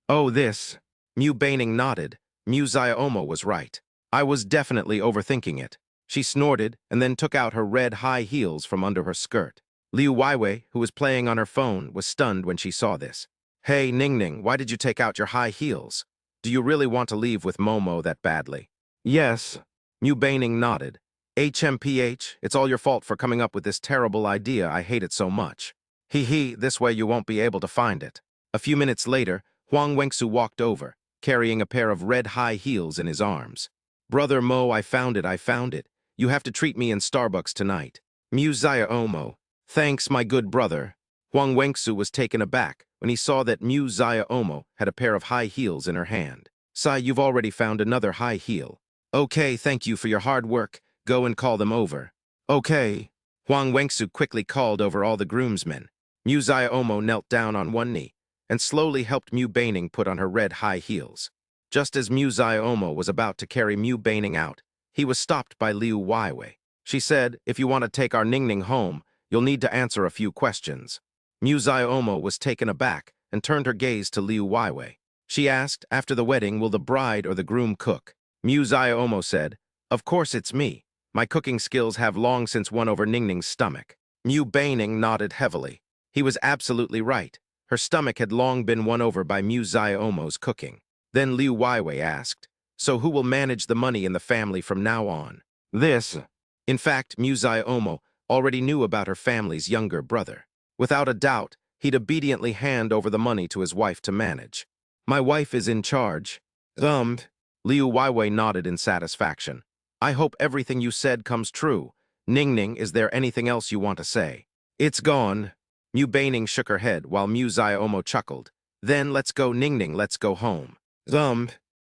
Oh, this. Mu Baining nodded. Mu Xiaomo was right. I was definitely overthinking it. She snorted and then took out her red high heels from under her skirt. Liu Weiwei, who was playing on her phone, was stunned when she saw this. Hey, Ning Ning, why did you take out your high heels? Do you really want to leave with Momo that badly? Yes. Mu Baining nodded. HMPH, it's all your fault for coming up with this terrible idea. I hate it so much. Hee hee, this way you won't be able to find it. A few minutes later, Huang Wengsu walked over, carrying a pair of red high heels in his arms. Brother Mo, I found it, I found it. You have to treat me in Starbucks tonight. Mu Xiaomo. Thanks, my good brother. Huang Wengsu was taken aback when he saw that Mu Xiaomo had a pair of high heels in her hand. Sai, you've already found another high heel. Okay, thank you for your hard work. Go and call them over. Okay. Huang Wengsu quickly called over all the groomsmen. Mu Xiaomo knelt down on one knee and slowly helped Mu Baining put on her red high heels. Just as Mu Xiaomo was about to carry Mu Baining out, he was stopped by Liu Weiwei. She said, if you want to take our Ning Ning home, you'll need to answer a few questions. Mu Xiaomo was taken aback and turned her gaze to Liu Weiwei. She asked, after the wedding, will the bride or the groom cook? Mu Xiaomo said, of course it's me. My cooking skills have long since won over Ning Ning's stomach. Mu Baining nodded heavily. He was absolutely right. Her stomach had long been won over by Mu Xiaomo's cooking. Then Liu Weiwei asked, so who will manage the money in the family from now on? This. In fact, Mu Xiaomo already knew about her family's younger brother. Without a doubt, he'd obediently hand over the money to his wife to manage. My wife is in charge. Liu Weiwei nodded in satisfaction. I hope everything you said comes true. Ning Ning, is there anything else you want to say? It's gone. Mu Baining shook her head while Mu Xiaomo chuckled. Then let's go, Ning Ning, let's go home.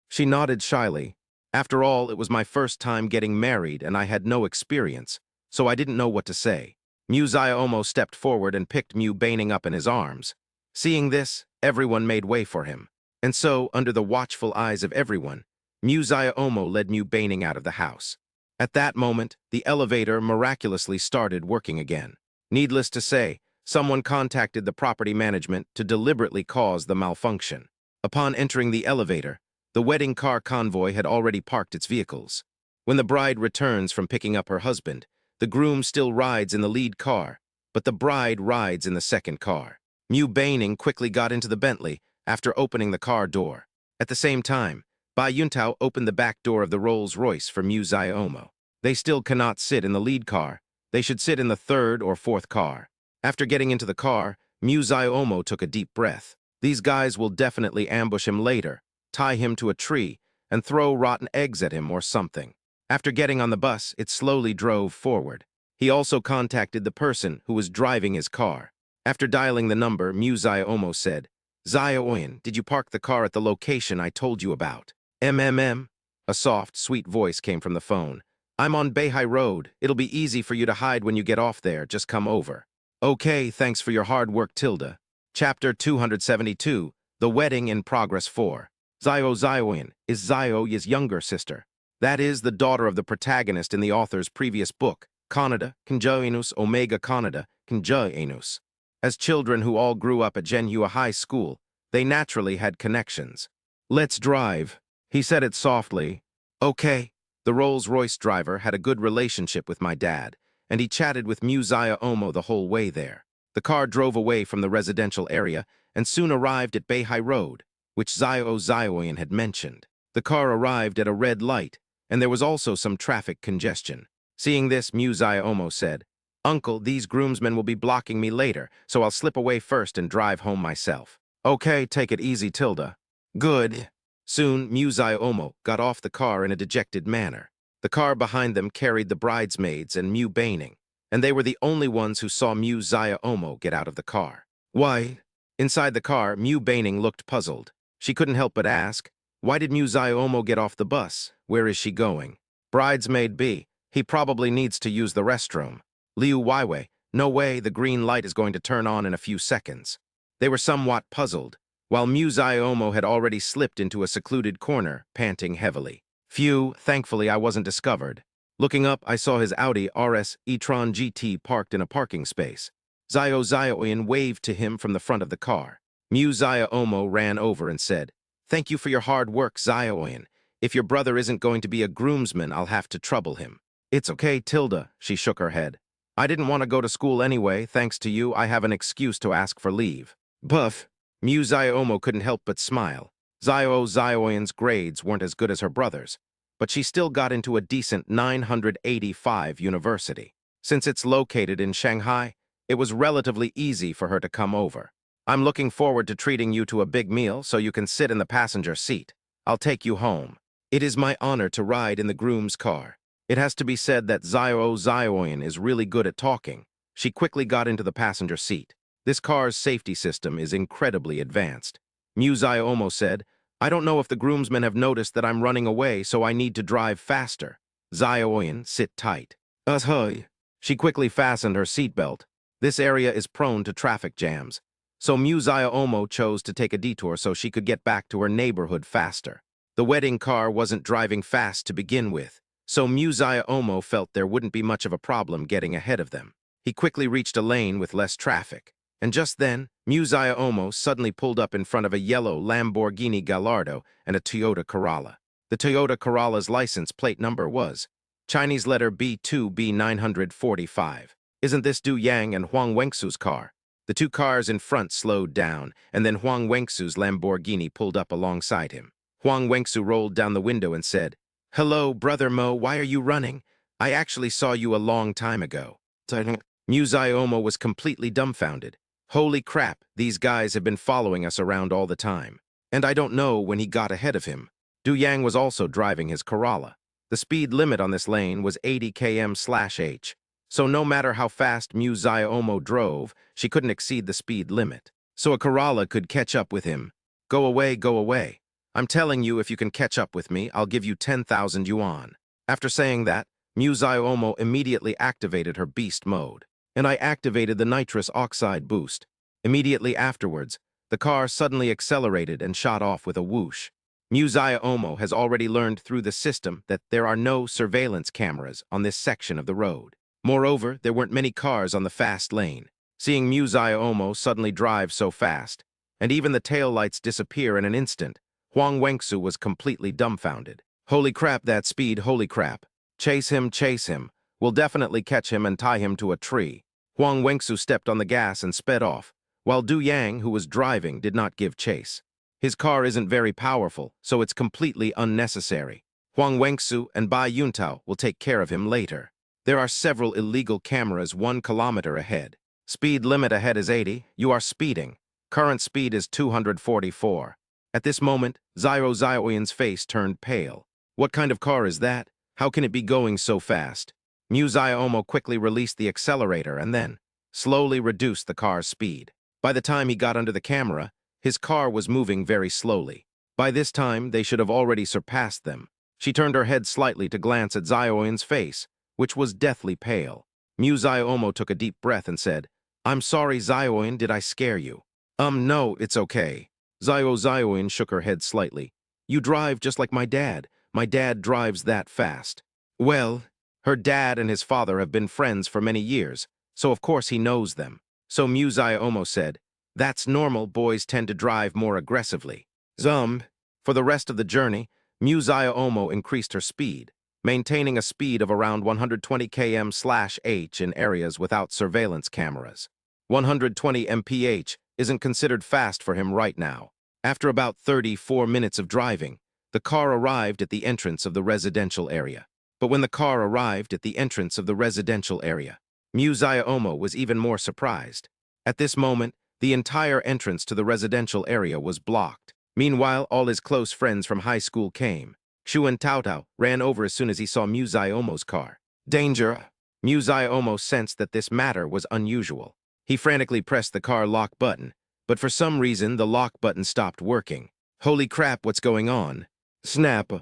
She nodded shyly. After all, it was my first time getting married and I had no experience, so I didn't know what to say. Mu Xiaomo stepped forward and picked Mu Baining up in his arms. Seeing this, everyone made way for him. And so, under the watchful eyes of everyone, Mu Xiaomo led Mu Baining out of the house. At that moment, the elevator miraculously started working again. Needless to say, someone contacted the property management to deliberately cause the malfunction. Upon entering the elevator, the wedding car convoy had already parked its vehicles. When the bride returns from picking up her husband, the groom still rides in the lead car, but the bride rides in the second car. Mu Baining quickly got into the Bentley after opening the car door. At the same time, Bai Yuntao opened the back door of the Rolls-Royce for Mu Xiaomo. They still cannot sit in the lead car. They should sit in the third or fourth car. After getting into the car, Mu Xiaomo took a deep breath. These guys will definitely ambush him later, tie him to a tree, and throw rotten eggs at him or something. After getting on the bus, it slowly drove forward. He also contacted the person who was driving his car. After dialing the number, Mu Xiaomo said, Xiaoyan, did you park the car at the location I told you about? A soft, sweet voice came from the phone. I'm on Beihai Road. It'll be easy for you to hide when you get off there. Just come over. Okay, thanks for your hard work, Tilda. Chapter 272, The Wedding in Progress 4. Xiaoyan is Xiaoya's younger sister. That is, the daughter of the protagonist in the author's previous book, Kanada, Kinjainus Omega Kanada, Kinjainus. As children who all grew up at Zhenhua High School, they naturally had connections. Let's drive. He said it softly. Okay. The Rolls-Royce driver had a good relationship with my dad, and he chatted with Mu Xiaomo the whole way there. The car drove away from the residential area and soon arrived at Beihai Road, which Xiaoyan had mentioned. The car arrived at a red light, and there was also some traffic congestion. Seeing this, Mu Xiaomo said, Uncle, these groomsmen will be blocking me later, so I'll slip away first and drive home myself. Okay, take it easy, Tilda. Good. Soon, Mu Xiaomo got off the car in a dejected manner. The car behind them carried the bridesmaids and Mu Baining, and they were the only ones who saw Mu Xiaomo get out of the car. Why? Inside the car, Mu Baining looked puzzled. She couldn't help but ask, why did Mu Xiaomo get off the bus? Where is she going? Bridesmaid B, he probably needs to use the restroom. Liu Weiwei, no way, the green light is going to turn on in a few seconds. They were somewhat puzzled, while Mu Xiaomo had already slipped into a secluded corner, panting heavily. Phew, thankfully I wasn't discovered. Looking up, I saw his Audi RS e-tron GT parked in a parking space. Xiaoyan waved to him from the front of the car. Mu Xiaomo ran over and said, Thank you for your hard work, Zioin. If your brother isn't going to be a groomsman, I'll have to trouble him. It's okay, Tilda, she shook her head. I didn't want to go to school anyway. Thanks to you, I have an excuse to ask for leave. Buff. Mu Ziomo couldn't help but smile. Zioin's grades weren't as good as her brother's, but she still got into a decent 985 university. Since it's located in Shanghai, it was relatively easy for her to come over. I'm looking forward to treating you to a big meal so you can sit in the passenger seat. I'll take you home. It is my honor to ride in the groom's car. It has to be said that Zioin is really good at talking. She quickly got into the passenger seat. This car's safety system is incredibly advanced. Mu Ziomo said, I don't know if the groomsmen have noticed that I'm running away, so I need to drive faster. Zioin, sit tight. Hey. She quickly fastened her seatbelt. This area is prone to traffic jams. So Mu Ziomo chose to take a detour so she could get back to her neighborhood faster. The wedding car wasn't driving fast to begin with, so Mu Ziomo felt there wouldn't be much of a problem getting ahead of them. He quickly reached a lane with less traffic. And just then, Mu Ziomo suddenly pulled up in front of a yellow Lamborghini Gallardo and a Toyota Corolla. The Toyota Corolla's license plate number was Chinese letter B2B945. Isn't this Du Yang and Huang Wenxu's car? The two cars in front slowed down, and then Huang Wenxu's Lamborghini pulled up alongside him. Huang Wenxu rolled down the window and said, Hello, Brother Mo, why are you running? I actually saw you a long time ago. Mu Ziomo was completely dumbfounded. Holy crap, these guys have been following us around all the time. And I don't know when he got ahead of him. Du Yang was also driving his Corolla. The speed limit on this lane was 80 km/h. So no matter how fast Mu Ziomo drove, she couldn't exceed the speed limit. So a Corolla could catch up with him. Go away, go away. I'm telling you, if you can catch up with me, I'll give you 10,000 yuan. After saying that, Mu Ziomo immediately activated her beast mode. And I activated the nitrous oxide boost. Immediately afterwards, the car suddenly accelerated and shot off with a whoosh. Mu Ziomo has already learned through the system that there are no surveillance cameras on this section of the road. Moreover, there weren't many cars on the fast lane. Seeing Mu Ziomo suddenly drive so fast, and even the taillights disappear in an instant, Huang Wenxu was completely dumbfounded. Holy crap, that speed, holy crap. Chase him, chase him. We'll definitely catch him and tie him to a tree. Huang Wenxu stepped on the gas and sped off, while Du Yang, who was driving, did not give chase. His car isn't very powerful, so it's completely unnecessary. Huang Wenxu and Bai Yuntao will take care of him later. There are several illegal cameras 1 kilometer ahead. Speed limit ahead is 80. You are speeding. Current speed is 244. At this moment, Zioin's face turned pale. What kind of car is that? How can it be going so fast? Mu Ziomo quickly released the accelerator and then slowly reduced the car's speed. By the time he got under the camera, his car was moving very slowly. By this time, they should have already surpassed them. She turned her head slightly to glance at Zioin's face, which was deathly pale. Mu Ziomo took a deep breath and said, I'm sorry, Zioin, did I scare you? No, it's okay. Zioin shook her head slightly. You drive just like my dad. My dad drives that fast. Well, her dad and his father have been friends for many years, so of course he knows them. So Mu Ziomo said, That's normal, boys tend to drive more aggressively. For the rest of the journey, Mu Ziomo increased her speed, maintaining a speed of around 120 km/h in areas without surveillance cameras. 120 mph isn't considered fast for him right now. After about 34 minutes of driving, the car arrived at the entrance of the residential area. But when the car arrived at the entrance of the residential area, Mu Ziomo was even more surprised. At this moment, the entire entrance to the residential area was blocked. Meanwhile, all his close friends from high school came. Xu and Taotao ran over as soon as he saw Mu Ziomo's car. Danger! Mu Ziomo sensed that this matter was unusual. He frantically pressed the car lock button, but for some reason the lock button stopped working. Holy crap, what's going on? Snap!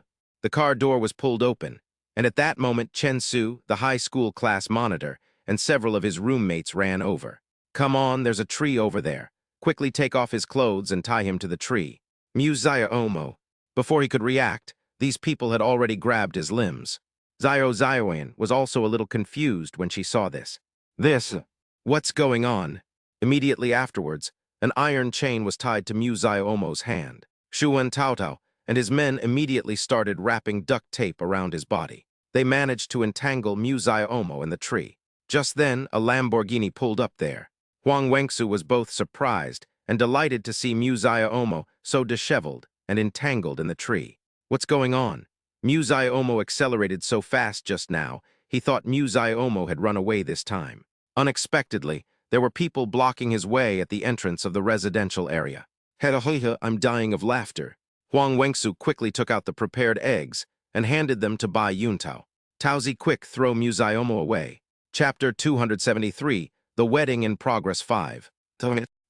The car door was pulled open, and at that moment Chen Su, the high school class monitor, and several of his roommates ran over. Come on, there's a tree over there. Quickly take off his clothes and tie him to the tree. Mu Ziomo. Before he could react, these people had already grabbed his limbs. Zioin was also a little confused when she saw this. What's going on? Immediately afterwards, an iron chain was tied to Mu Ziomo's hand. Shuan Taotao and his men immediately started wrapping duct tape around his body. They managed to entangle Mu Omo in the tree. Just then, a Lamborghini pulled up there. Huang Wengsu was both surprised and delighted to see Mu Omo so disheveled and entangled in the tree. What's going on? Mu Omo accelerated so fast just now, he thought Mu Omo had run away this time. Unexpectedly, there were people blocking his way at the entrance of the residential area. Hedahoiha, I'm dying of laughter. Huang Wengsu quickly took out the prepared eggs and handed them to Bai Yuntao. Taozi, quick, throw Mu Omo away. Chapter 273, The Wedding in Progress 5.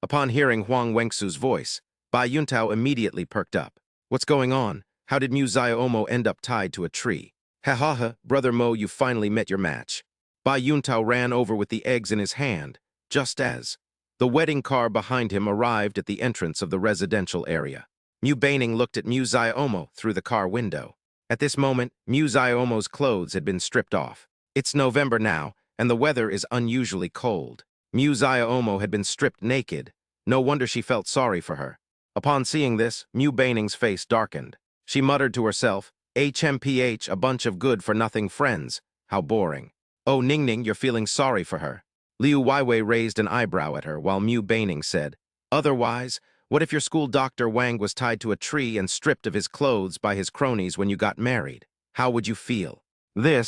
Upon hearing Huang Wengsu's voice, Bai Yuntao immediately perked up. What's going on? How did Mu Omo end up tied to a tree? Ha ha ha, Brother Mo, you finally met your match. Bai Yuntao ran over with the eggs in his hand, just as the wedding car behind him arrived at the entrance of the residential area. Mu Baining looked at Mu Omo through the car window. At this moment, Mu Omo's clothes had been stripped off. It's November now, and the weather is unusually cold. Mu Omo had been stripped naked. No wonder she felt sorry for her. Upon seeing this, Mu Baining's face darkened. She muttered to herself, HMPH, a bunch of good-for-nothing friends. How boring. Oh, Ningning, you're feeling sorry for her. Liu Weiwei raised an eyebrow at her, while Mu Baining said, otherwise, what if your school Dr. Wang was tied to a tree and stripped of his clothes by his cronies when you got married? How would you feel? The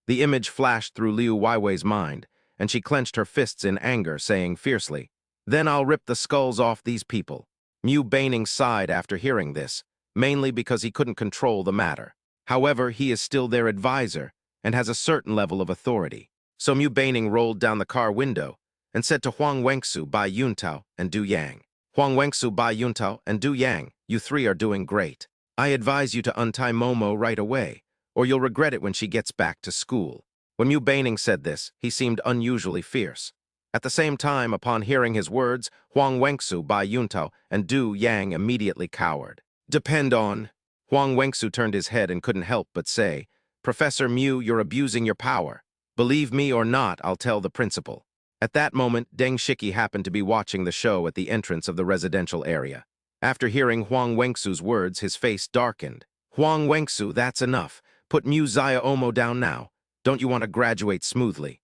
image flashed through Liu Weiwei's mind, and she clenched her fists in anger, saying fiercely, then I'll rip the skulls off these people. Mu Baining sighed after hearing this, mainly because he couldn't control the matter. However, he is still their advisor and has a certain level of authority. So Mu Baining rolled down the car window and said to Huang Wengsu, Bai Yuntao, and Du Yang, Huang Wengsu, Bai Yuntao, and Du Yang, you three are doing great. I advise you to untie Momo right away, or you'll regret it when she gets back to school. When Mu Baining said this, he seemed unusually fierce. At the same time, upon hearing his words, Huang Wengsu, Bai Yuntao, and Du Yang immediately cowered. Depend on. Huang Wengsu turned his head and couldn't help but say, Professor Mu, you're abusing your power. Believe me or not, I'll tell the principal. At that moment, Deng Shiki happened to be watching the show at the entrance of the residential area. After hearing Huang Wengsu's words, his face darkened. Huang Wengsu, that's enough. Put Mu Omo down now. Don't you want to graduate smoothly?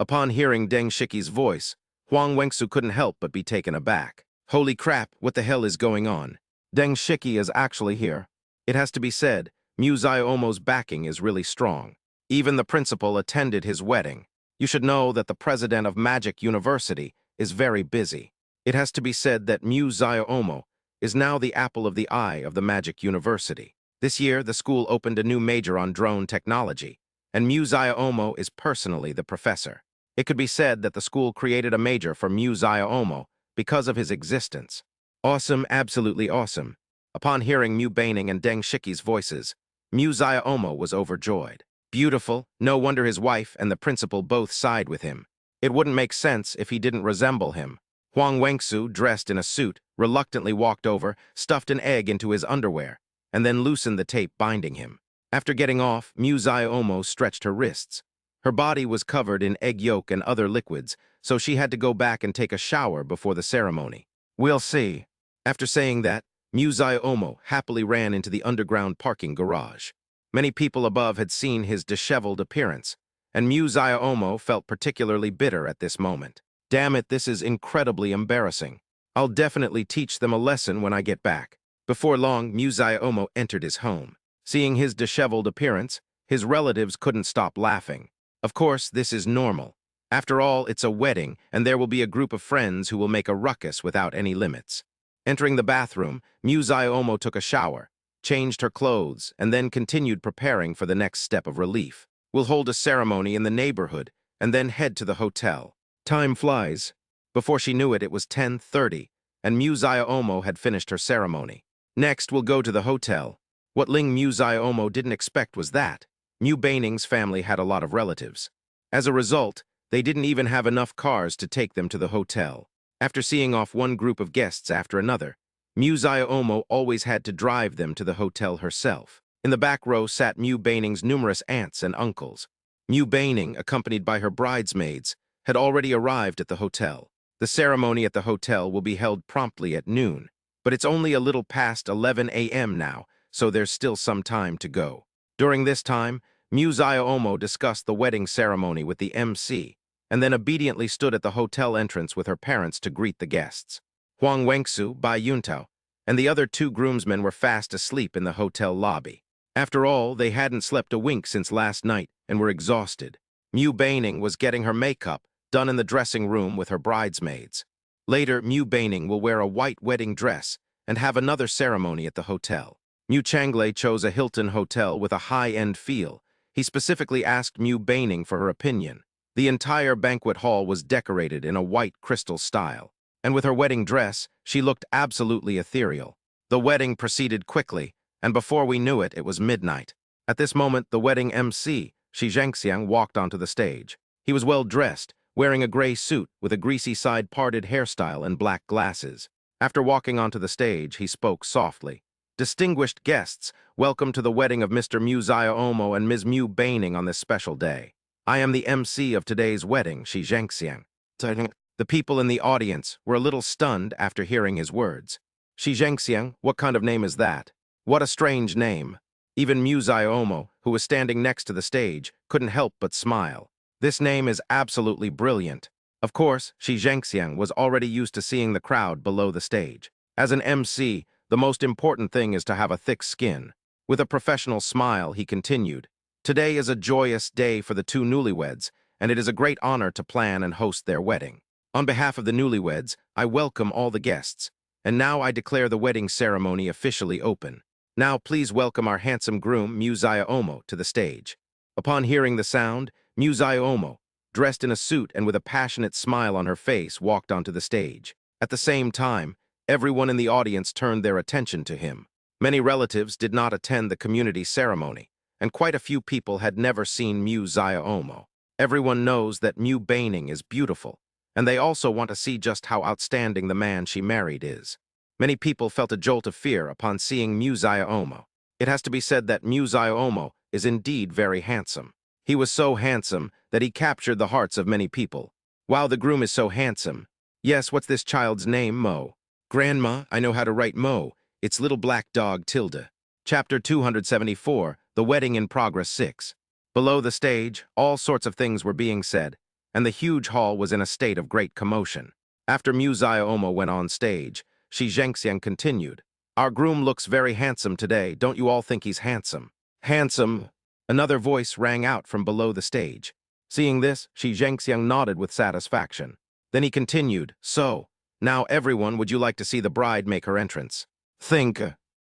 Upon hearing Deng Shiki's voice, Huang Wengsu couldn't help but be taken aback. Holy crap, what the hell is going on? Deng Shiki is actually here. It has to be said, Mu Omo's backing is really strong. Even the principal attended his wedding. You should know that the president of Magic University is very busy. It has to be said that Mu Omo is now the apple of the eye of the Magic University. This year, the school opened a new major on drone technology, and Mu Omo is personally the professor. It could be said that the school created a major for Mu Omo because of his existence. Awesome, absolutely awesome. Upon hearing Mu Baining and Deng Shiki's voices, Mu Omo was overjoyed. Beautiful, no wonder his wife and the principal both sighed with him. It wouldn't make sense if he didn't resemble him. Huang Wengsu, dressed in a suit, reluctantly walked over, stuffed an egg into his underwear, and then loosened the tape binding him. After getting off, Mu Omo stretched her wrists. Her body was covered in egg yolk and other liquids, so she had to go back and take a shower before the ceremony. We'll see. After saying that, Mu Omo happily ran into the underground parking garage. Many people above had seen his disheveled appearance, and Mu Omo felt particularly bitter at this moment. Damn it, this is incredibly embarrassing. I'll definitely teach them a lesson when I get back. Before long, Mu Omo entered his home. Seeing his disheveled appearance, his relatives couldn't stop laughing. Of course, this is normal. After all, it's a wedding, and there will be a group of friends who will make a ruckus without any limits. Entering the bathroom, Mu Omo took a shower, changed her clothes, and then continued preparing for the next step of relief. We'll hold a ceremony in the neighborhood, and then head to the hotel. Time flies. Before she knew it, it was 10:30, and Mu Omo had finished her ceremony. Next, we'll go to the hotel. What Ling Mu Omo didn't expect was that Mu Baining's family had a lot of relatives. As a result, they didn't even have enough cars to take them to the hotel. After seeing off one group of guests after another, Mu Omo always had to drive them to the hotel herself. In the back row sat Mu Baining's numerous aunts and uncles. Mu Baining, accompanied by her bridesmaids, had already arrived at the hotel. The ceremony at the hotel will be held promptly at noon, but it's only a little past 11 a.m. now, so there's still some time to go. During this time, Musayo Omo discussed the wedding ceremony with the MC, and then obediently stood at the hotel entrance with her parents to greet the guests. Huang Wengsu, Bai Yuntao, and the other two groomsmen were fast asleep in the hotel lobby. After all, they hadn't slept a wink since last night and were exhausted. Mu Baining was getting her makeup done in the dressing room with her bridesmaids. Later, Mu Baining will wear a white wedding dress and have another ceremony at the hotel. Mu Changlei chose a Hilton hotel with a high-end feel. He specifically asked Mu Baining for her opinion. The entire banquet hall was decorated in a white crystal style, and with her wedding dress, she looked absolutely ethereal. The wedding proceeded quickly, and before we knew it, it was midnight. At this moment, the wedding MC, Shi Zhengxiang, walked onto the stage. He was well-dressed, wearing a gray suit with a greasy side-parted hairstyle and black glasses. After walking onto the stage, he spoke softly. "Distinguished guests, welcome to the wedding of Mr. Musayo Omo and Ms. Mu Baining on this special day. I am the MC of today's wedding, Shi Zhengxiang." The people in the audience were a little stunned after hearing his words. "Shi Zhengxiang, what kind of name is that? What a strange name." Even Musayo Omo, who was standing next to the stage, couldn't help but smile. This name is absolutely brilliant. Of course, Shi Zhengxiang was already used to seeing the crowd below the stage. As an MC, the most important thing is to have a thick skin. With a professional smile, he continued, "Today is a joyous day for the two newlyweds, and it is a great honor to plan and host their wedding. On behalf of the newlyweds, I welcome all the guests, and now I declare the wedding ceremony officially open. Now please welcome our handsome groom, Musayo Omo, to the stage." Upon hearing the sound, Musayo Omo, dressed in a suit and with a passionate smile on her face, walked onto the stage. At the same time, everyone in the audience turned their attention to him. Many relatives did not attend the community ceremony, and quite a few people had never seen Musayo Omo. Everyone knows that Mu Baining is beautiful, and they also want to see just how outstanding the man she married is. Many people felt a jolt of fear upon seeing Musayo Omo. It has to be said that Musayo Omo is indeed very handsome. He was so handsome that he captured the hearts of many people. Wow, the groom is so handsome. Yes, what's this child's name, Mo? Grandma, I know how to write Mo. It's little black dog Tilda. Chapter 274, The Wedding in Progress 6. Below the stage, all sorts of things were being said, and the huge hall was in a state of great commotion. After Musayo Omo went on stage, Shi Zhengxiang continued, "Our groom looks very handsome today. Don't you all think he's handsome?" "Handsome?" Another voice rang out from below the stage. Seeing this, Shi Zhengxiang nodded with satisfaction. Then he continued, "So, now everyone, would you like to see the bride make her entrance?" "Think."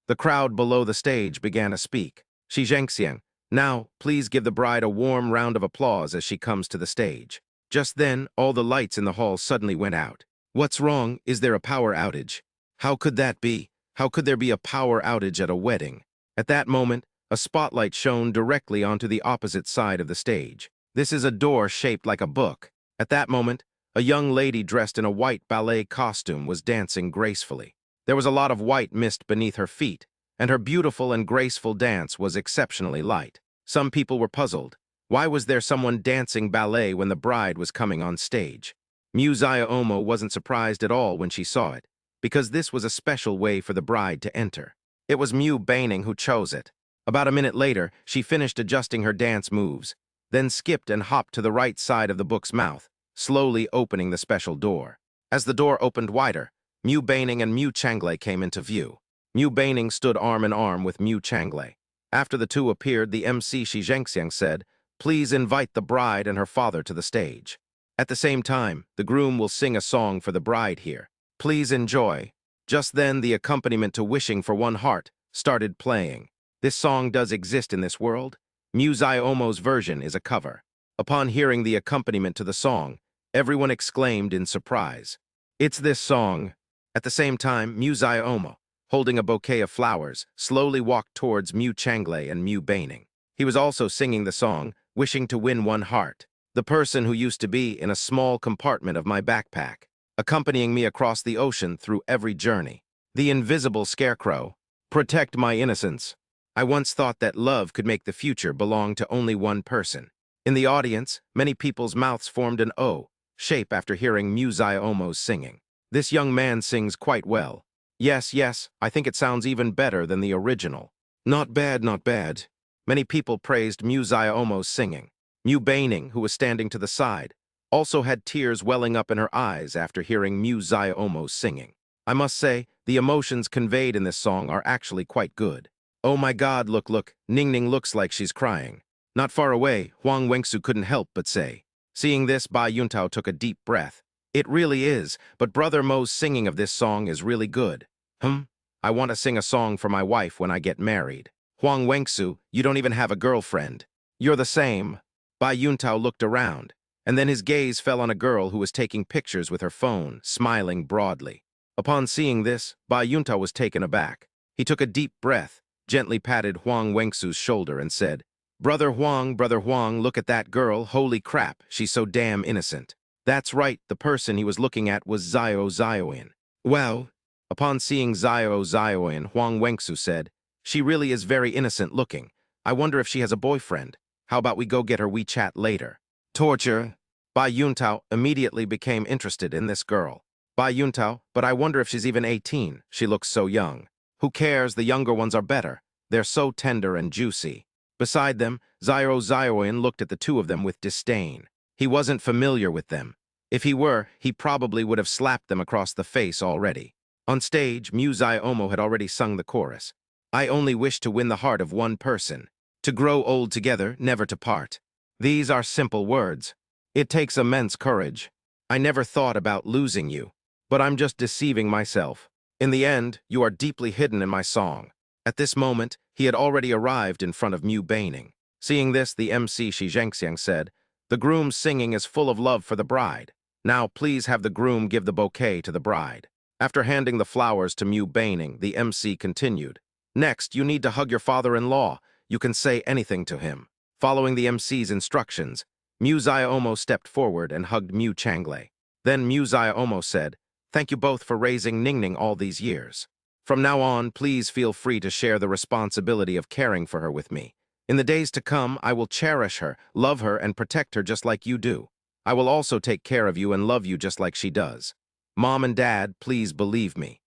The crowd below the stage began to speak. Shi Zhengxiang, "Now, please give the bride a warm round of applause as she comes to the stage." Just then, all the lights in the hall suddenly went out. "What's wrong? Is there a power outage?" "How could that be? How could there be a power outage at a wedding?" At that moment, a spotlight shone directly onto the opposite side of the stage. This is a door shaped like a book. At that moment, a young lady dressed in a white ballet costume was dancing gracefully. There was a lot of white mist beneath her feet, and her beautiful and graceful dance was exceptionally light. Some people were puzzled. Why was there someone dancing ballet when the bride was coming on stage? Musayo Omo wasn't surprised at all when she saw it, because this was a special way for the bride to enter. It was Mu Baining who chose it. About a minute later, she finished adjusting her dance moves, then skipped and hopped to the right side of the book's mouth, slowly opening the special door. As the door opened wider, Mu Baining and Mu Changlei came into view. Mu Baining stood arm in arm with Mu Changlei. After the two appeared, the MC Shi Zhengxiang said, "Please invite the bride and her father to the stage. At the same time, the groom will sing a song for the bride here. Please enjoy." Just then, the accompaniment to Wishing for One Heart started playing. This song does exist in this world. Musayo Omo's version is a cover. Upon hearing the accompaniment to the song, everyone exclaimed in surprise, "It's this song." At the same time, Musayo Omo, holding a bouquet of flowers, slowly walked towards Mu Changlei and Mu Baining. He was also singing the song, "Wishing to Win One Heart." "The person who used to be in a small compartment of my backpack, accompanying me across the ocean through every journey. The invisible scarecrow. Protect my innocence. I once thought that love could make the future belong to only one person." In the audience, many people's mouths formed an O shape after hearing Musayo Omo's singing. This young man sings quite well. Yes, yes, I think it sounds even better than the original. Not bad, not bad. Many people praised Muzaya Omo's singing. Mu Baining, who was standing to the side, also had tears welling up in her eyes after hearing Muzaya Omo's singing. I must say, the emotions conveyed in this song are actually quite good. Oh my God, look, look, Ning Ning looks like she's crying. Not far away, Huang Wengsu couldn't help but say. Seeing this, Bai Yuntao took a deep breath. It really is, but Brother Mo's singing of this song is really good. I want to sing a song for my wife when I get married. Huang Wengsu, you don't even have a girlfriend. You're the same. Bai Yuntao looked around, and then his gaze fell on a girl who was taking pictures with her phone, smiling broadly. Upon seeing this, Bai Yuntao was taken aback. He took a deep breath, gently patted Huang Wengsu's shoulder and said, Brother Huang, look at that girl, holy crap, she's so damn innocent. That's right, the person he was looking at was Zioin. Well, upon seeing Zioin, Huang Wengsu said, she really is very innocent looking. I wonder if she has a boyfriend. How about we go get her WeChat later? Torture. Bai Yuntao immediately became interested in this girl. Bai Yuntao, but I wonder if she's even 18. She looks so young. Who cares? The younger ones are better. They're so tender and juicy. Beside them, Zioin looked at the two of them with disdain. He wasn't familiar with them. If he were, he probably would have slapped them across the face already. On stage, Muzaya Omo had already sung the chorus. I only wish to win the heart of one person. To grow old together, never to part. These are simple words. It takes immense courage. I never thought about losing you. But I'm just deceiving myself. In the end, you are deeply hidden in my song. At this moment, he had already arrived in front of Mu Baining. Seeing this, the MC Shi Zhengxiang said, the groom's singing is full of love for the bride. Now please have the groom give the bouquet to the bride. After handing the flowers to Mu Baining, the MC continued. Next, you need to hug your father-in-law. You can say anything to him. Following the MC's instructions, Muzaya Omo stepped forward and hugged Mu Changlei. Then Muzaya Omo said, thank you both for raising Ningning all these years. From now on, please feel free to share the responsibility of caring for her with me. In the days to come, I will cherish her, love her, and protect her just like you do. I will also take care of you and love you just like she does. Mom and Dad, please believe me.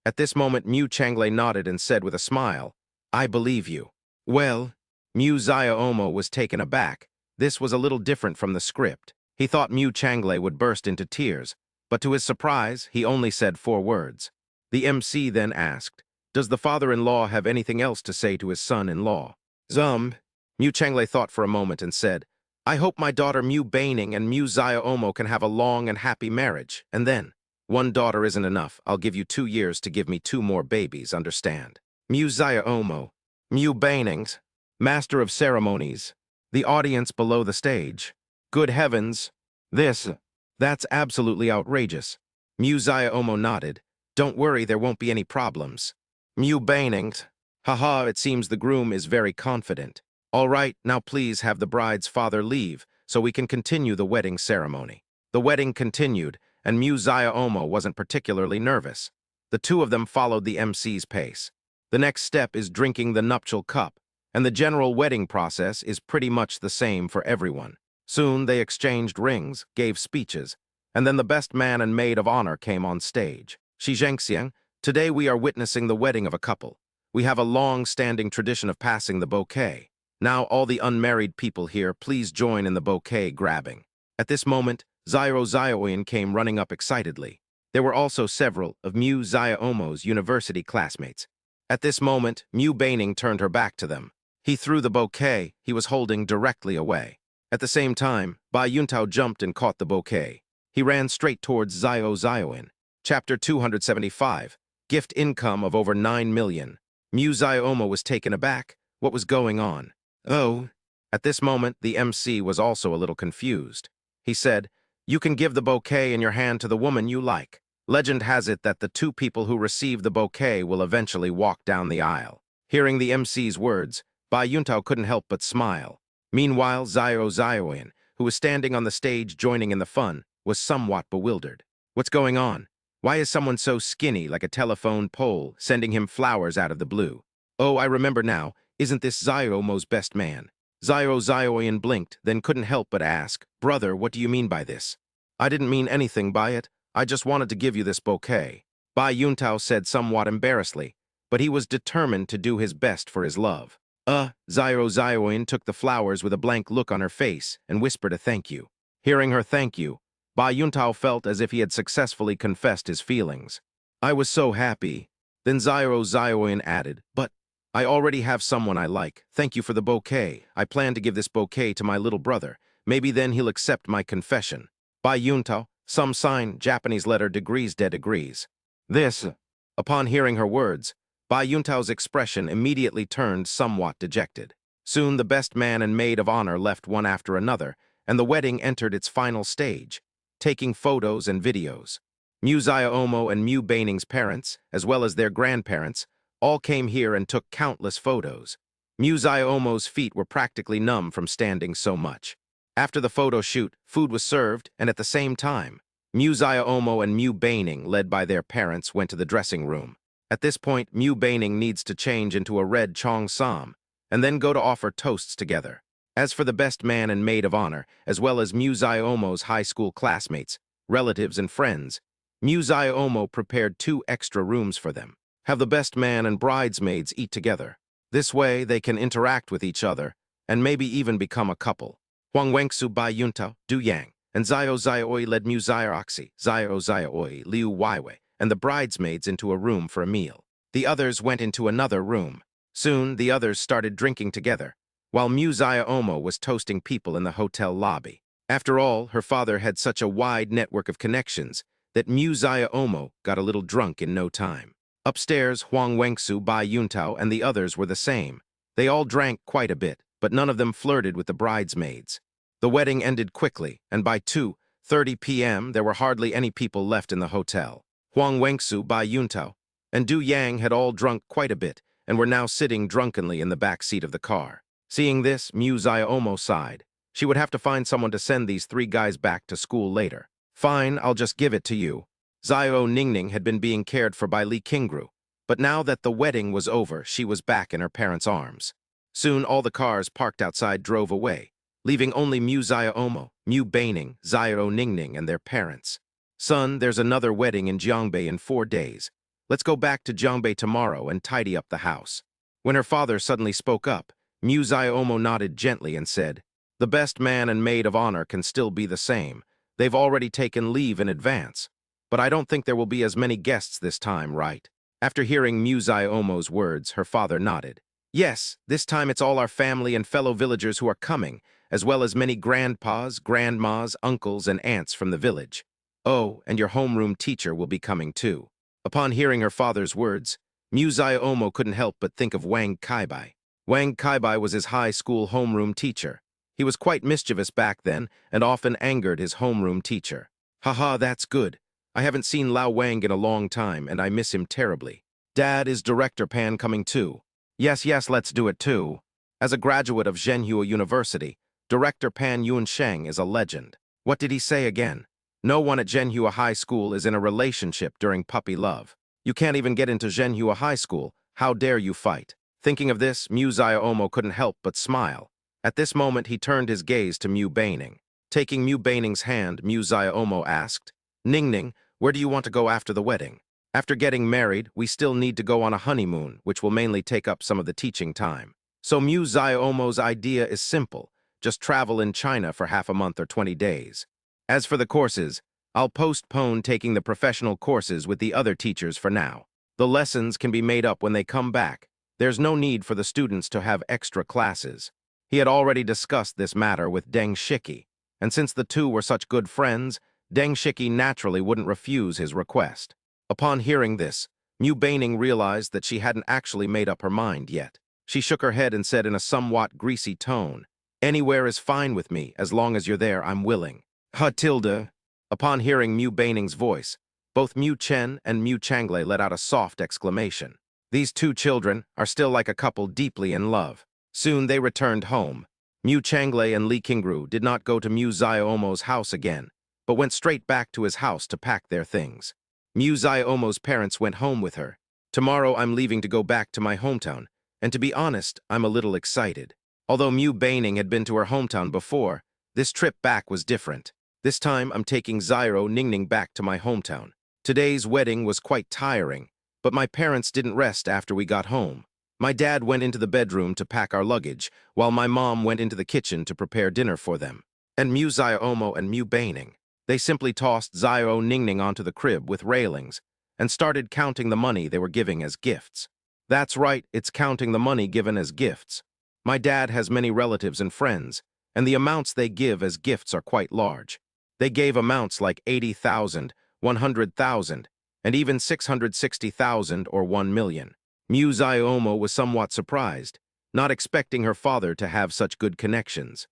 At this moment, Mu Changlei nodded and said with a smile, I believe you. Well, Muzaya Omo was taken aback. This was a little different from the script. He thought Mu Changlei would burst into tears, but to his surprise, he only said 4 words. The MC then asked, does the father-in-law have anything else to say to his son-in-law? Mu Changlei thought for a moment and said, I hope my daughter Mu Baining and Muzaya Omo can have a long and happy marriage, and then, one daughter isn't enough. I'll give you 2 years to give me 2 more babies, understand? Muzaya Omo, Mu Bainings, Master of Ceremonies, the audience below the stage. Good heavens, that's absolutely outrageous. Muzaya Omo nodded. Don't worry, there won't be any problems. Mu Bainings, haha, it seems the groom is very confident. All right, now please have the bride's father leave so we can continue the wedding ceremony. The wedding continued, and Muzaya Omo wasn't particularly nervous. The two of them followed the MC's pace. The next step is drinking the nuptial cup, and the general wedding process is pretty much the same for everyone. Soon they exchanged rings, gave speeches, and then the best man and maid of honor came on stage. Shi Zhengxiang, today we are witnessing the wedding of a couple. We have a long-standing tradition of passing the bouquet. Now all the unmarried people here, please join in the bouquet grabbing. At this moment, Zioin came running up excitedly. There were also several of Muzaya Omo's university classmates. At this moment, Mu Baining turned her back to them. He threw the bouquet he was holding directly away. At the same time, Bai Yuntao jumped and caught the bouquet. He ran straight towards Zioin. Chapter 275, Gift Income of over 9 million. Muzaya Omo was taken aback. What was going on? Oh. At this moment, the MC was also a little confused. He said, you can give the bouquet in your hand to the woman you like. Legend has it that the 2 people who receive the bouquet will eventually walk down the aisle. Hearing the MC's words, Bai Yuntao couldn't help but smile. Meanwhile, Zioin, who was standing on the stage joining in the fun, was somewhat bewildered. What's going on? Why is someone so skinny like a telephone pole sending him flowers out of the blue? Oh, I remember now. Isn't this Ziomo's best man? Zioin blinked, then couldn't help but ask, brother, what do you mean by this? I didn't mean anything by it. I just wanted to give you this bouquet. Bai Yuntao said somewhat embarrassedly, but he was determined to do his best for his love. Zioin took the flowers with a blank look on her face and whispered a thank you. Hearing her thank you, Bai Yuntao felt as if he had successfully confessed his feelings. I was so happy. Then Zioin added, but I already have someone I like. Thank you for the bouquet. I plan to give this bouquet to my little brother. Maybe then he'll accept my confession. Bai Yuntao, some sign, Japanese letter degrees de degrees. This. Upon hearing her words, Bai Yuntao's expression immediately turned somewhat dejected. Soon the best man and maid of honor left one after another, and the wedding entered its final stage, taking photos and videos. Mu Omo and Mu Baining's parents, as well as their grandparents, all came here and took countless photos. Mu Omo's feet were practically numb from standing so much. After the photo shoot, food was served, and at the same time, Mu Omo and Mu Baining, led by their parents, went to the dressing room. At this point, Mu Baining needs to change into a red Chong Sam, and then go to offer toasts together. As for the best man and maid of honor, as well as Mu Omo's high school classmates, relatives, and friends, Mu Omo prepared 2 extra rooms for them. Have the best man and bridesmaids eat together. This way, they can interact with each other, and maybe even become a couple. Huang Wengsu Bai Yuntao, Du Yang, and Ziooi led Mu Oxy, Ziooi, Liu Weiwei, and the bridesmaids into a room for a meal. The others went into another room. Soon, the others started drinking together, while Mu Omo was toasting people in the hotel lobby. After all, her father had such a wide network of connections that Mu Omo got a little drunk in no time. Upstairs, Huang Wengsu, Bai Yuntao, and the others were the same. They all drank quite a bit, but none of them flirted with the bridesmaids. The wedding ended quickly, and by 2:30 p.m. there were hardly any people left in the hotel. Huang Wengsu, Bai Yuntao, and Du Yang had all drunk quite a bit and were now sitting drunkenly in the back seat of the car. Seeing this, Mu Omo sighed. She would have to find someone to send these 3 guys back to school later. Fine, I'll just give it to you. Zio Ningning had been being cared for by Li Qingru, but now that the wedding was over, she was back in her parents' arms. Soon all the cars parked outside drove away, leaving only Mu Omo, Mu Baining, Zio Ningning, and their parents. Son, there's another wedding in Jiangbei in 4 days. Let's go back to Jiangbei tomorrow and tidy up the house. When her father suddenly spoke up, Mu Omo nodded gently and said, the best man and maid of honor can still be the same. They've already taken leave in advance. But I don't think there will be as many guests this time, right? After hearing Mu Omo's words, her father nodded. Yes, this time it's all our family and fellow villagers who are coming, as well as many grandpas, grandmas, uncles, and aunts from the village. Oh, and your homeroom teacher will be coming too. Upon hearing her father's words, Mu Omo couldn't help but think of Wang Kaibai. Wang Kaibai was his high school homeroom teacher. He was quite mischievous back then and often angered his homeroom teacher. Haha, that's good. I haven't seen Lao Wang in a long time and I miss him terribly. Dad, is Director Pan coming too? Yes, let's do it too. As a graduate of Zhenhua University, Director Pan Yunsheng is a legend. What did he say again? No one at Zhenhua High School is in a relationship during puppy love. You can't even get into Zhenhua High School. How dare you fight? Thinking of this, Mu Omo couldn't help but smile. At this moment, he turned his gaze to Mu Baining. Taking Mu Baining's hand, Mu Omo asked, Ningning, where do you want to go after the wedding? After getting married, we still need to go on a honeymoon, which will mainly take up some of the teaching time. So Mu Omo's idea is simple. Just travel in China for half a month or 20 days. As for the courses, I'll postpone taking the professional courses with the other teachers for now. The lessons can be made up when they come back. There's no need for the students to have extra classes. He had already discussed this matter with Deng Shiki, and since the two were such good friends, Deng Shiki naturally wouldn't refuse his request. Upon hearing this, Mu Baining realized that she hadn't actually made up her mind yet. She shook her head and said in a somewhat greasy tone, Anywhere is fine with me, as long as you're there, I'm willing. Tilde. Upon hearing Mu Baining's voice, both Mu Chen and Mu Changle let out a soft exclamation. These 2 children are still like a couple deeply in love. Soon they returned home. Mu Changle and Li Qingru did not go to Mu Omo's house again, but went straight back to his house to pack their things. Mu Omo's parents went home with her. Tomorrow I'm leaving to go back to my hometown, and to be honest, I'm a little excited. Although Mu Baining had been to her hometown before, this trip back was different. This time I'm taking Zio Ningning back to my hometown. Today's wedding was quite tiring, but my parents didn't rest after we got home. My dad went into the bedroom to pack our luggage, while my mom went into the kitchen to prepare dinner for them. And Mu Omo and Mu Baining. They simply tossed Zio Ningning onto the crib with railings and started counting the money they were giving as gifts. That's right, it's counting the money given as gifts. My dad has many relatives and friends, and the amounts they give as gifts are quite large. They gave amounts like 80,000, 100,000, and even 660,000 or 1 million. Mu Omo was somewhat surprised, not expecting her father to have such good connections.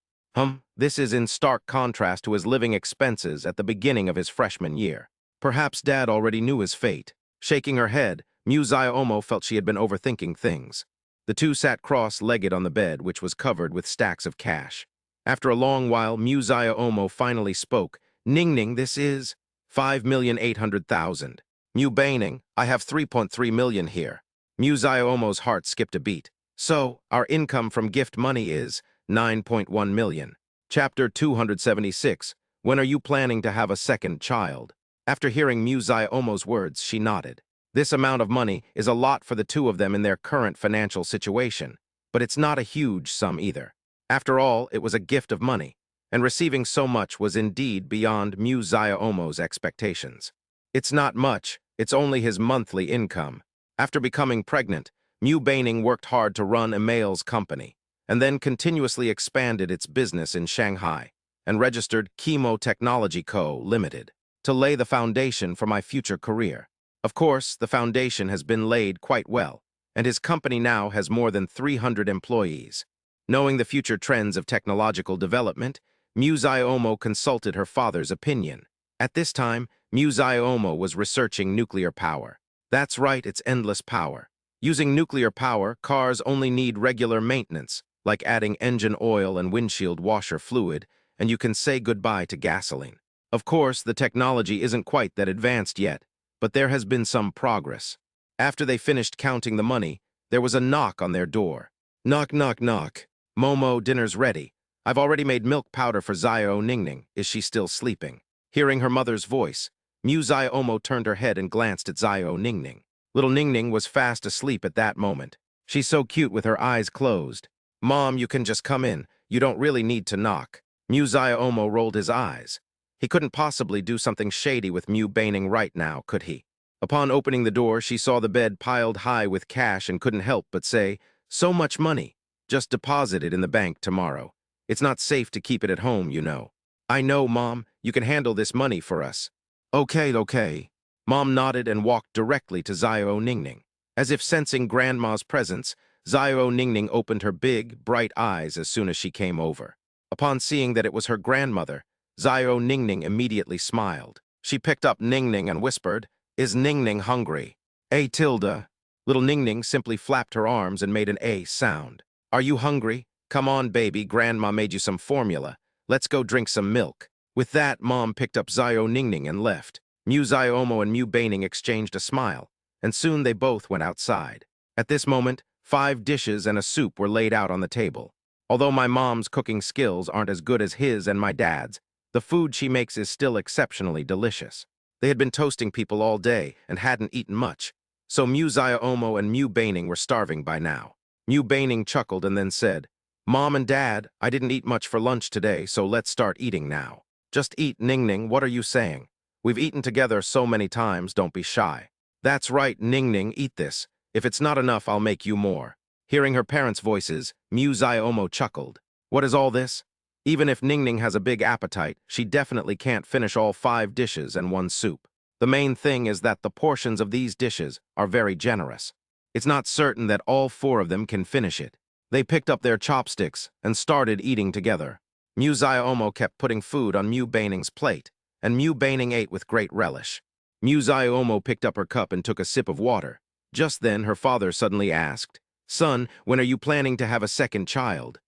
This is in stark contrast to his living expenses at the beginning of his freshman year. Perhaps Dad already knew his fate. Shaking her head, Mu Omo felt she had been overthinking things. The two sat cross-legged on the bed, which was covered with stacks of cash. After a long while, Mu Omo finally spoke. Ningning, this is 5,800,000. Mu Baining, I have 3.3 million here. Mu Omo's heart skipped a beat. So, our income from gift money is 9.1 million. Chapter 276. When are you planning to have a second child? After hearing Mu Omo's words, she nodded. This amount of money is a lot for the two of them in their current financial situation, but it's not a huge sum either. After all, it was a gift of money, and receiving so much was indeed beyond Mu Omo's expectations. It's not much, it's only his monthly income. After becoming pregnant, Mu Baining worked hard to run Email's company, and then continuously expanded its business in Shanghai, and registered Chemo Technology Co. Limited, to lay the foundation for my future career. Of course, the foundation has been laid quite well, and his company now has more than 300 employees. Knowing the future trends of technological development, Mu Omo consulted her father's opinion. At this time, Mu Omo was researching nuclear power. That's right, it's endless power. Using nuclear power, cars only need regular maintenance, like adding engine oil and windshield washer fluid, and you can say goodbye to gasoline. Of course, the technology isn't quite that advanced yet, but there has been some progress. After they finished counting the money, there was a knock on their door. Knock, knock, knock. Momo, dinner's ready. I've already made milk powder for Zio Ningning. Is she still sleeping? Hearing her mother's voice, Mu Omo turned her head and glanced at Zio Ningning. Little Ningning was fast asleep at that moment. She's so cute with her eyes closed. Mom, you can just come in. You don't really need to knock. Mu Omo rolled his eyes. He couldn't possibly do something shady with Mu Baining right now, could he? Upon opening the door, she saw the bed piled high with cash and couldn't help but say, "So much money. Just deposit it in the bank tomorrow. It's not safe to keep it at home, you know." "I know, Mom. You can handle this money for us." Okay. Mom nodded and walked directly to Zio Ningning. As if sensing Grandma's presence, Zio Ningning opened her big, bright eyes as soon as she came over. Upon seeing that it was her grandmother, Zio Ningning immediately smiled. She picked up Ningning and whispered, "Is Ningning hungry?" "A tilde." Little Ningning simply flapped her arms and made an A sound. "Are you hungry? Come on, baby, Grandma made you some formula. Let's go drink some milk." With that, Mom picked up Zio Ningning and left. Mu Omo and Mu Baining exchanged a smile, and soon they both went outside. At this moment, 5 dishes and a soup were laid out on the table. Although my mom's cooking skills aren't as good as his and my dad's, the food she makes is still exceptionally delicious. They had been toasting people all day and hadn't eaten much, so Mu Omo and Mu Baining were starving by now. Mu Baining chuckled and then said, "Mom and Dad, I didn't eat much for lunch today, so let's start eating now." "Just eat, Ningning, what are you saying? We've eaten together so many times, don't be shy." "That's right, Ningning, eat this. If it's not enough, I'll make you more." Hearing her parents' voices, Mu Omo chuckled. What is all this? Even if Ningning has a big appetite, she definitely can't finish all 5 dishes and 1 soup. The main thing is that the portions of these dishes are very generous. It's not certain that all 4 of them can finish it. They picked up their chopsticks and started eating together. Mu Omo kept putting food on Mu Baining's plate, and Mu Baining ate with great relish. Mu Omo picked up her cup and took a sip of water. Just then, her father suddenly asked, "Son, when are you planning to have a second child?"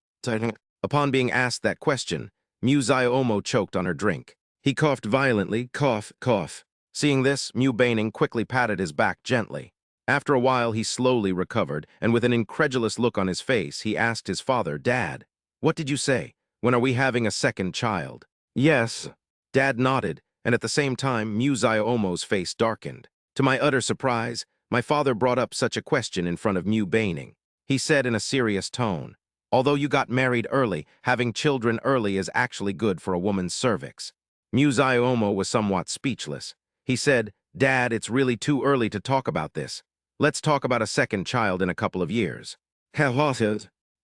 Upon being asked that question, Mu Omo choked on her drink. He coughed violently, cough, cough. Seeing this, Mu Baining quickly patted his back gently. After a while, he slowly recovered, and with an incredulous look on his face, he asked his father, "Dad, what did you say? When are we having a second child?" "Yes." Dad nodded, and at the same time, Mu Xiaomo's face darkened. To my utter surprise, my father brought up such a question in front of Mu Baining. He said in a serious tone, "Although you got married early, having children early is actually good for a woman's cervix." Mu Xiaomo was somewhat speechless. He said, "Dad, it's really too early to talk about this. Let's talk about a second child in a couple of years." Hello.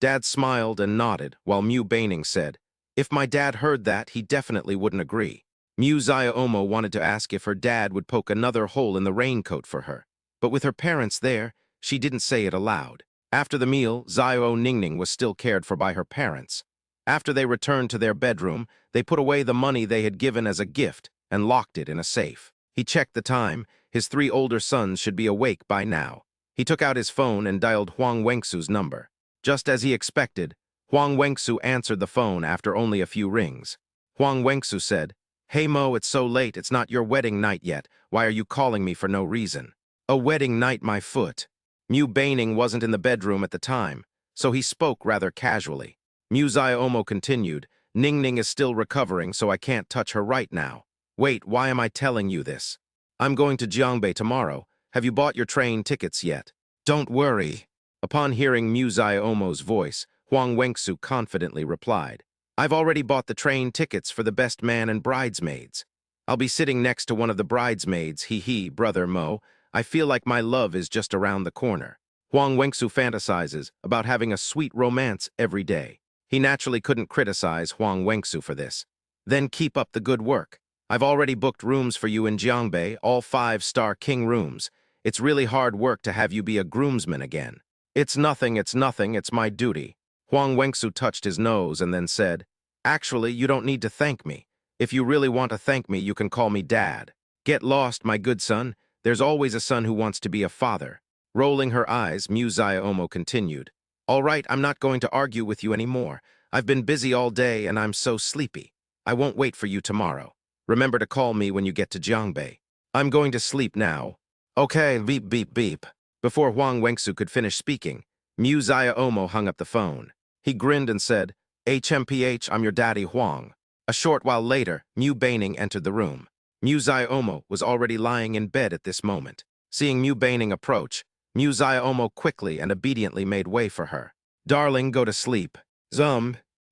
Dad smiled and nodded, while Mu Baining said, "If my dad heard that, he definitely wouldn't agree." Mu Xiaomo wanted to ask if her dad would poke another hole in the raincoat for her, but with her parents there, she didn't say it aloud. After the meal, Xiao Ningning was still cared for by her parents. After they returned to their bedroom, they put away the money they had given as a gift and locked it in a safe. He checked the time. His 3 older sons should be awake by now. He took out his phone and dialed Huang Wengsu's number. Just as he expected, Huang Wengsu answered the phone after only a few rings. Huang Wengsu said, "Hey Mo, it's so late, it's not your wedding night yet. Why are you calling me for no reason?" "A wedding night, my foot." Mu Baining wasn't in the bedroom at the time, so he spoke rather casually. Mu Xiaomo continued, "Ningning is still recovering, so I can't touch her right now." "Wait, why am I telling you this? I'm going to Jiangbei tomorrow. Have you bought your train tickets yet?" "Don't worry." Upon hearing Mu Xiaomo's voice, Huang Wengsu confidently replied, "I've already bought the train tickets for the best man and bridesmaids. I'll be sitting next to one of the bridesmaids, hee, brother Mo. I feel like my love is just around the corner." Huang Wengsu fantasizes about having a sweet romance every day. He naturally couldn't criticize Huang Wengsu for this. "Then keep up the good work. I've already booked rooms for you in Jiangbei, all 5-star king rooms. It's really hard work to have you be a groomsman again." It's nothing, it's my duty." Huang Wengsu touched his nose and then said, "Actually, you don't need to thank me. If you really want to thank me, you can call me Dad." "Get lost, my good son. There's always a son who wants to be a father." Rolling her eyes, Mu Xiaomo continued, "All right, I'm not going to argue with you anymore. I've been busy all day and I'm so sleepy. I won't wait for you tomorrow. Remember to call me when you get to Jiangbei. I'm going to sleep now." "Okay, beep, beep, beep." Before Huang Wengsu could finish speaking, Mu Xiaomo hung up the phone. He grinned and said, "HMPH, I'm your daddy Huang." A short while later, Mu Baining entered the room. Mu Xiaomo was already lying in bed at this moment. Seeing Mu Baining approach, Mu Xiaomo quickly and obediently made way for her. "Darling, go to sleep."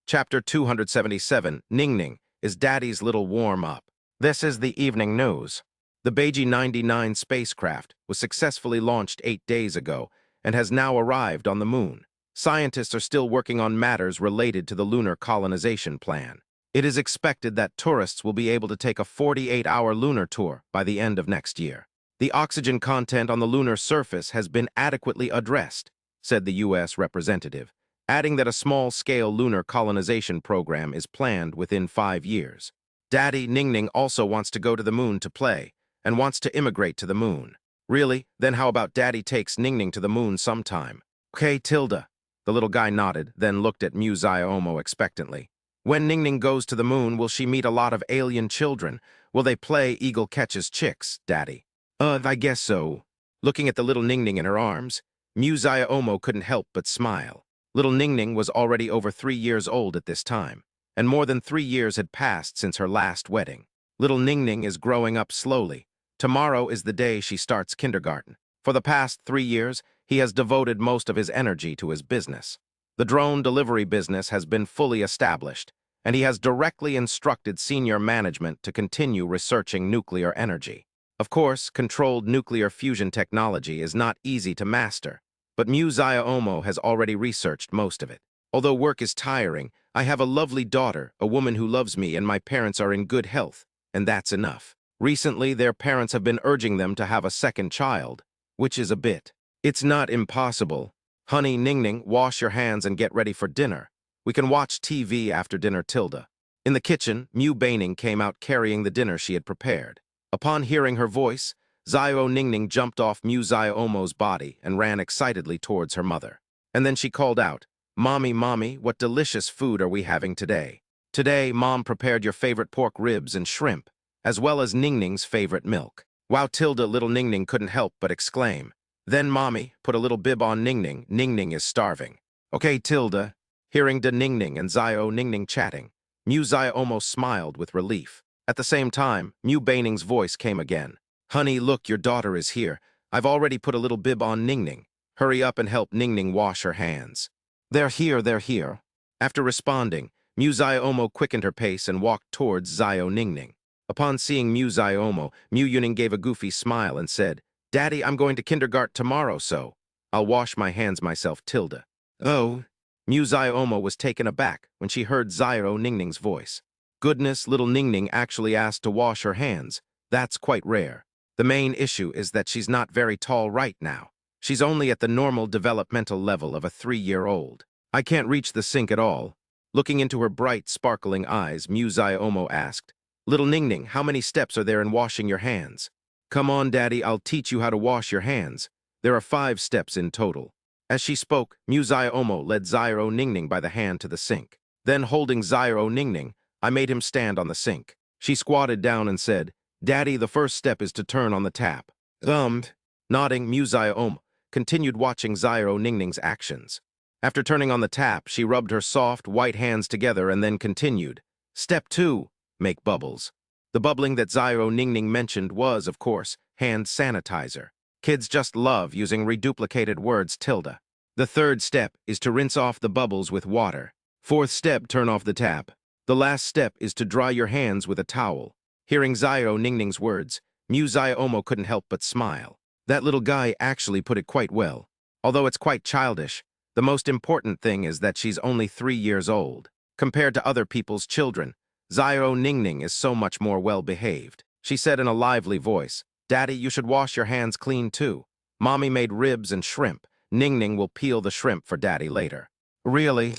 Chapter 277, Ningning, is Daddy's little warm-up. This is the evening news. The Beiji 99 spacecraft was successfully launched 8 days ago and has now arrived on the moon. Scientists are still working on matters related to the lunar colonization plan. It is expected that tourists will be able to take a 48-hour lunar tour by the end of next year. "The oxygen content on the lunar surface has been adequately addressed," said the U.S. representative, adding that a small-scale lunar colonization program is planned within 5 years. Daddy Ningning also wants to go to the moon to play, and wants to immigrate to the moon. "Really? Then how about Daddy takes Ningning to the moon sometime?" "Okay, Tilda." The little guy nodded, then looked at Mu Xiaomo expectantly. "When Ningning goes to the moon, will she meet a lot of alien children? Will they play Eagle Catches Chicks, Daddy?" I guess so." Looking at the little Ningning in her arms, Mu Xiaomo couldn't help but smile. Little Ningning was already over 3 years old at this time, and more than 3 years had passed since her last wedding. Little Ningning is growing up slowly. Tomorrow is the day she starts kindergarten. For the past 3 years, he has devoted most of his energy to his business. The drone delivery business has been fully established, and he has directly instructed senior management to continue researching nuclear energy. Of course, controlled nuclear fusion technology is not easy to master, but Mu Xiaomo has already researched most of it. "Although work is tiring, I have a lovely daughter, a woman who loves me, and my parents are in good health, and that's enough." Recently, their parents have been urging them to have a second child, which is a bit. "It's not impossible. Honey, Ningning, wash your hands and get ready for dinner. We can watch TV after dinner, Tilda." In the kitchen, Mu Baining came out carrying the dinner she had prepared. Upon hearing her voice, Xiao Ningning jumped off Mu Xiaomo's body and ran excitedly towards her mother. And then she called out, "Mommy, Mommy, what delicious food are we having today? Today, Mom prepared your favorite pork ribs and shrimp, as well as Ningning's favorite milk." Wow, Tilda, little Ningning couldn't help but exclaim. "Then, Mommy, put a little bib on Ningning. Ningning is starving." "Okay, Tilda." Hearing Da Ningning and Xiao Ningning chatting, Mu Zai almost smiled with relief. At the same time, Mu Baning's voice came again. Honey, look, your daughter is here. I've already put a little bib on Ningning. Hurry up and help Ningning wash her hands. They're here, they're here. After responding, Mu Ziomo quickened her pace and walked towards Zio Ningning. Upon seeing Mu Ziomo, Mu Yuning gave a goofy smile and said, Daddy, I'm going to kindergarten tomorrow, so I'll wash my hands myself, Tilda. Oh. Mu Ziomo was taken aback when she heard Zio Ningning's voice. Goodness, little Ningning actually asked to wash her hands. That's quite rare. The main issue is that she's not very tall right now. She's only at the normal developmental level of a 3-year-old. I can't reach the sink at all. Looking into her bright, sparkling eyes, Mu Ziomo asked, Little Ningning, how many steps are there in washing your hands? Come on, Daddy, I'll teach you how to wash your hands. There are 5 steps in total. As she spoke, Mu Ziomo led Zio Ningning by the hand to the sink. Then, holding Zio Ningning, I made him stand on the sink. She squatted down and said, Daddy, the first step is to turn on the tap. Nodding, Mu Ziomo continued watching Zio Ningning's actions. After turning on the tap, she rubbed her soft, white hands together and then continued. Step 2. Make bubbles. The bubbling that Zio Ningning mentioned was, of course, hand sanitizer. Kids just love using reduplicated words, Tilda. The third step is to rinse off the bubbles with water. Fourth step, turn off the tap. The last step is to dry your hands with a towel. Hearing Zio Ningning's words, Mu Ziomo couldn't help but smile. That little guy actually put it quite well. Although it's quite childish, the most important thing is that she's only 3 years old. Compared to other people's children, Zio Ningning is so much more well-behaved. She said in a lively voice, Daddy, you should wash your hands clean too. Mommy made ribs and shrimp. Ningning will peel the shrimp for Daddy later. Really?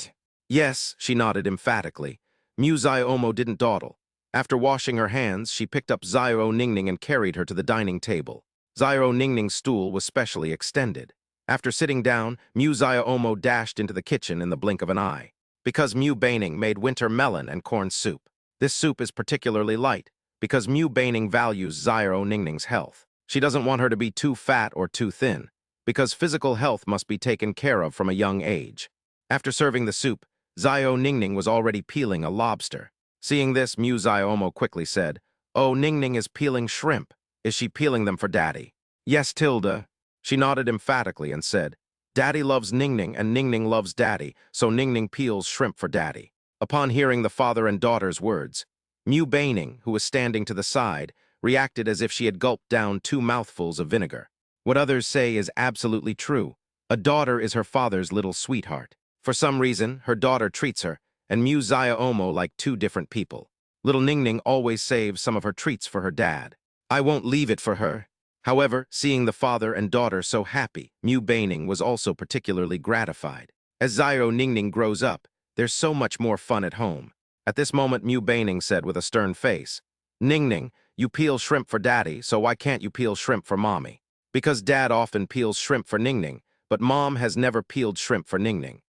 Yes, she nodded emphatically. Mu Ziomo didn't dawdle. After washing her hands, she picked up Zio Ningning and carried her to the dining table. Zio Ningning's stool was specially extended. After sitting down, Mu Ziomo dashed into the kitchen in the blink of an eye. Because Mu Baining made winter melon and corn soup. This soup is particularly light, because Mu Baining values Zio Ningning's health. She doesn't want her to be too fat or too thin, because physical health must be taken care of from a young age. After serving the soup, Zio Ningning was already peeling a lobster. Seeing this, Mu Ziomo quickly said, Oh, Ningning is peeling shrimp. Is she peeling them for Daddy? Yes, Tilda. She nodded emphatically and said, Daddy loves Ningning and Ningning loves Daddy, so Ningning peels shrimp for Daddy. Upon hearing the father and daughter's words, Mu Baining, who was standing to the side, reacted as if she had gulped down 2 mouthfuls of vinegar. What others say is absolutely true. A daughter is her father's little sweetheart. For some reason, her daughter treats her, and Mu Ziomo like 2 different people. Little Ningning always saves some of her treats for her dad. I won't leave it for her. However, seeing the father and daughter so happy, Mu Baining was also particularly gratified. As Zio Ningning grows up, there's so much more fun at home. At this moment, Mu Baining said with a stern face, Ningning, you peel shrimp for Daddy, so why can't you peel shrimp for Mommy? Because Dad often peels shrimp for Ningning, but Mom has never peeled shrimp for Ningning.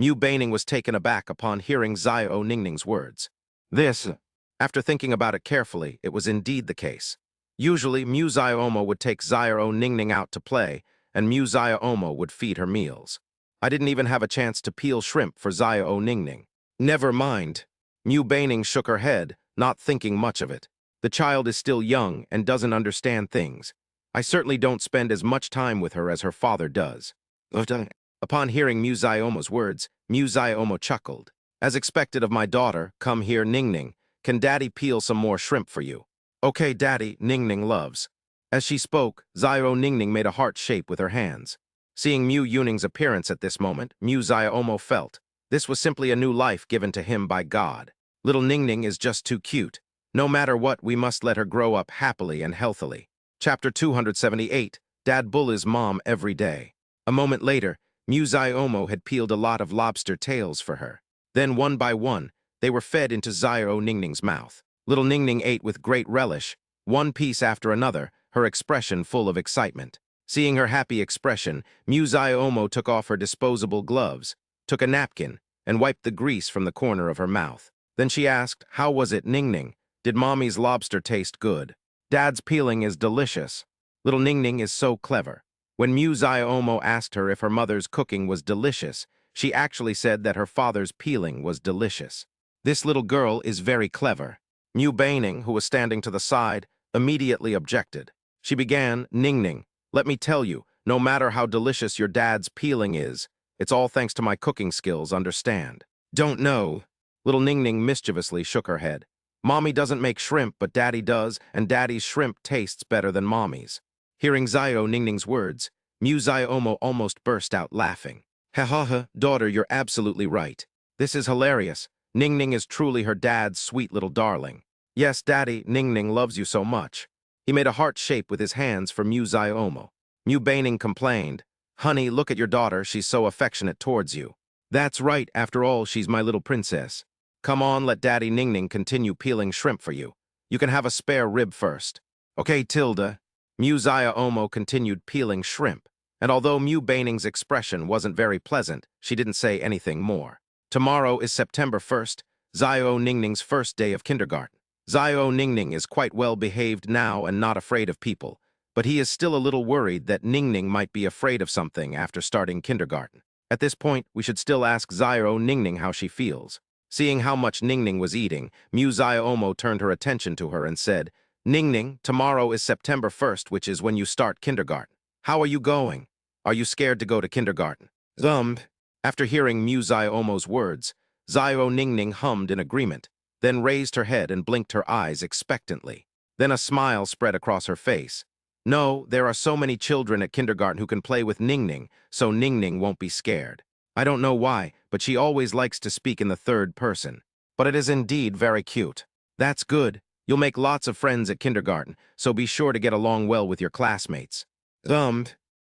Mu Baining was taken aback upon hearing Zio Ningning's words. After thinking about it carefully, it was indeed the case. Usually, Mu Ziomo would take Zio Ningning out to play, and Mu Ziomo would feed her meals. I didn't even have a chance to peel shrimp for Zio Ningning. Never mind. Mu Baining shook her head, not thinking much of it. The child is still young and doesn't understand things. I certainly don't spend as much time with her as her father does. Upon hearing Mu Ziomo's words, Mu Ziomo chuckled. As expected of my daughter, come here, Ningning. Can Daddy peel some more shrimp for you? Okay, Daddy, Ningning loves. As she spoke, Zio Ningning made a heart shape with her hands. Seeing Mu Yuning's appearance at this moment, Mu Ziomo felt this was simply a new life given to him by God. Little Ningning is just too cute. No matter what, we must let her grow up happily and healthily. Chapter 278, Dad bullies Mom every day. A moment later, Mu Ziomo had peeled a lot of lobster tails for her. Then, one by one, they were fed into Zio Ningning's mouth. Little Ningning ate with great relish, one piece after another, her expression full of excitement. Seeing her happy expression, Mu Ziomo took off her disposable gloves, took a napkin, and wiped the grease from the corner of her mouth. Then she asked, How was it, Ningning? Did Mommy's lobster taste good? Dad's peeling is delicious. Little Ningning is so clever. When Mu Ziomo asked her if her mother's cooking was delicious, she actually said that her father's peeling was delicious. This little girl is very clever. Mu Baining, who was standing to the side, immediately objected. She began, Ning, let me tell you, no matter how delicious your dad's peeling is, it's all thanks to my cooking skills, understand? Don't know. Little Ning mischievously shook her head. Mommy doesn't make shrimp, but Daddy does, and Daddy's shrimp tastes better than Mommy's. Hearing Zio Ning's words, Mu Ziomo almost burst out laughing. Ha ha ha, daughter, you're absolutely right. This is hilarious. Ning is truly her dad's sweet little darling. Yes, Daddy, Ning loves you so much. He made a heart shape with his hands for Mu Ziomo. Mu Baining complained, Honey, look at your daughter, she's so affectionate towards you. That's right, after all, she's my little princess. Come on, let Daddy Ning continue peeling shrimp for you. You can have a spare rib first. Okay, Tilda. Mu Ziomo continued peeling shrimp, and although Mu Baining's expression wasn't very pleasant, she didn't say anything more. Tomorrow is September 1st, Zio Ning's first day of kindergarten. Zio Ning is quite well behaved now and not afraid of people, but he is still a little worried that Ning might be afraid of something after starting kindergarten. At this point, we should still ask Zio Ning how she feels. Seeing how much Ning was eating, Mu Ziomo turned her attention to her and said, Ning, tomorrow is September 1st, which is when you start kindergarten. How are you going? Are you scared to go to kindergarten? After hearing Mu Ziomo's words, Zio Ning hummed in agreement, then raised her head and blinked her eyes expectantly. Then a smile spread across her face. No, there are so many children at kindergarten who can play with Ning, so Ning won't be scared. I don't know why, but she always likes to speak in the third person. But it is indeed very cute. That's good. You'll make lots of friends at kindergarten, so be sure to get along well with your classmates.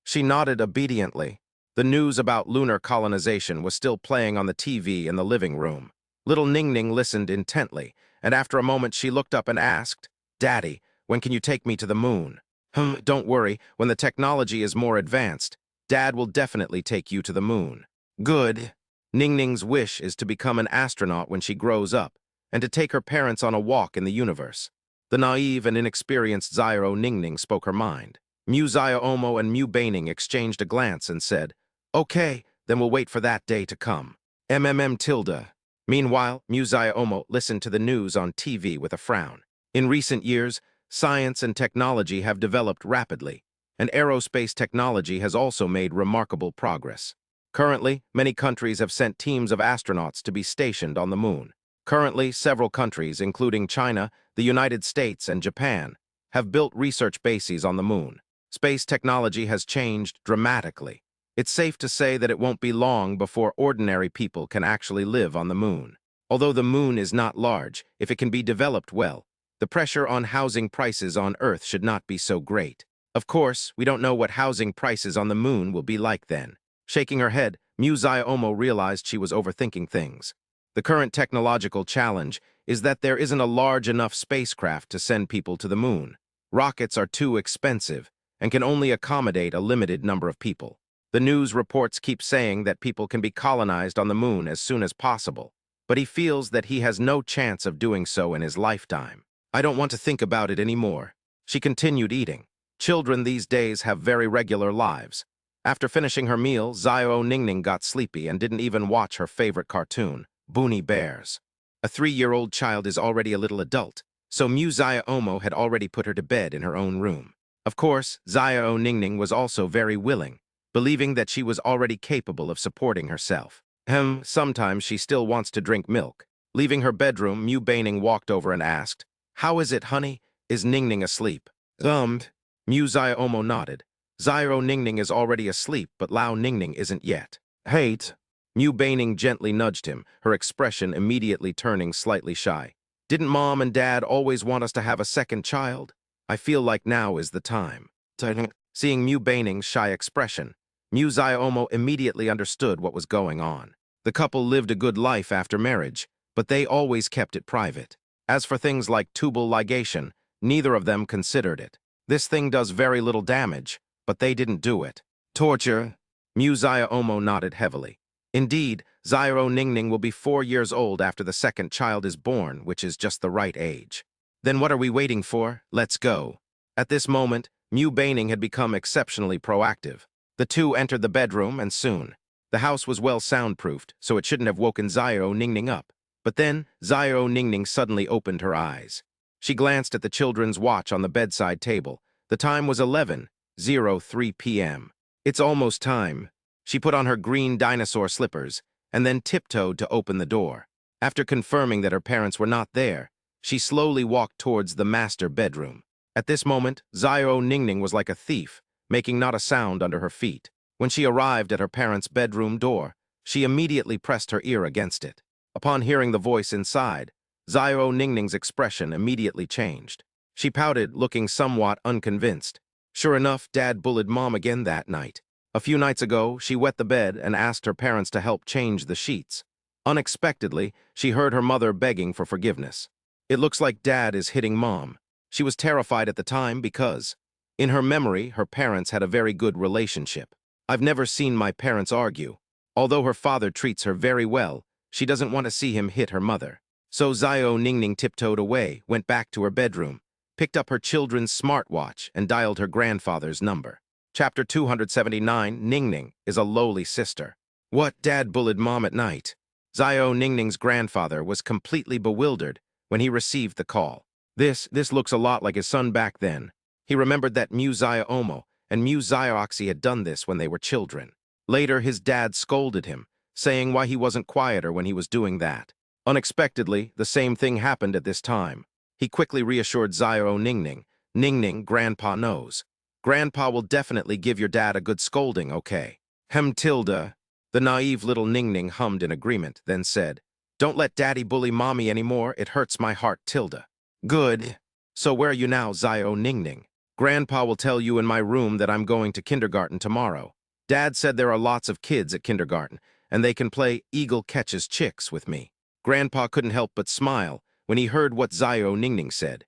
She nodded obediently. The news about lunar colonization was still playing on the TV in the living room. Little Ning listened intently, and after a moment she looked up and asked, Daddy, when can you take me to the moon? Don't worry, when the technology is more advanced, Dad will definitely take you to the moon. Good. Ning's wish is to become an astronaut when she grows up, and to take her parents on a walk in the universe. The naive and inexperienced Zio Ning spoke her mind. Mu Ziomo and Mu Baining exchanged a glance and said, Okay, then we'll wait for that day to come. Tilda. Meanwhile, Mu Ziomo listened to the news on TV with a frown. In recent years, science and technology have developed rapidly, and aerospace technology has also made remarkable progress. Currently, many countries have sent teams of astronauts to be stationed on the moon. Currently, several countries, including China, the United States, and Japan, have built research bases on the moon. Space technology has changed dramatically. It's safe to say that it won't be long before ordinary people can actually live on the moon. Although the moon is not large, if it can be developed well, the pressure on housing prices on Earth should not be so great. Of course, we don't know what housing prices on the moon will be like then. Shaking her head, Mu Ziomo realized she was overthinking things. The current technological challenge is that there isn't a large enough spacecraft to send people to the moon. Rockets are too expensive and can only accommodate a limited number of people. The news reports keep saying that people can be colonized on the moon as soon as possible, but he feels that he has no chance of doing so in his lifetime. I don't want to think about it anymore. She continued eating. Children these days have very regular lives. After finishing her meal, Zio Ning got sleepy and didn't even watch her favorite cartoon, Boonie Bears. A 3-year-old child is already a little adult, so Mu Ziomo had already put her to bed in her own room. Of course, Zio Ning was also very willing, believing that she was already capable of supporting herself. Sometimes she still wants to drink milk. Leaving her bedroom, Mu Baining walked over and asked, How is it, honey? Is Ning asleep? Mu Ziomo nodded. Zio Ning is already asleep, but Lao Ning isn't yet. Hate. Mu Baining gently nudged him, her expression immediately turning slightly shy. Didn't Mom and Dad always want us to have a second child? I feel like now is the time. Seeing Mu Baining's shy expression, Mu Ziomo immediately understood what was going on. The couple lived a good life after marriage, but they always kept it private. As for things like tubal ligation, neither of them considered it. This thing does very little damage, but they didn't do it. Torture. Mu Ziomo nodded heavily. Indeed, Zio Ning will be 4 years old after the second child is born, which is just the right age. Then what are we waiting for? Let's go. At this moment, Mu Baining had become exceptionally proactive. The two entered the bedroom, and soon. The house was well soundproofed, so it shouldn't have woken Zio Ning up. But then, Zio Ningning suddenly opened her eyes. She glanced at the children's watch on the bedside table. The time was 11:03 p.m. It's almost time. She put on her green dinosaur slippers and then tiptoed to open the door. After confirming that her parents were not there, she slowly walked towards the master bedroom. At this moment, Zio Ningning was like a thief, making not a sound under her feet. When she arrived at her parents' bedroom door, she immediately pressed her ear against it. Upon hearing the voice inside, Zio Ningning's expression immediately changed. She pouted, looking somewhat unconvinced. Sure enough, Dad bullied Mom again that night. A few nights ago, she wet the bed and asked her parents to help change the sheets. Unexpectedly, she heard her mother begging for forgiveness. It looks like Dad is hitting Mom. She was terrified at the time because, in her memory, her parents had a very good relationship. I've never seen my parents argue. Although her father treats her very well, she doesn't want to see him hit her mother. So Zio Ningning tiptoed away, went back to her bedroom, picked up her children's smartwatch, and dialed her grandfather's number. Chapter 279, Ningning is a lowly sister. What? Dad bullied Mom at night. Zio Ningning's grandfather was completely bewildered when he received the call. This looks a lot like his son back then. He remembered that Mu Zio Omo and Mu Zio Oxy had done this when they were children. Later, his dad scolded him, saying why he wasn't quieter when he was doing that. Unexpectedly, the same thing happened at this time. He quickly reassured Zio Ningning. Ningning, Grandpa knows. Grandpa will definitely give your dad a good scolding, okay? Tilda. The naive little Ningning hummed in agreement, then said, Don't let Daddy bully Mommy anymore, it hurts my heart, Tilda. Good. So where are you now, Zio Ningning? Grandpa will tell you in my room that I'm going to kindergarten tomorrow. Dad said there are lots of kids at kindergarten, and they can play Eagle Catches Chicks with me. Grandpa couldn't help but smile when he heard what Zio Ningning said.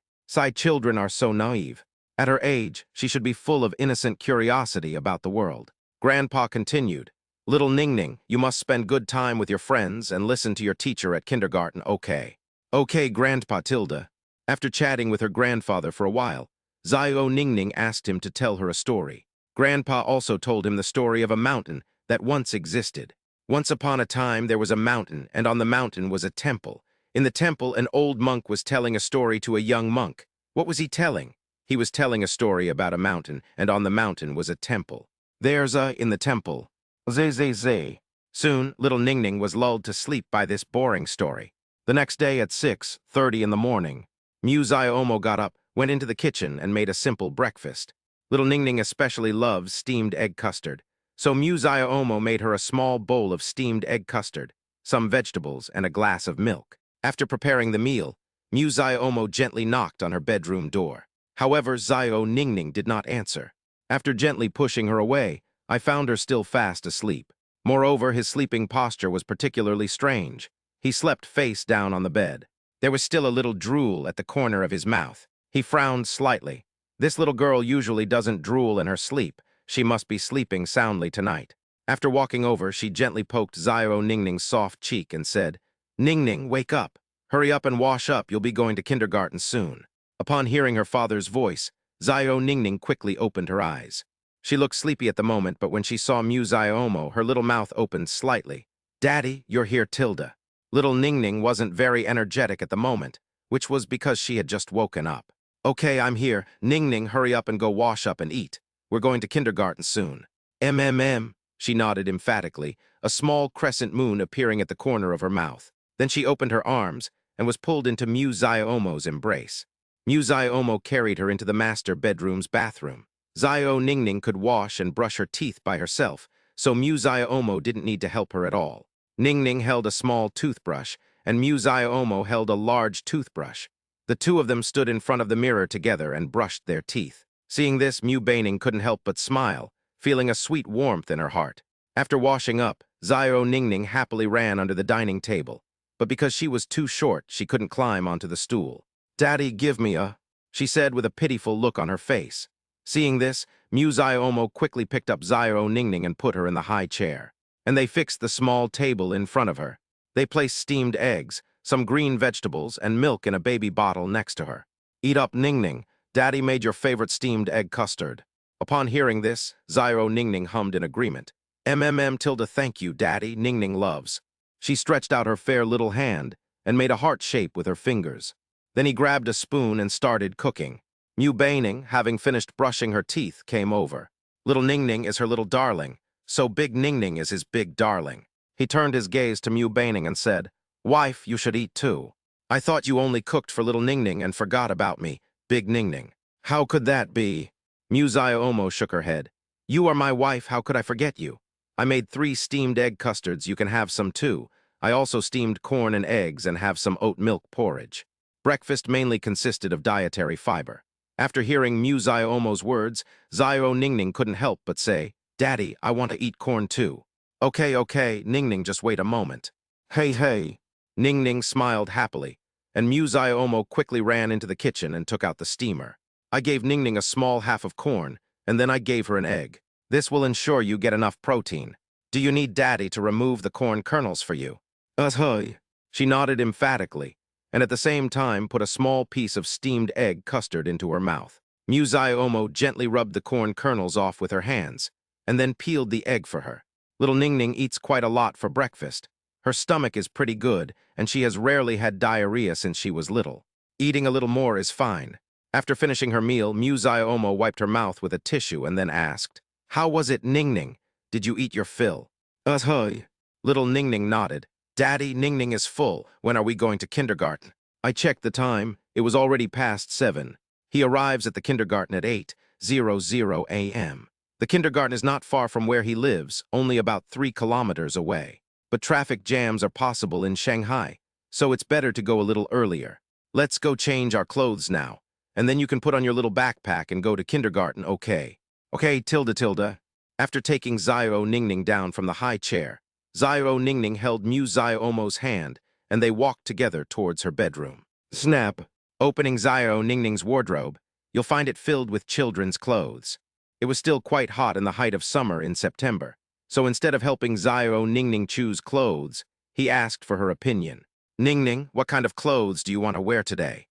Children are so naive. At her age, she should be full of innocent curiosity about the world. Grandpa continued, Little Ningning, you must spend good time with your friends and listen to your teacher at kindergarten, okay? Okay, Grandpa Tilda. After chatting with her grandfather for a while, Zio Ningning asked him to tell her a story. Grandpa also told him the story of a mountain that once existed. Once upon a time, there was a mountain, and on the mountain was a temple. In the temple, an old monk was telling a story to a young monk. What was he telling? He was telling a story about a mountain, and on the mountain was a temple. There's in the temple. Zay. Soon, little Ningning was lulled to sleep by this boring story. The next day at 6:30 in the morning, Mu Zio Omo got up, went into the kitchen, and made a simple breakfast. Little Ningning especially loves steamed egg custard, so Mu Zio Omo made her a small bowl of steamed egg custard, some vegetables, and a glass of milk. After preparing the meal, Mu Zio Omo gently knocked on her bedroom door. However, Zio Ningning did not answer. After gently pushing her away, I found her still fast asleep. Moreover, his sleeping posture was particularly strange. He slept face down on the bed. There was still a little drool at the corner of his mouth. He frowned slightly. This little girl usually doesn't drool in her sleep. She must be sleeping soundly tonight. After walking over, she gently poked Zio Ningning's soft cheek and said, Ningning, wake up. Hurry up and wash up, you'll be going to kindergarten soon. Upon hearing her father's voice, Zio Ningning quickly opened her eyes. She looked sleepy at the moment, but when she saw Mu Zio Omo, her little mouth opened slightly. Daddy, you're here, Tilda. Little Ningning wasn't very energetic at the moment, which was because she had just woken up. Okay, I'm here. Ningning, hurry up and go wash up and eat. We're going to kindergarten soon. She nodded emphatically, a small crescent moon appearing at the corner of her mouth. Then she opened her arms and was pulled into Mu Zio Omo's embrace. Mu Zio Omo carried her into the master bedroom's bathroom. Zio Ningning could wash and brush her teeth by herself, so Mu Zio Omo didn't need to help her at all. Ningning held a small toothbrush, and Mu Zio Omo held a large toothbrush. The two of them stood in front of the mirror together and brushed their teeth. Seeing this, Mu Baining couldn't help but smile, feeling a sweet warmth in her heart. After washing up, Zio Ningning happily ran under the dining table, but because she was too short, she couldn't climb onto the stool. Daddy, give me a, she said with a pitiful look on her face. Seeing this, Mu Zio Omo quickly picked up Zio Ningning and put her in the high chair, and they fixed the small table in front of her. They placed steamed eggs, some green vegetables, and milk in a baby bottle next to her. Eat up, Ningning. Daddy made your favorite steamed egg custard. Upon hearing this, Zio Ningning hummed in agreement. Tilda, thank you, Daddy, Ningning loves. She stretched out her fair little hand and made a heart shape with her fingers. Then he grabbed a spoon and started cooking. Mu Baining, having finished brushing her teeth, came over. Little Ning Ning is her little darling, so Big Ning Ning is his big darling. He turned his gaze to Mu Baining and said, "Wife, you should eat too. I thought you only cooked for little Ning Ning and forgot about me, Big Ning Ning." "How could that be?" Mu Ziomo shook her head. "You are my wife, how could I forget you? I made 3 steamed egg custards, you can have some too. I also steamed corn and eggs and have some oat milk porridge." Breakfast mainly consisted of dietary fiber. After hearing Mu Ziomo's words, Zio Ningning couldn't help but say, "Daddy, I want to eat corn too." Okay, Ningning, just wait a moment." Hey. Ningning smiled happily, and Mu Ziomo quickly ran into the kitchen and took out the steamer. I gave Ningning a small half of corn, and then I gave her an egg. This will ensure you get enough protein. Do you need Daddy to remove the corn kernels for you? Hey. She nodded emphatically, and at the same time put a small piece of steamed egg custard into her mouth. Mu Ziomo gently rubbed the corn kernels off with her hands, and then peeled the egg for her. Little Ningning eats quite a lot for breakfast. Her stomach is pretty good, and she has rarely had diarrhea since she was little. Eating a little more is fine. After finishing her meal, Mu Ziomo wiped her mouth with a tissue and then asked, "How was it, Ningning? Did you eat your fill?" Hey. Little Ningning nodded. "Daddy, Ningning is full. When are we going to kindergarten?" I checked the time. It was already past 7. He arrives at the kindergarten at 8:00 a.m. The kindergarten is not far from where he lives, only about 3 kilometers away. But traffic jams are possible in Shanghai, so it's better to go a little earlier. Let's go change our clothes now, and then you can put on your little backpack and go to kindergarten, okay? Okay, tilde. After taking Zio Ningning down from the high chair, Zio Ningning held Mu Ziomo's hand, and they walked together towards her bedroom. Snap! Opening Zio Ningning's wardrobe, you'll find it filled with children's clothes. It was still quite hot in the height of summer in September, so instead of helping Zio Ningning choose clothes, he asked for her opinion. "Ningning, what kind of clothes do you want to wear today?"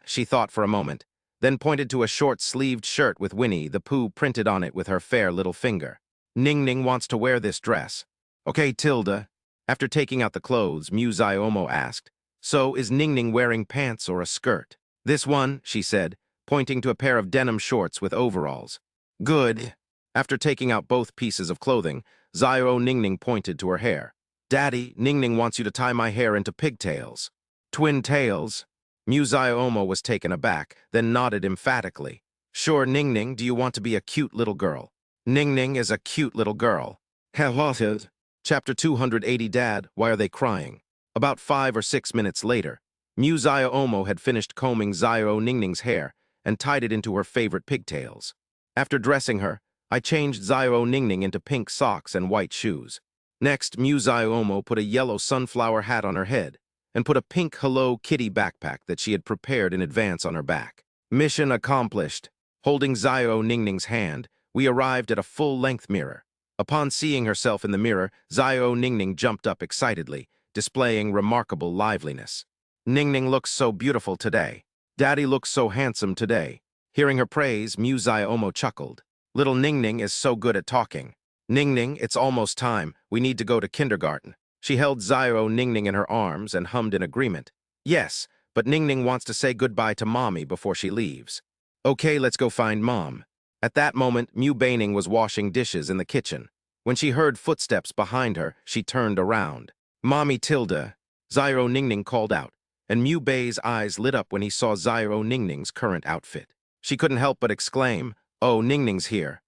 She thought for a moment, then pointed to a short-sleeved shirt with Winnie the Pooh printed on it with her fair little finger. "Ningning wants to wear this dress." Okay, tilde. After taking out the clothes, Mu Ziomo asked, "So is Ningning wearing pants or a skirt?" "This one," she said, pointing to a pair of denim shorts with overalls. "Good." After taking out both pieces of clothing, Zio Ningning pointed to her hair. "Daddy, Ningning wants you to tie my hair into pigtails." "Twin tails?" Mu Ziomo was taken aback, then nodded emphatically. "Sure, Ningning, do you want to be a cute little girl?" "Ningning is a cute little girl." What? Chapter 280. Dad, why are they crying? About 5 or 6 minutes later, Mu Ziomo had finished combing Zio Ningning's hair and tied it into her favorite pigtails. After dressing her, I changed Zio Ningning into pink socks and white shoes. Next, Mu Ziomo put a yellow sunflower hat on her head and put a pink Hello Kitty backpack that she had prepared in advance on her back. Mission accomplished. Holding Zio Ningning's hand, we arrived at a full-length mirror. Upon seeing herself in the mirror, Zio Ningning jumped up excitedly, displaying remarkable liveliness. "Ningning looks so beautiful today. Daddy looks so handsome today." Hearing her praise, Mu Ziomo chuckled. "Little Ningning is so good at talking. Ningning, it's almost time. We need to go to kindergarten." She held Zio Ningning in her arms and hummed in agreement. "Yes, but Ningning wants to say goodbye to Mommy before she leaves." "Okay, let's go find Mom." At that moment, Mu Baining was washing dishes in the kitchen. When she heard footsteps behind her, she turned around. "Mommy tilde," Zio Ningning called out, and Mu Bei's eyes lit up when he saw Zio Ningning's current outfit. She couldn't help but exclaim, "Oh, Ningning's here."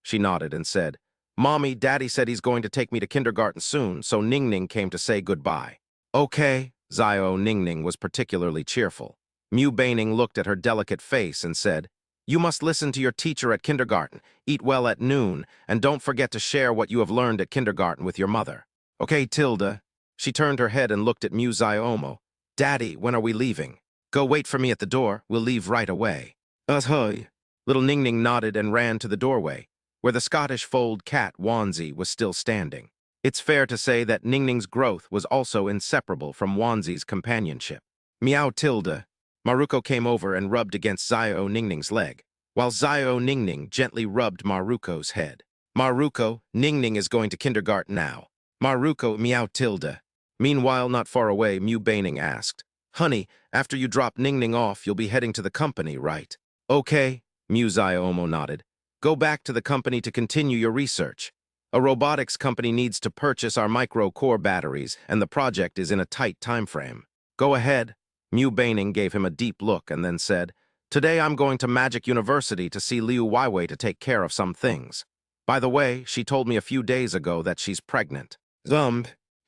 She nodded and said, "Mommy, Daddy said he's going to take me to kindergarten soon, so Ningning came to say goodbye." "Okay." Zio Ningning was particularly cheerful. Mu Baining looked at her delicate face and said, "You must listen to your teacher at kindergarten, eat well at noon, and don't forget to share what you have learned at kindergarten with your mother." "Okay, tilde." She turned her head and looked at Mu Ziomo. "Daddy, when are we leaving?" "Go wait for me at the door. We'll leave right away." Hey. Little Ningning nodded and ran to the doorway, where the Scottish fold cat Wanzi was still standing. It's fair to say that Ningning's growth was also inseparable from Wanzi's companionship. Meow tilde. Maruko came over and rubbed against Zio Ningning's leg, while Zio Ningning gently rubbed Maruko's head. "Maruko, Ningning is going to kindergarten now." "Maruko, meow tilde." Meanwhile, not far away, Mu Baining asked, Honey, after you drop Ningning off, you'll be heading to the company, right? Okay, Mu Xiaomo nodded. Go back to the company to continue your research. A robotics company needs to purchase our micro-core batteries, and the project is in a tight time frame. Go ahead. Mu Baining gave him a deep look and then said, Today I'm going to Magic University to see Liu Weiwei to take care of some things. By the way, she told me a few days ago that she's pregnant.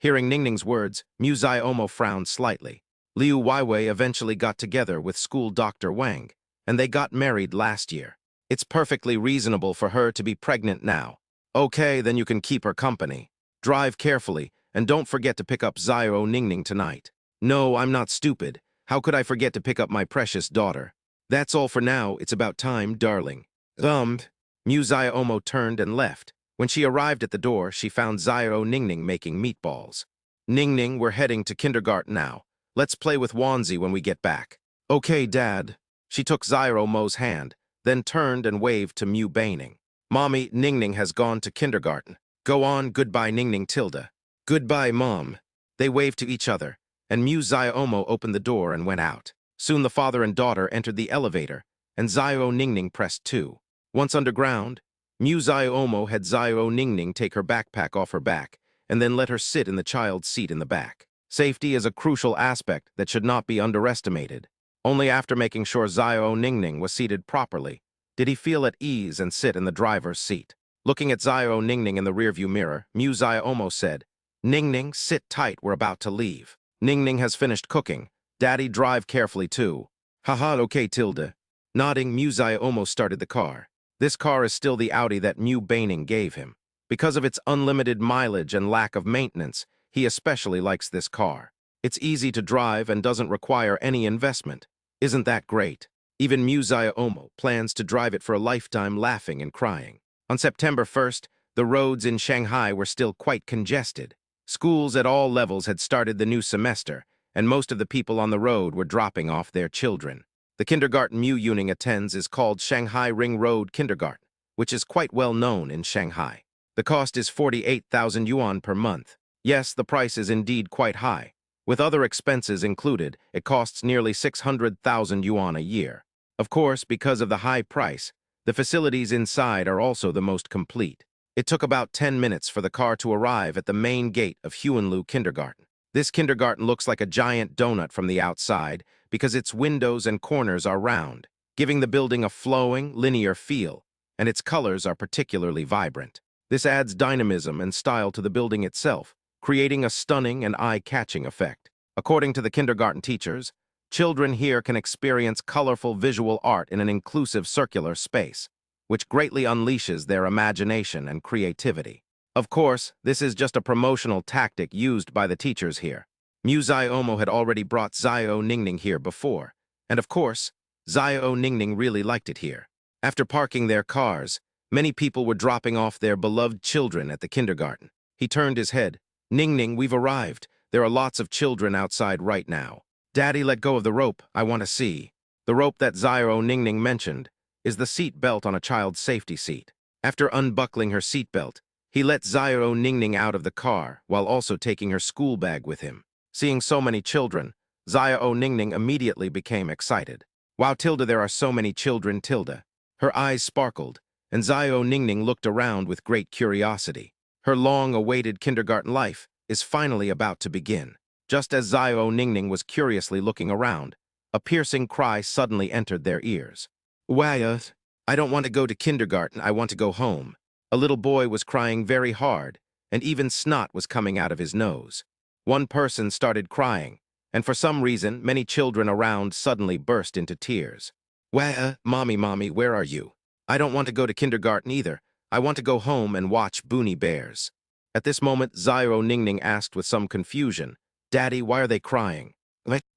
Hearing Ningning's words, Mu Xiaomo frowned slightly. Liu Weiwei eventually got together with school Dr. Wang, and they got married last year. It's perfectly reasonable for her to be pregnant now. Okay, then you can keep her company. Drive carefully, and don't forget to pick up Xiao Ningning tonight. No, I'm not stupid. How could I forget to pick up my precious daughter? That's all for now. It's about time, darling. Mu Xiaomo turned and left. When she arrived at the door, she found Xiao Ningning making meatballs. Ningning, we're heading to kindergarten now. Let's play with Wanzi when we get back. Okay, Dad. She took Xiaomo's hand, then turned and waved to Mu Baining. Mommy, Ningning has gone to kindergarten. Go on, goodbye Ningning Tilda. Goodbye, Mom. They waved to each other, and Mu Xiaomo opened the door and went out. Soon the father and daughter entered the elevator, and Xiao Ningning pressed 2. Once underground, Mu Xiaomo had Xiao Ningning take her backpack off her back, and then let her sit in the child's seat in the back. Safety is a crucial aspect that should not be underestimated. Only after making sure Xiao Ningning was seated properly did he feel at ease and sit in the driver's seat. Looking at Xiao Ningning in the rearview mirror, Mu Xiaomo said, Ningning, sit tight, we're about to leave. Ningning has finished cooking. Daddy, drive carefully too. Haha, okay, Tilda. Nodding, Mu Xiaomo started the car. This car is still the Audi that Mu Baining gave him. Because of its unlimited mileage and lack of maintenance, he especially likes this car. It's easy to drive and doesn't require any investment. Isn't that great? Even Mu Xiaomo plans to drive it for a lifetime, laughing and crying. On September 1st, the roads in Shanghai were still quite congested. Schools at all levels had started the new semester, and most of the people on the road were dropping off their children. The kindergarten Mu Yuning attends is called Shanghai Ring Road Kindergarten, which is quite well known in Shanghai. The cost is 48,000 yuan per month. Yes, the price is indeed quite high. With other expenses included, it costs nearly 600,000 yuan a year. Of course, because of the high price, the facilities inside are also the most complete. It took about 10 minutes for the car to arrive at the main gate of Huanlu Kindergarten. This kindergarten looks like a giant donut from the outside because its windows and corners are round, giving the building a flowing, linear feel, and its colors are particularly vibrant. This adds dynamism and style to the building itself, creating a stunning and eye-catching effect. According to the kindergarten teachers, children here can experience colorful visual art in an inclusive circular space, which greatly unleashes their imagination and creativity. Of course, this is just a promotional tactic used by the teachers here. Mu Xiaomo had already brought Xiao Ningning here before, and of course, Xiao Ningning really liked it here. After parking their cars, many people were dropping off their beloved children at the kindergarten. He turned his head. Ningning, we've arrived. There are lots of children outside right now. Daddy, let go of the rope. I want to see. The rope that Xiao Ningning mentioned is the seat belt on a child's safety seat. After unbuckling her seat belt, he let Xiao Ningning out of the car while also taking her school bag with him. Seeing so many children, Xiao Ningning immediately became excited. Wow, Tilda, there are so many children, Tilda. Her eyes sparkled, and Xiao Ningning looked around with great curiosity. Her long-awaited kindergarten life is finally about to begin. Just as Xiao Ningning was curiously looking around, a piercing cry suddenly entered their ears. Wow, I don't want to go to kindergarten, I want to go home. A little boy was crying very hard, and even snot was coming out of his nose. One person started crying, and for some reason, many children around suddenly burst into tears. Mommy, where are you? I don't want to go to kindergarten either. I want to go home and watch Boonie Bears. At this moment, Xiao Ningning asked with some confusion, Daddy, why are they crying?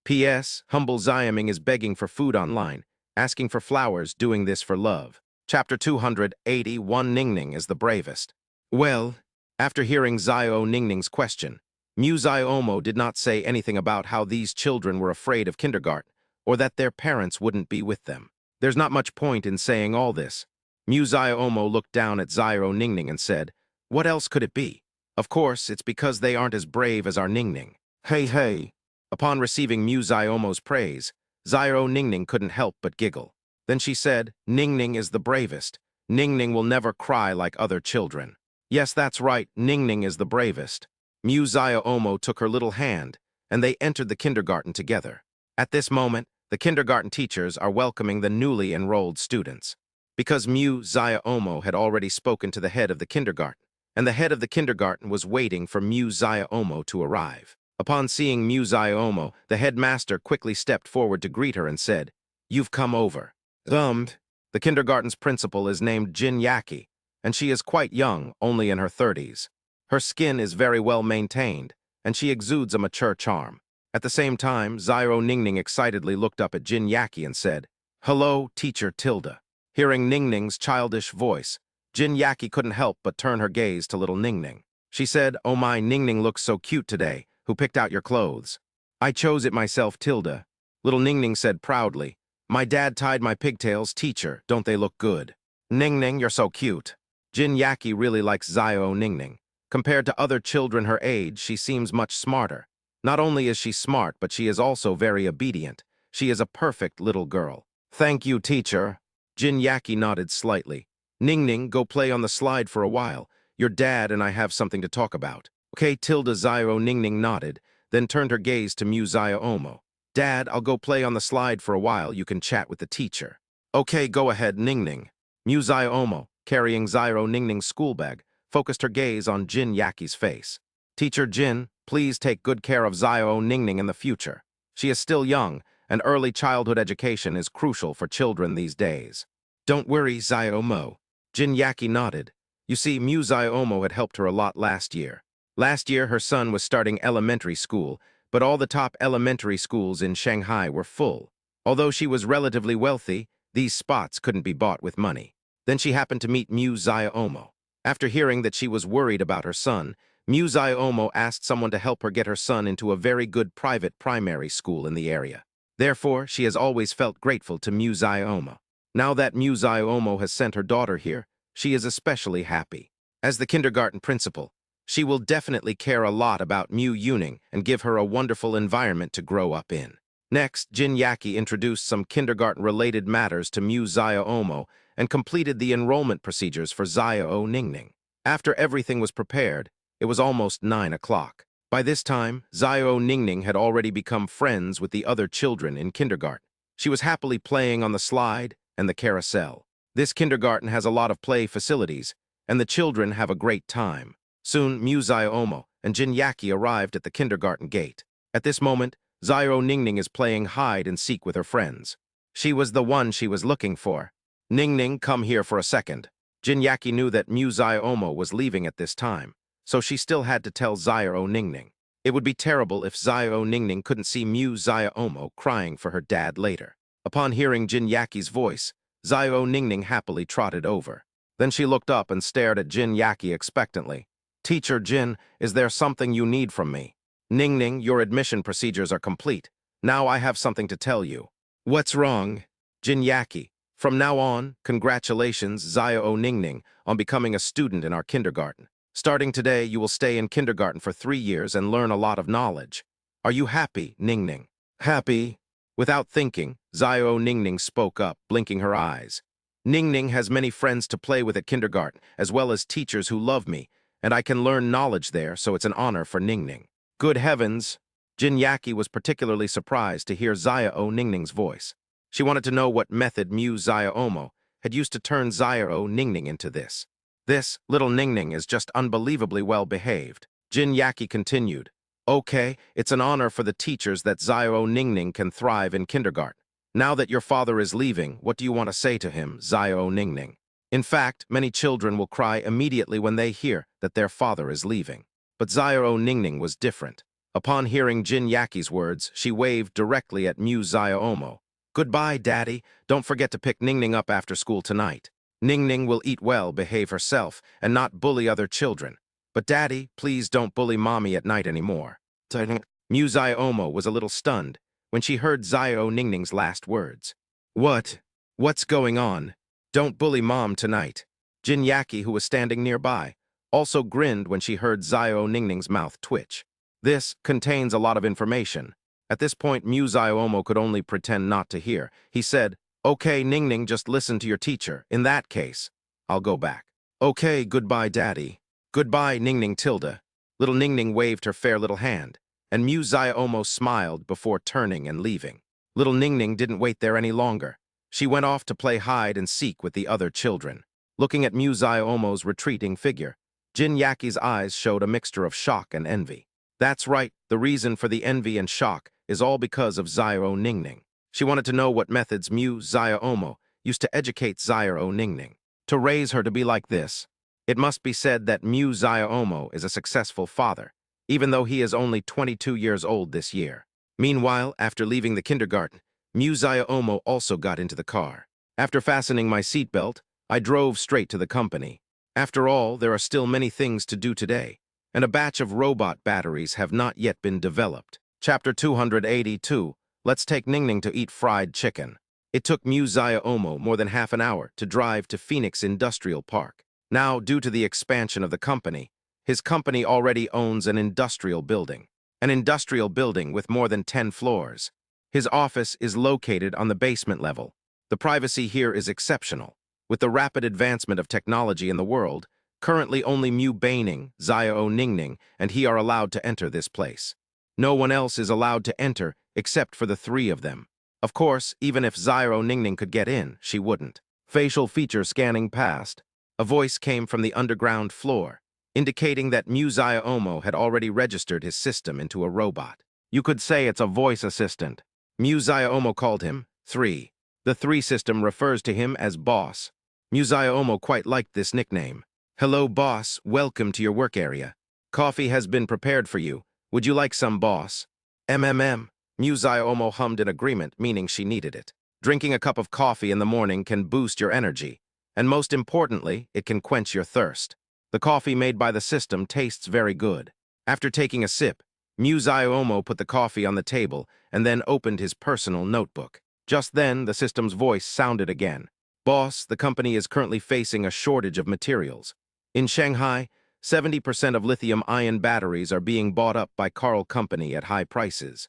P.S. Humble Xiaming is begging for food online, asking for flowers, doing this for love. Chapter 281, Ningning is the bravest. Well, after hearing Xiao Ningning's question, Mu Xiaomo did not say anything about how these children were afraid of kindergarten, or that their parents wouldn't be with them. There's not much point in saying all this. Mu Xiaomo looked down at Xiao Ningning and said, What else could it be? Of course, it's because they aren't as brave as our Ningning. Hey. Upon receiving Mu Xiaomo's praise, Xiao Ningning couldn't help but giggle. Then she said, Ningning is the bravest. Ningning will never cry like other children. Yes, that's right, Ningning is the bravest. Mu Xiaomo took her little hand, and they entered the kindergarten together. At this moment, the kindergarten teachers are welcoming the newly enrolled students. Because Mu Xiaomo had already spoken to the head of the kindergarten, and the head of the kindergarten was waiting for Mu Xiaomo to arrive. Upon seeing Mu Xiaomo, the headmaster quickly stepped forward to greet her and said, You've come over. The kindergarten's principal is named Jin Yaki, and she is quite young, only in her 30s. Her skin is very well maintained, and she exudes a mature charm. At the same time, Zyro Ningning excitedly looked up at Jin Yaki and said, Hello, teacher Tilda. Hearing Ningning's childish voice, Jin Yaki couldn't help but turn her gaze to little Ningning. She said, Oh my, Ningning looks so cute today. Who picked out your clothes? I chose it myself, Tilda. Little Ningning said proudly. My dad tied my pigtails, teacher. Don't they look good? Ningning, you're so cute. Jin Yaki really likes Zyao Ningning. Compared to other children her age, she seems much smarter. Not only is she smart, but she is also very obedient. She is a perfect little girl. Thank you, teacher. Jin Yaki nodded slightly. Ningning, go play on the slide for a while. Your dad and I have something to talk about. Okay, Tilda Zyro Ningning nodded, then turned her gaze to Mu Xiaomo. Dad, I'll go play on the slide for a while. You can chat with the teacher. Okay, go ahead, Ningning. Mu Xiaomo, carrying Zyro Ningning's school bag, focused her gaze on Jin Yaki's face. Teacher Jin, please take good care of Zyro Ningning in the future. She is still young, and early childhood education is crucial for children these days. Don't worry, Xiaomo. Jin Yaki nodded. You see, Mu Xiaomo had helped her a lot last year. Last year, her son was starting elementary school, but all the top elementary schools in Shanghai were full. Although she was relatively wealthy, these spots couldn't be bought with money. Then she happened to meet Mu Xiaomo. After hearing that she was worried about her son, Mu Xiaomo asked someone to help her get her son into a very good private primary school in the area. Therefore, she has always felt grateful to Mu Xiaomo. Now that Mu Xiaomo has sent her daughter here, she is especially happy. As the kindergarten principal, she will definitely care a lot about Mu Yuning and give her a wonderful environment to grow up in. Next, Jin Yaki introduced some kindergarten-related matters to Mu Xiaomo and completed the enrollment procedures for Xiao Ningning. After everything was prepared, it was almost 9 o'clock. By this time, Xiao Ningning had already become friends with the other children in kindergarten. She was happily playing on the slide and the carousel. This kindergarten has a lot of play facilities, and the children have a great time. Soon, Mu Xiaomo and Jin Yaki arrived at the kindergarten gate. At this moment, Zyro Ningning is playing hide and seek with her friends. She was the one she was looking for. Ningning, come here for a second. Jin Yaki knew that Mu Xiaomo was leaving at this time, so she still had to tell Zyro Ningning. It would be terrible if Zyro Ningning couldn't see Mu Xiaomo crying for her dad later. Upon hearing Jin Yaki's voice, Zyro Ningning happily trotted over. Then she looked up and stared at Jin Yaki expectantly. Teacher Jin, is there something you need from me? Ningning, your admission procedures are complete. Now I have something to tell you. What's wrong? Jin Yaki, from now on, congratulations, Zyao Ningning, on becoming a student in our kindergarten. Starting today, you will stay in kindergarten for 3 years and learn a lot of knowledge. Are you happy, Ningning? Happy? Without thinking, Zyao Ningning spoke up, blinking her eyes. Ningning has many friends to play with at kindergarten, as well as teachers who love me, and I can learn knowledge there, so it's an honor for Ningning. Good heavens! Jin Yaki was particularly surprised to hear Zyao Ningning's voice. She wanted to know what method Mu Xiaomo had used to turn Zyao Ningning into this. This little Ningning is just unbelievably well behaved. Jin Yaki continued, Okay, it's an honor for the teachers that Zyao Ningning can thrive in kindergarten. Now that your father is leaving, what do you want to say to him, Zyao Ningning? In fact, many children will cry immediately when they hear that their father is leaving. But Zyao Ningning was different. Upon hearing Jin Yaki's words, she waved directly at Mu Xiaomo. Goodbye, Daddy. Don't forget to pick Ningning up after school tonight. Ningning will eat well, behave herself, and not bully other children. But Daddy, please don't bully Mommy at night anymore. Mu Xiaomo was a little stunned when she heard Zyao Ningning's last words. What? What's going on? Don't bully Mom tonight. Jin Yaki, who was standing nearby, also grinned when she heard Zyao Ningning's mouth twitch. This contains a lot of information. At this point, Musayomo could only pretend not to hear. He said, "Okay, Ningning, just listen to your teacher. In that case, I'll go back." "Okay, goodbye, Daddy." "Goodbye, Ningning Tilda." Little Ningning waved her fair little hand, and Musayomo smiled before turning and leaving. Little Ningning didn't wait there any longer. She went off to play hide and seek with the other children. Looking at Musayomo's retreating figure, Jin Yaki's eyes showed a mixture of shock and envy. That's right, the reason for the envy and shock is all because of Zairo Ningning. She wanted to know what methods Musayomo used to educate Zairo Ningning. To raise her to be like this, it must be said that Musayomo is a successful father, even though he is only 22 years old this year. Meanwhile, after leaving the kindergarten, Musayomo also got into the car. After fastening my seatbelt, I drove straight to the company. After all, there are still many things to do today, and a batch of robot batteries have not yet been developed. Chapter 282, Let's Take Ningning to Eat Fried Chicken. It took Musayomo more than half an hour to drive to Phoenix Industrial Park. Now, due to the expansion of the company, his company already owns an industrial building. An industrial building with more than 10 floors. His office is located on the basement level. The privacy here is exceptional. With the rapid advancement of technology in the world, currently only Mu Baining, Zairo Ningning, and he are allowed to enter this place. No one else is allowed to enter except for the three of them. Of course, even if Zairo Ningning could get in, she wouldn't. Facial feature scanning passed. A voice came from the underground floor, indicating that Musayomo had already registered his system into a robot. You could say it's a voice assistant. Musayomo called him 3. The 3 system refers to him as Boss. Musayomo quite liked this nickname. "Hello, Boss. Welcome to your work area. Coffee has been prepared for you. Would you like some, Boss?" "MMM." Musayomo hummed in agreement, meaning she needed it. Drinking a cup of coffee in the morning can boost your energy, and most importantly, it can quench your thirst. The coffee made by the system tastes very good. After taking a sip, Musayomo put the coffee on the table and then opened his personal notebook. Just then, the system's voice sounded again. "Boss, the company is currently facing a shortage of materials. In Shanghai, 70% of lithium-ion batteries are being bought up by Carl Company at high prices."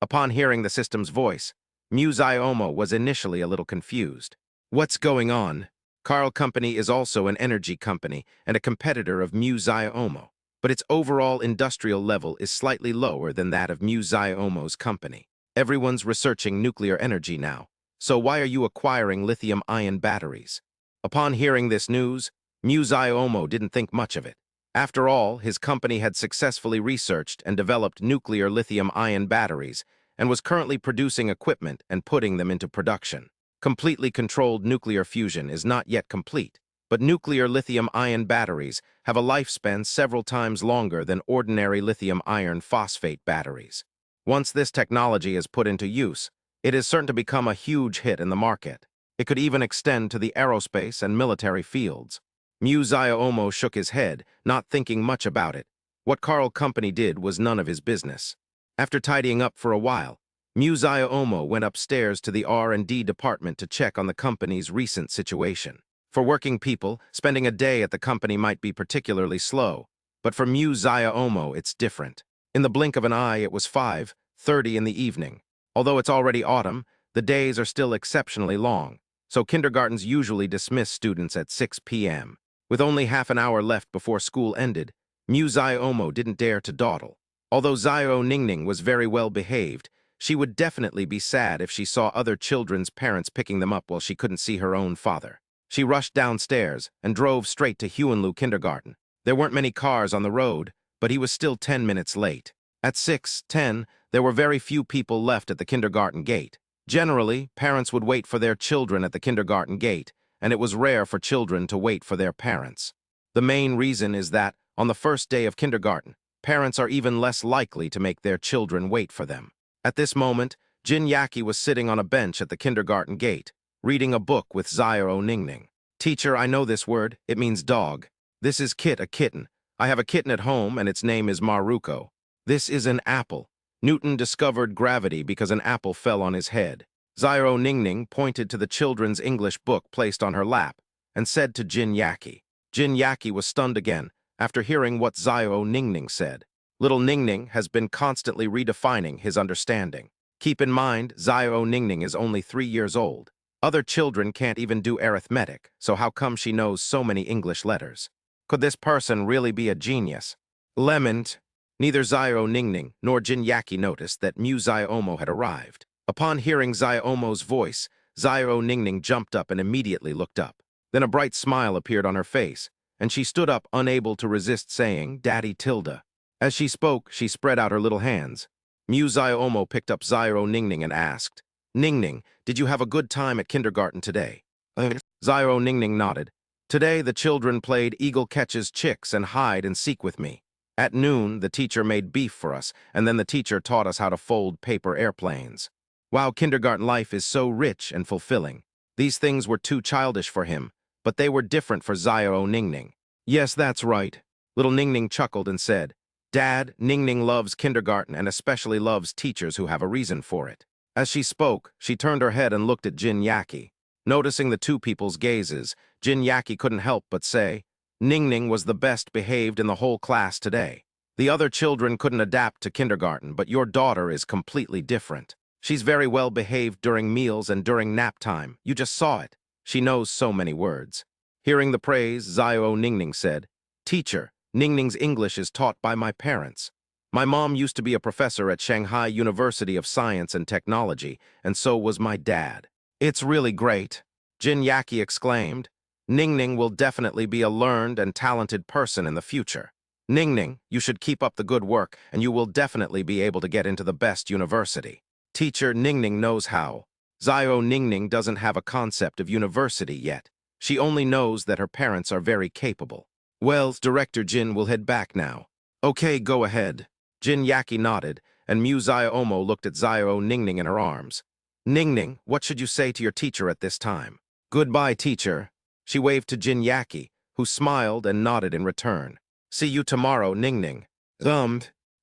Upon hearing the system's voice, Musayomo was initially a little confused. What's going on? Carl Company is also an energy company and a competitor of Musayomo, but its overall industrial level is slightly lower than that of Musayomo's company. Everyone's researching nuclear energy now, so why are you acquiring lithium-ion batteries? Upon hearing this news, Musayomo didn't think much of it. After all, his company had successfully researched and developed nuclear lithium-ion batteries and was currently producing equipment and putting them into production. Completely controlled nuclear fusion is not yet complete, but nuclear lithium-ion batteries have a lifespan several times longer than ordinary lithium iron phosphate batteries. Once this technology is put into use, it is certain to become a huge hit in the market. It could even extend to the aerospace and military fields. Musayomo shook his head, not thinking much about it. What Carl Company did was none of his business. After tidying up for a while, Musayomo went upstairs to the R&D department to check on the company's recent situation. For working people, spending a day at the company might be particularly slow, but for Musayomo it's different. In the blink of an eye, it was 5:30 in the evening. Although it's already autumn, the days are still exceptionally long, so kindergartens usually dismiss students at 6 p.m. With only half an hour left before school ended, Musayomo didn't dare to dawdle. Although Zairo Ningning was very well behaved, she would definitely be sad if she saw other children's parents picking them up while she couldn't see her own father. She rushed downstairs and drove straight to Huanlu Kindergarten. There weren't many cars on the road, but he was still 10 minutes late. At 6:10, there were very few people left at the kindergarten gate. Generally, parents would wait for their children at the kindergarten gate, and it was rare for children to wait for their parents. The main reason is that, on the first day of kindergarten, parents are even less likely to make their children wait for them. At this moment, Jin Yaki was sitting on a bench at the kindergarten gate, reading a book with Zairo Ningning. "Teacher, I know this word. It means dog. This is Kit, a kitten. I have a kitten at home, and its name is Maruko. This is an apple. Newton discovered gravity because an apple fell on his head." Zairo Ningning pointed to the children's English book placed on her lap and said to Jin Yaki. Jin Yaki was stunned again after hearing what Zairo Ningning said. Little Ningning has been constantly redefining his understanding. Keep in mind, Xiao Ningning is only 3 years old. Other children can't even do arithmetic, so how come she knows so many English letters? Could this person really be a genius? Lement. Neither Xiao Ningning nor Jin Yaki noticed that Mu Xiaomo had arrived. Upon hearing Xiaomo's voice, Xiao Ningning jumped up and immediately looked up. Then a bright smile appeared on her face, and she stood up, unable to resist saying, "Daddy Tilda." As she spoke, she spread out her little hands. Mu Xiaomo picked up Xiao Ningning and asked, "Ningning, did you have a good time at kindergarten today?" Xiao Ningning nodded. "Today the children played Eagle Catches Chicks and Hide and Seek with me. At noon, the teacher made beef for us, and then the teacher taught us how to fold paper airplanes." Wow, kindergarten life is so rich and fulfilling. These things were too childish for him, but they were different for Xiao Ningning. "Yes, that's right." Little Ningning chuckled and said, "Dad, Ningning loves kindergarten and especially loves teachers who have a reason for it." As she spoke, she turned her head and looked at Jin Yaki. Noticing the two people's gazes, Jin Yaki couldn't help but say, "Ningning was the best behaved in the whole class today. The other children couldn't adapt to kindergarten, but your daughter is completely different. She's very well behaved during meals and during nap time. You just saw it. She knows so many words." Hearing the praise, Xiao Ningning said, "Teacher, Ningning's English is taught by my parents. My mom used to be a professor at Shanghai University of Science and Technology, and so was my dad." "It's really great," Jin Yaki exclaimed. "Ningning will definitely be a learned and talented person in the future. Ningning, you should keep up the good work, and you will definitely be able to get into the best university." Teacher, Ningning knows how. Xiao Ningning doesn't have a concept of university yet. She only knows that her parents are very capable. "Well, Director Jin will head back now." "Okay, go ahead." Jin Yaki nodded, and Mu Xiaomo looked at Xiao Ningning in her arms. "Ningning, what should you say to your teacher at this time?" "Goodbye, teacher." She waved to Jin Yaki, who smiled and nodded in return. "See you tomorrow, Ningning."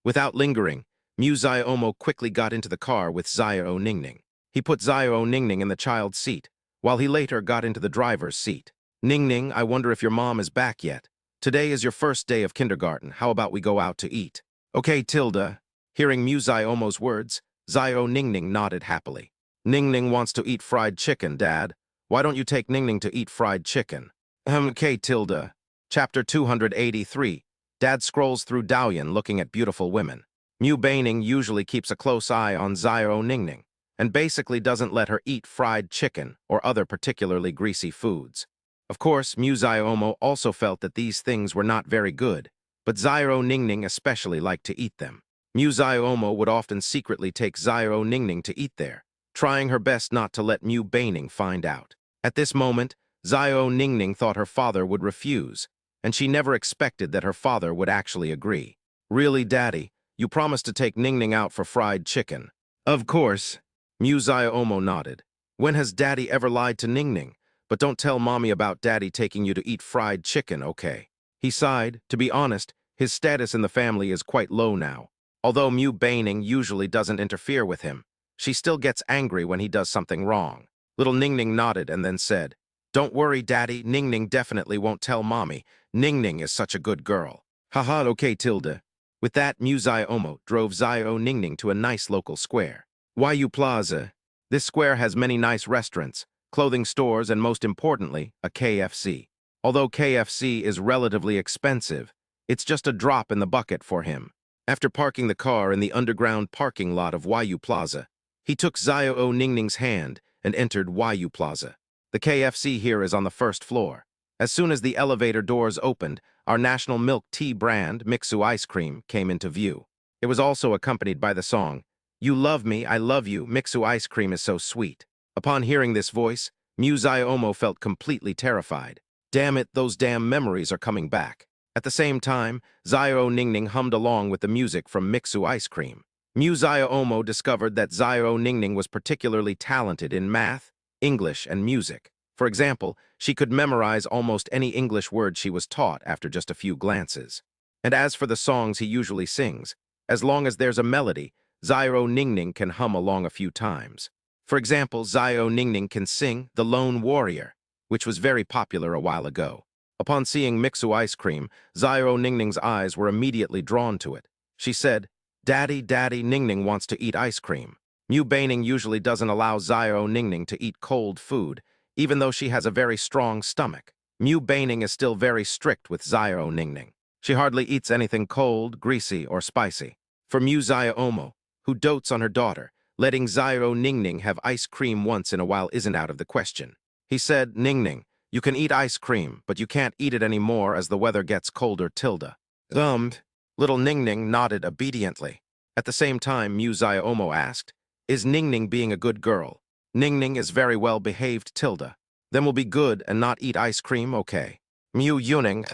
Without lingering, Mu Xiaomo quickly got into the car with Xiao Ningning. He put Xiao Ningning in the child's seat, while he later got into the driver's seat. "Ningning, I wonder if your mom is back yet. Today is your first day of kindergarten. How about we go out to eat?" "Okay, Tilda." Hearing Mu Xiaomo's words, Xiao Ningning nodded happily. "Ningning wants to eat fried chicken, Dad. Why don't you take Ningning to eat fried chicken?" Okay, Tilda." Chapter 283. Dad scrolls through Douyin looking at beautiful women. Mu Baining usually keeps a close eye on Xiao Ningning, and basically doesn't let her eat fried chicken or other particularly greasy foods. Of course, Mu Xiaomo also felt that these things were not very good, but Xiao Ningning especially liked to eat them. Mu Xiaomo would often secretly take Xiao Ningning to eat there, trying her best not to let Mu Baining find out. At this moment, Xiao Ningning thought her father would refuse, and she never expected that her father would actually agree. "Really, Daddy, you promised to take Ningning out for fried chicken." "Of course." Mu Xiaomo nodded. "When has Daddy ever lied to Ningning? But don't tell Mommy about Daddy taking you to eat fried chicken, okay?" He sighed. To be honest, his status in the family is quite low now. Although Mu Baining usually doesn't interfere with him, she still gets angry when he does something wrong. Little Ningning nodded and then said, "Don't worry, Daddy, Ningning definitely won't tell Mommy. Ningning is such a good girl." "Haha, okay, Tilda." With that, Mu Xiaomo drove Xiao Ningning to a nice local square. Yu Plaza. This square has many nice restaurants, clothing stores, and most importantly, a KFC. Although KFC is relatively expensive, it's just a drop in the bucket for him. After parking the car in the underground parking lot of Yu Plaza, he took Xiao Ningning's hand and entered Yu Plaza. The KFC here is on the first floor. As soon as the elevator doors opened, our national milk tea brand, Mixu Ice Cream, came into view. It was also accompanied by the song, "You love me, I love you, Mixu Ice Cream is so sweet." Upon hearing this voice, Mu Xiaomo felt completely terrified. Damn it, those damn memories are coming back. At the same time, Xiao Ningning hummed along with the music from Mixu Ice Cream. Mu Xiaomo discovered that Xiao Ningning was particularly talented in math, English, and music. For example, she could memorize almost any English word she was taught after just a few glances. And as for the songs he usually sings, as long as there's a melody, Xiao Ningning can hum along a few times. For example, Xiao Ningning can sing The Lone Warrior, which was very popular a while ago. Upon seeing Mixu Ice Cream, Xiao Ningning's eyes were immediately drawn to it. She said, Daddy, Ningning wants to eat ice cream. Mu Baining usually doesn't allow Xiao Ningning to eat cold food, even though she has a very strong stomach. Mu Baining is still very strict with Xiao Ningning. She hardly eats anything cold, greasy, or spicy. For Mu Xiaomo, who dotes on her daughter, letting Xiao Ningning have ice cream once in a while isn't out of the question. He said, Ningning, you can eat ice cream, but you can't eat it anymore as the weather gets colder, tilde. Little Ningning nodded obediently. At the same time, Mu Xiaomo asked, Is Ningning being a good girl? Ningning is very well behaved, tilde. Then we'll be good and not eat ice cream, okay? Mu Yuning.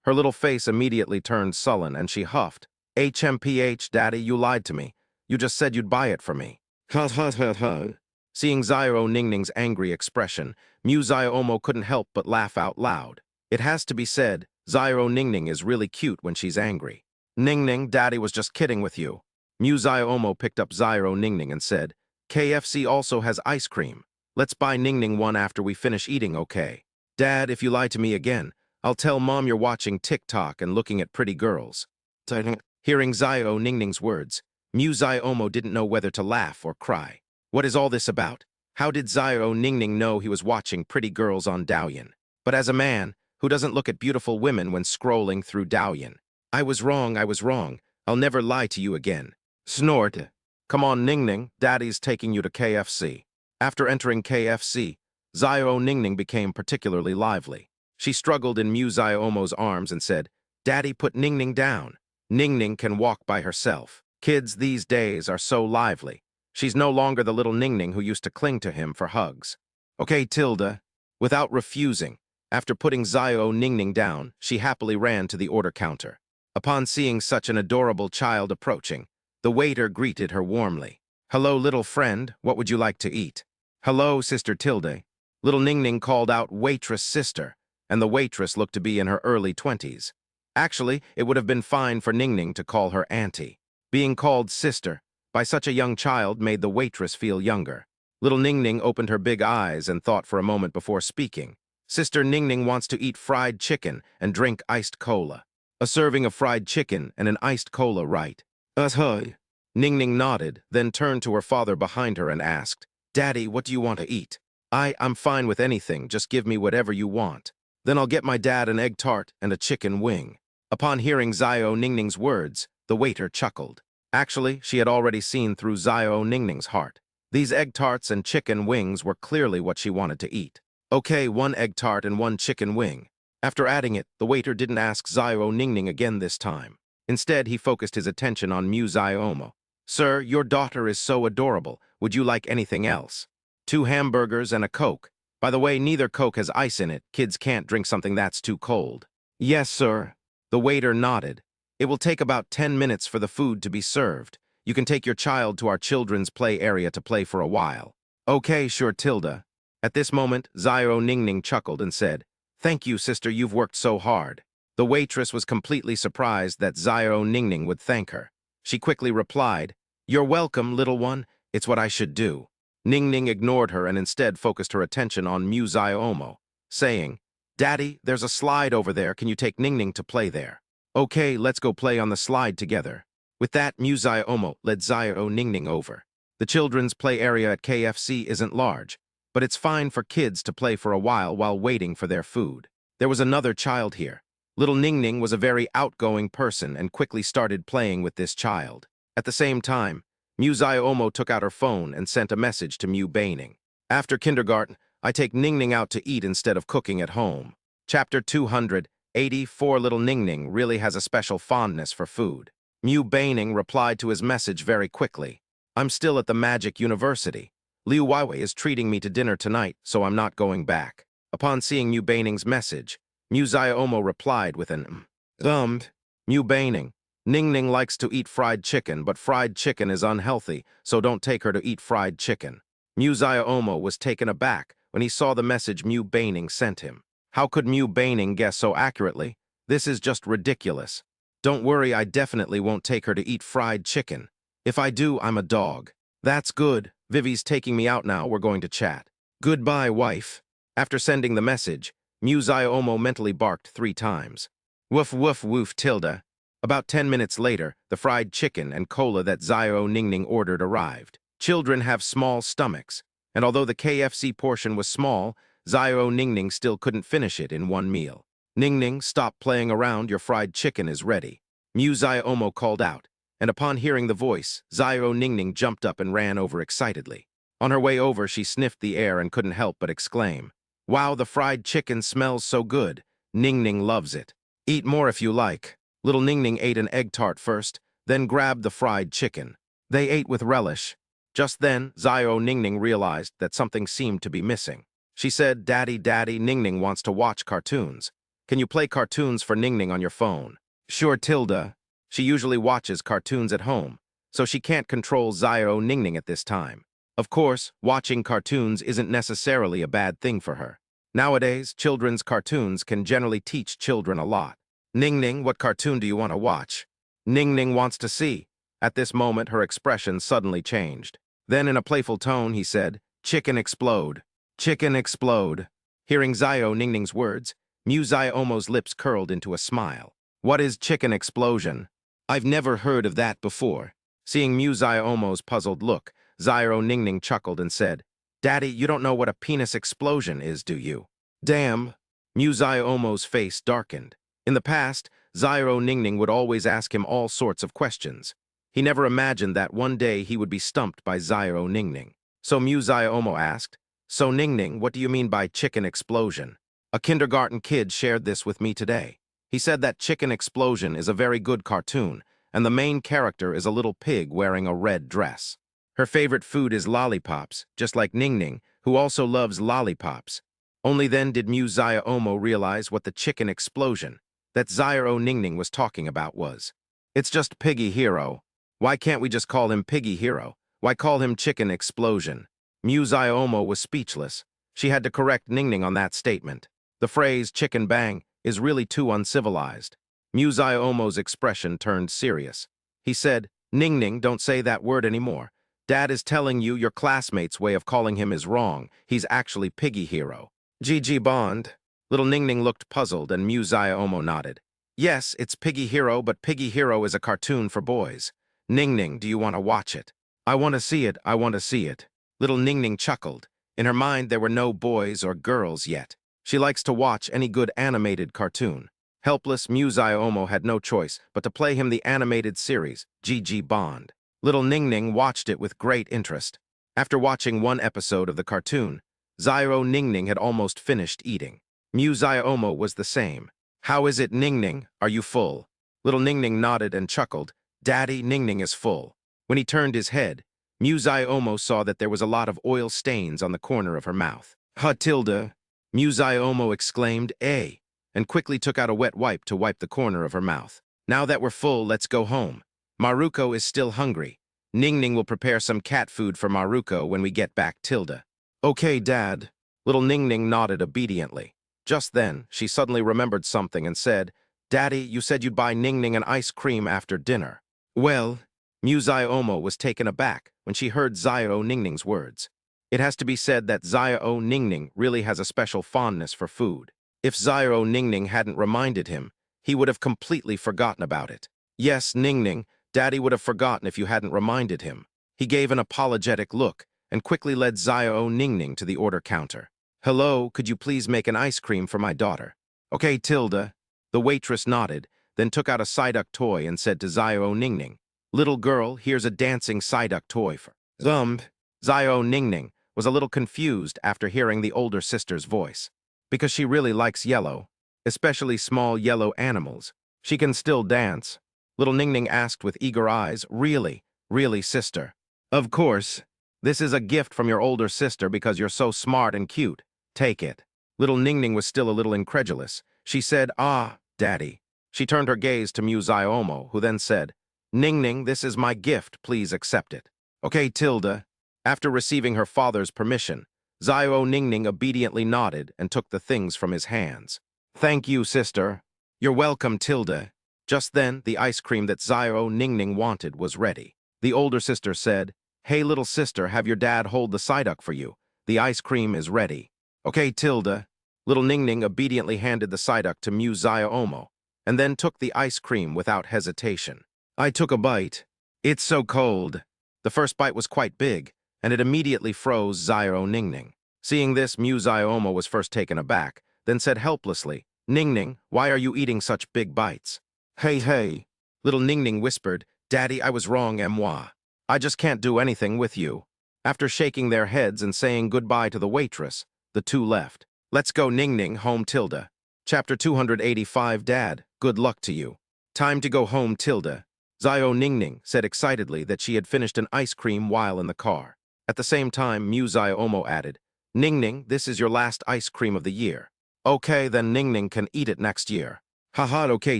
Her little face immediately turned sullen and she huffed. HMPH, Daddy, you lied to me. You just said you'd buy it for me. Ha ha ha ha. Seeing Xiao Ningning's angry expression, Mu Xiaomo couldn't help but laugh out loud. It has to be said, Xiao Ningning is really cute when she's angry. Ningning, Daddy was just kidding with you. Mu Xiaomo picked up Xiao Ningning and said, KFC also has ice cream. Let's buy Ningning one after we finish eating, okay? Dad, if you lie to me again, I'll tell Mom you're watching TikTok and looking at pretty girls. Hearing Xiao Ningning's words, Mu Xiaomo didn't know whether to laugh or cry. What is all this about? How did Xiao Ningning know he was watching pretty girls on Douyin? But as a man, who doesn't look at beautiful women when scrolling through Douyin? I was wrong. I'll never lie to you again. Snort. Come on, Ningning, Daddy's taking you to KFC. After entering KFC, Xiao Ningning became particularly lively. She struggled in Mu Xiaomo's arms and said, Daddy, put Ningning down. Ningning can walk by herself. Kids these days are so lively. She's no longer the little Ningning who used to cling to him for hugs. Okay, tilde. Without refusing, after putting Xiao Ningning down, she happily ran to the order counter. Upon seeing such an adorable child approaching, the waiter greeted her warmly. Hello, little friend, what would you like to eat? Hello, Sister Tilde. Little Ningning called out waitress sister, and the waitress looked to be in her early 20s. Actually, it would have been fine for Ningning to call her auntie. Being called sister by such a young child made the waitress feel younger. Little Ningning opened her big eyes and thought for a moment before speaking. Sister Ningning wants to eat fried chicken and drink iced cola. A serving of fried chicken and an iced cola, right? Ningning nodded, then turned to her father behind her and asked, Daddy, what do you want to eat? I'm fine with anything, just give me whatever you want. Then I'll get my dad an egg tart and a chicken wing. Upon hearing Xiao Ningning's words, the waiter chuckled. Actually, she had already seen through Xiao Ningning's heart. These egg tarts and chicken wings were clearly what she wanted to eat. Okay, 1 egg tart and 1 chicken wing. After adding it, the waiter didn't ask Xiao Ningning again this time. Instead, he focused his attention on Mu Xiaomo. Sir, your daughter is so adorable. Would you like anything else? 2 hamburgers and a Coke. By the way, neither Coke has ice in it. Kids can't drink something that's too cold. Yes, sir. The waiter nodded. It will take about 10 minutes for the food to be served. You can take your child to our children's play area to play for a while. Okay, sure, tilde. At this moment, Xiao Ningning chuckled and said, Thank you, sister, you've worked so hard. The waitress was completely surprised that Xiao Ningning would thank her. She quickly replied, You're welcome, little one. It's what I should do. Ningning ignored her and instead focused her attention on Mu Xiaomo, saying, Daddy, there's a slide over there. Can you take Ningning to play there? Okay, let's go play on the slide together. With that, Mu Xiaomo led Xiao Ningning over. The children's play area at KFC isn't large, but it's fine for kids to play for a while waiting for their food. There was another child here. Little Ningning was a very outgoing person and quickly started playing with this child. At the same time, Mu Xiaomo took out her phone and sent a message to Mu Baining. After kindergarten, I take Ningning out to eat instead of cooking at home. Chapter 284. Little Ningning really has a special fondness for food. Mu Baining replied to his message very quickly. I'm still at the Magic University. Liu Weiwei is treating me to dinner tonight, so I'm not going back. Upon seeing Mu Baining's message, Mu Xiaomo replied with an Mu Baining, Ningning likes to eat fried chicken, but fried chicken is unhealthy, so don't take her to eat fried chicken. Mu Xiaomo was taken aback when he saw the message Mu Baining sent him. How could Mu Baining guess so accurately? This is just ridiculous. Don't worry, I definitely won't take her to eat fried chicken. If I do, I'm a dog. That's good. Vivi's taking me out now, we're going to chat. Goodbye, wife. After sending the message, Mu Xiaomo mentally barked 3 times. Woof woof woof tilde. About 10 minutes later, the fried chicken and cola that Zio Ningning ordered arrived. Children have small stomachs, and although the KFC portion was small, Zio Ningning still couldn't finish it in one meal. Ningning, stop playing around, your fried chicken is ready. Mu Ziomo called out, and upon hearing the voice, Zio Ningning jumped up and ran over excitedly. On her way over, she sniffed the air and couldn't help but exclaim, "Wow, the fried chicken smells so good. Ningning loves it. Eat more if you like." Little Ningning ate an egg tart first, then grabbed the fried chicken. They ate with relish. Just then, Zio Ningning realized that something seemed to be missing. She said, "Daddy, Daddy, Ningning wants to watch cartoons. Can you play cartoons for Ningning on your phone?" "Sure, Tilda." She usually watches cartoons at home, so she can't control Zio Ningning at this time. Of course, watching cartoons isn't necessarily a bad thing for her. Nowadays, children's cartoons can generally teach children a lot. "Ningning, what cartoon do you want to watch?" Ningning wants to see. At this moment, her expression suddenly changed. Then, in a playful tone, he said, "Chicken explode. Chicken explode." Hearing Zio Ningning's words, Mu Ziomo's lips curled into a smile. "What is chicken explosion?" "I've never heard of that before." Seeing Mu Ziomo's puzzled look, Zio Ningning chuckled and said, "Daddy, you don't know what a penis explosion is, do you?" "Damn." Mu Ziomo's face darkened. In the past, Zio Ningning would always ask him all sorts of questions. He never imagined that one day he would be stumped by Zio Ningning. So Mu Ziomo asked, "So Ningning, what do you mean by chicken explosion?" "A kindergarten kid shared this with me today. He said that Chicken Explosion is a very good cartoon, and the main character is a little pig wearing a red dress. Her favorite food is lollipops, just like Ningning, who also loves lollipops." Only then did Mu Ziomo realize what the chicken explosion that Zio Ningning was talking about was. "It's just Piggy Hero. Why can't we just call him Piggy Hero? Why call him Chicken Explosion?" Mu Ziomo was speechless. She had to correct Ningning on that statement. The phrase chicken bang is really too uncivilized. Mu Ziomo's expression turned serious. He said, "Ningning, don't say that word anymore. Dad is telling you your classmate's way of calling him is wrong. He's actually Piggy Hero." "GG Bond." Little Ningning looked puzzled and Mu Ziomo nodded. "Yes, it's Piggy Hero, but Piggy Hero is a cartoon for boys. Ningning, do you want to watch it?" "I want to see it, I want to see it." Little Ningning chuckled. In her mind, there were no boys or girls yet. She likes to watch any good animated cartoon. Helpless, Mu Ziomo had no choice but to play him the animated series, GG Bond. Little Ningning watched it with great interest. After watching one episode of the cartoon, Zio Ningning had almost finished eating. Mu Ziomo was the same. "How is it, Ningning? Are you full?" Little Ningning nodded and chuckled. "Daddy, Ningning is full." When he turned his head, Mu Ziomo saw that there was a lot of oil stains on the corner of her mouth. "Tilda," Mu Ziomo exclaimed, "Eh," and quickly took out a wet wipe to wipe the corner of her mouth. "Now that we're full, let's go home. Maruko is still hungry. Ningning will prepare some cat food for Maruko when we get back, Tilda." "Okay, Dad." Little Ningning nodded obediently. Just then, she suddenly remembered something and said, "Daddy, you said you'd buy Ningning an ice cream after dinner." "Well," Mu Ziomo was taken aback when she heard Zio Ningning's words. It has to be said that Zio Ningning really has a special fondness for food. If Zio Ningning hadn't reminded him, he would have completely forgotten about it. "Yes, Ningning, Daddy would have forgotten if you hadn't reminded him." He gave an apologetic look and quickly led Zio Ningning to the order counter. "Hello, could you please make an ice cream for my daughter?" "Okay, Tilda." The waitress nodded, then took out a Psyduck toy and said to Zio Ningning, "Little girl, here's a dancing Psyduck toy for..." Zio Ningning was a little confused after hearing the older sister's voice. Because she really likes yellow, especially small yellow animals. She can still dance. Little Ningning asked with eager eyes, "Really, really, sister?" "Of course. This is a gift from your older sister because you're so smart and cute. Take it." Little Ningning was still a little incredulous. She said, "Ah, Daddy." She turned her gaze to Mu Ziomo, who then said, "Ningning, this is my gift. Please accept it." "Okay, Tilda." After receiving her father's permission, Zio Ningning obediently nodded and took the things from his hands. "Thank you, sister." "You're welcome, Tilda." Just then, the ice cream that Zio Ningning wanted was ready. The older sister said, "Hey, little sister, have your dad hold the Psyduck for you. The ice cream is ready." "Okay, Tilda." Little Ningning obediently handed the Psyduck to Mu Ziomo, and then took the ice cream without hesitation. I took a bite. It's so cold. The first bite was quite big, and it immediately froze Zyro Ningning. Seeing this, Mu Zyomo was first taken aback, then said helplessly, Ningning, why are you eating such big bites? Hey, hey. Little Ningning whispered, Daddy, I was wrong, moi. I just can't do anything with you. After shaking their heads and saying goodbye to the waitress, the two left. Let's go Ningning home tilde. Chapter 285 Dad, good luck to you. Time to go home tilde. Zio Ningning said excitedly that she had finished an ice cream while in the car. At the same time, Mu Ziomo added, Ningning, this is your last ice cream of the year. Okay, then Ningning can eat it next year. Haha, okay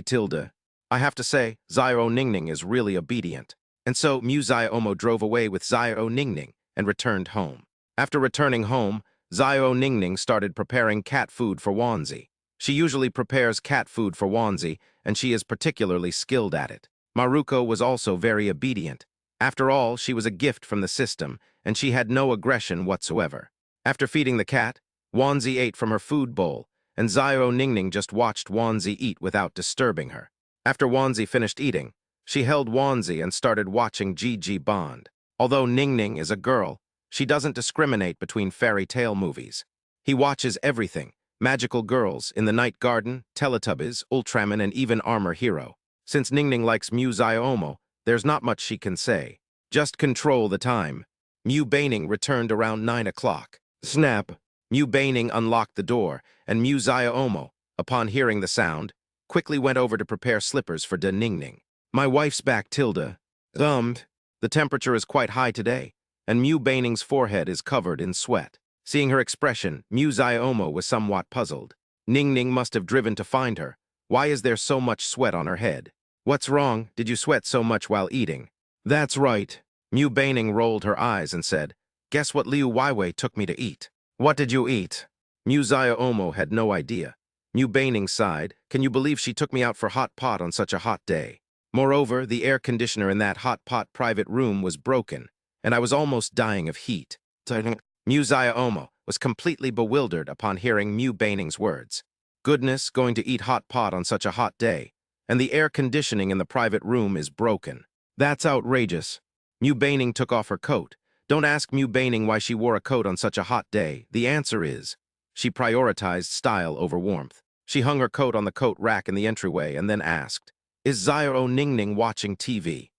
tilde. I have to say, Zio Ningning is really obedient. And so Mu Ziomo drove away with Zio Ningning and returned home. After returning home, Zio Ningning started preparing cat food for Wanzi. She usually prepares cat food for Wanzi, and she is particularly skilled at it. Maruko was also very obedient. After all, she was a gift from the system, and she had no aggression whatsoever. After feeding the cat, Wanzi ate from her food bowl, and Zio Ningning just watched Wanzi eat without disturbing her. After Wanzi finished eating, she held Wanzi and started watching Gigi Bond. Although Ningning is a girl, she doesn't discriminate between fairy tale movies. He watches everything, magical girls, In the Night Garden, Teletubbies, Ultraman, and even Armor Hero. Since Ningning likes Mu Ziomo, there's not much she can say. Just control the time. Mu Baining returned around 9 o'clock. Snap! Mu Baining unlocked the door, and Mu Ziomo, upon hearing the sound, quickly went over to prepare slippers for De Ningning. My wife's back, tilde. The temperature is quite high today, and Mu Baining's forehead is covered in sweat. Seeing her expression, Mu Ziomo was somewhat puzzled. Ningning must have driven to find her. Why is there so much sweat on her head? What's wrong? Did you sweat so much while eating? That's right. Mu Baining rolled her eyes and said, Guess what Liu Weiwei took me to eat? What did you eat? Mu Ziomo had no idea. Mu Baining sighed, Can you believe she took me out for hot pot on such a hot day? Moreover, the air conditioner in that hot pot private room was broken, and I was almost dying of heat. Mu Ziomo was completely bewildered upon hearing Mu Baining's words. Goodness, going to eat hot pot on such a hot day, and the air conditioning in the private room is broken. That's outrageous. Mu Baining took off her coat. Don't ask Mu Baining why she wore a coat on such a hot day. The answer is, she prioritized style over warmth. She hung her coat on the coat rack in the entryway and then asked, Is Zyro Ningning watching TV?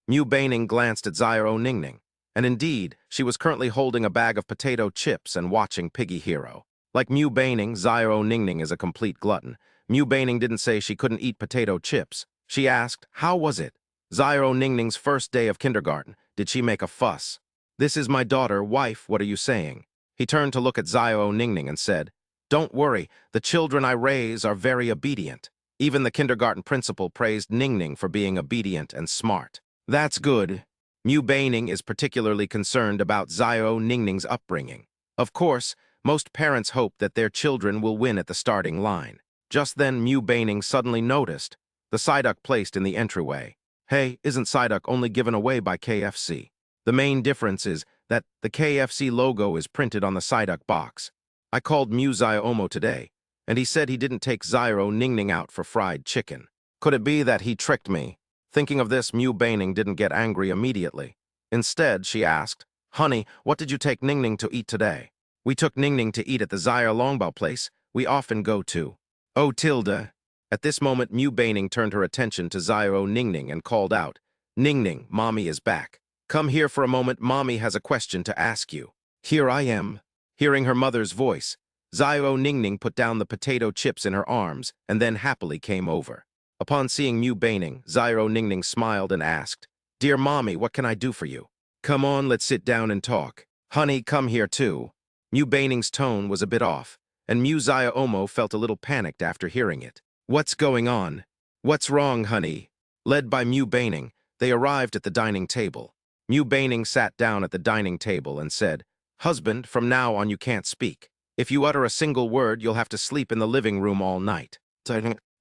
Mu Baining glanced at Zyro Ningning, and indeed, she was currently holding a bag of potato chips and watching Piggy Hero. Like Mu Baining, Zyro Ningning is a complete glutton. Mu Baining didn't say she couldn't eat potato chips. She asked, How was it? Zyro Ningning's first day of kindergarten. Did she make a fuss? This is my daughter, wife, what are you saying? He turned to look at Zyro Ningning and said, Don't worry, the children I raise are very obedient. Even the kindergarten principal praised Ningning for being obedient and smart. That's good. Mu Baining is particularly concerned about Zyro Ningning's upbringing. Of course, most parents hope that their children will win at the starting line. Just then, Mu Baining suddenly noticed the Psyduck placed in the entryway. Hey, isn't Psyduck only given away by KFC? The main difference is that the KFC logo is printed on the Psyduck box. I called Mu Ziomo today, and he said he didn't take Zyro Ningning out for fried chicken. Could it be that he tricked me? Thinking of this, Mu Baining didn't get angry immediately. Instead, she asked, Honey, what did you take Ningning to eat today? We took Ningning to eat at the Zyre Longbao place we often go to. Oh, tilde. At this moment, Mu Baining turned her attention to Zyro Ningning and called out, Ningning, Mommy is back. Come here for a moment, Mommy has a question to ask you. Here I am. Hearing her mother's voice, Zyro Ningning put down the potato chips in her arms and then happily came over. Upon seeing Mu Baining, Zyro Ningning smiled and asked, Dear Mommy, what can I do for you? Come on, let's sit down and talk. Honey, come here too. Mu Baining's tone was a bit off, and Mu Ziomo felt a little panicked after hearing it. What's going on? What's wrong, honey? Led by Mu Baining, they arrived at the dining table. Mu Baining sat down at the dining table and said, Husband, from now on you can't speak. If you utter a single word, you'll have to sleep in the living room all night.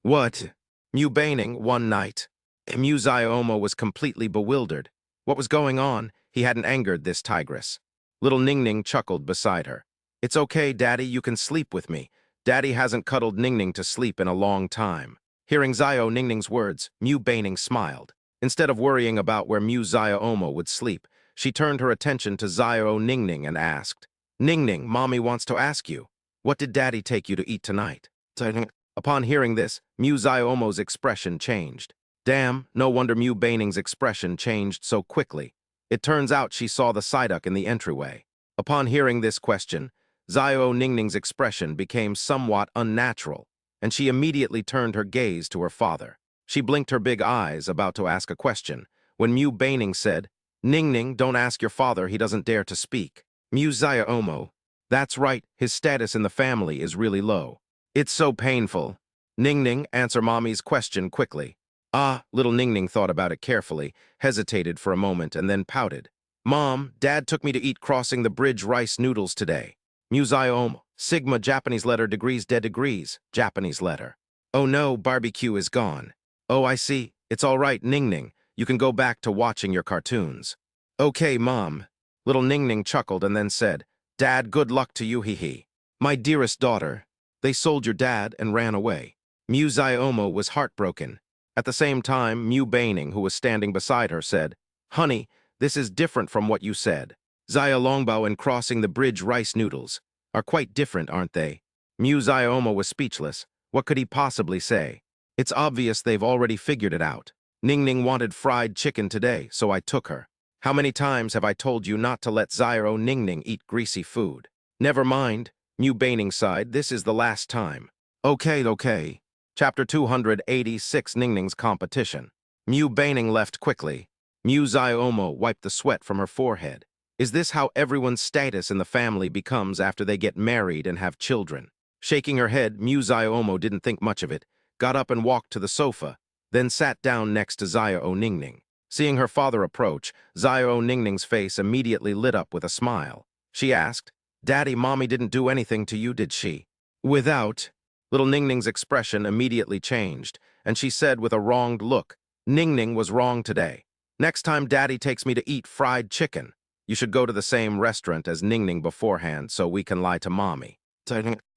What? Mu Baining, one night. Mu Ziomo was completely bewildered. What was going on? He hadn't angered this tigress. Little Ningning chuckled beside her. It's okay, Daddy, you can sleep with me. Daddy hasn't cuddled Ningning to sleep in a long time. Hearing Zio Ningning's words, Mu Baining smiled. Instead of worrying about where Mu Zio Omo would sleep, she turned her attention to Zio Ningning and asked, Ningning, Mommy wants to ask you, what did Daddy take you to eat tonight? Upon hearing this, Mu Zio Omo's expression changed. Damn, no wonder Mu Baining's expression changed so quickly. It turns out she saw the Psyduck in the entryway. Upon hearing this question, Zio Ningning's expression became somewhat unnatural, and she immediately turned her gaze to her father. She blinked her big eyes, about to ask a question, when Mu Baining said, Ningning, don't ask your father, he doesn't dare to speak. Mu Zio Omo, that's right, his status in the family is really low. It's so painful. Ningning, answer Mommy's question quickly. Ah, little Ningning thought about it carefully, hesitated for a moment, and then pouted. Mom, Dad took me to eat crossing the bridge rice noodles today. Mu Zio Omo, Sigma Japanese letter degrees dead degrees, Japanese letter. Oh no, barbecue is gone. Oh, I see. It's all right, Ningning. You can go back to watching your cartoons. Okay, Mom. Little Ningning chuckled and then said, Dad, good luck to you, hee. My dearest daughter, they sold your dad and ran away. Mu Zio Omo was heartbroken. At the same time, Mu Baining, who was standing beside her, said, Honey, this is different from what you said. Zia Longbao and crossing the bridge rice noodles are quite different, aren't they? Mu Zio Omo was speechless. What could he possibly say? It's obvious they've already figured it out. Ningning wanted fried chicken today, so I took her. How many times have I told you not to let Zio Ningning eat greasy food? Never mind, Mu Baining sighed, this is the last time. Okay. Chapter 286, Ningning's Competition. Mu Baining left quickly. Mu Zio Omo wiped the sweat from her forehead. Is this how everyone's status in the family becomes after they get married and have children? Shaking her head, Mu Zio Omo didn't think much of it, got up and walked to the sofa, then sat down next to Zio Ningning. Seeing her father approach, Zio Ningning's face immediately lit up with a smile. She asked, Daddy, Mommy didn't do anything to you, did she? Without. Little Ningning's expression immediately changed, and she said with a wronged look, Ningning was wrong today. Next time Daddy takes me to eat fried chicken, you should go to the same restaurant as Ningning beforehand so we can lie to Mommy.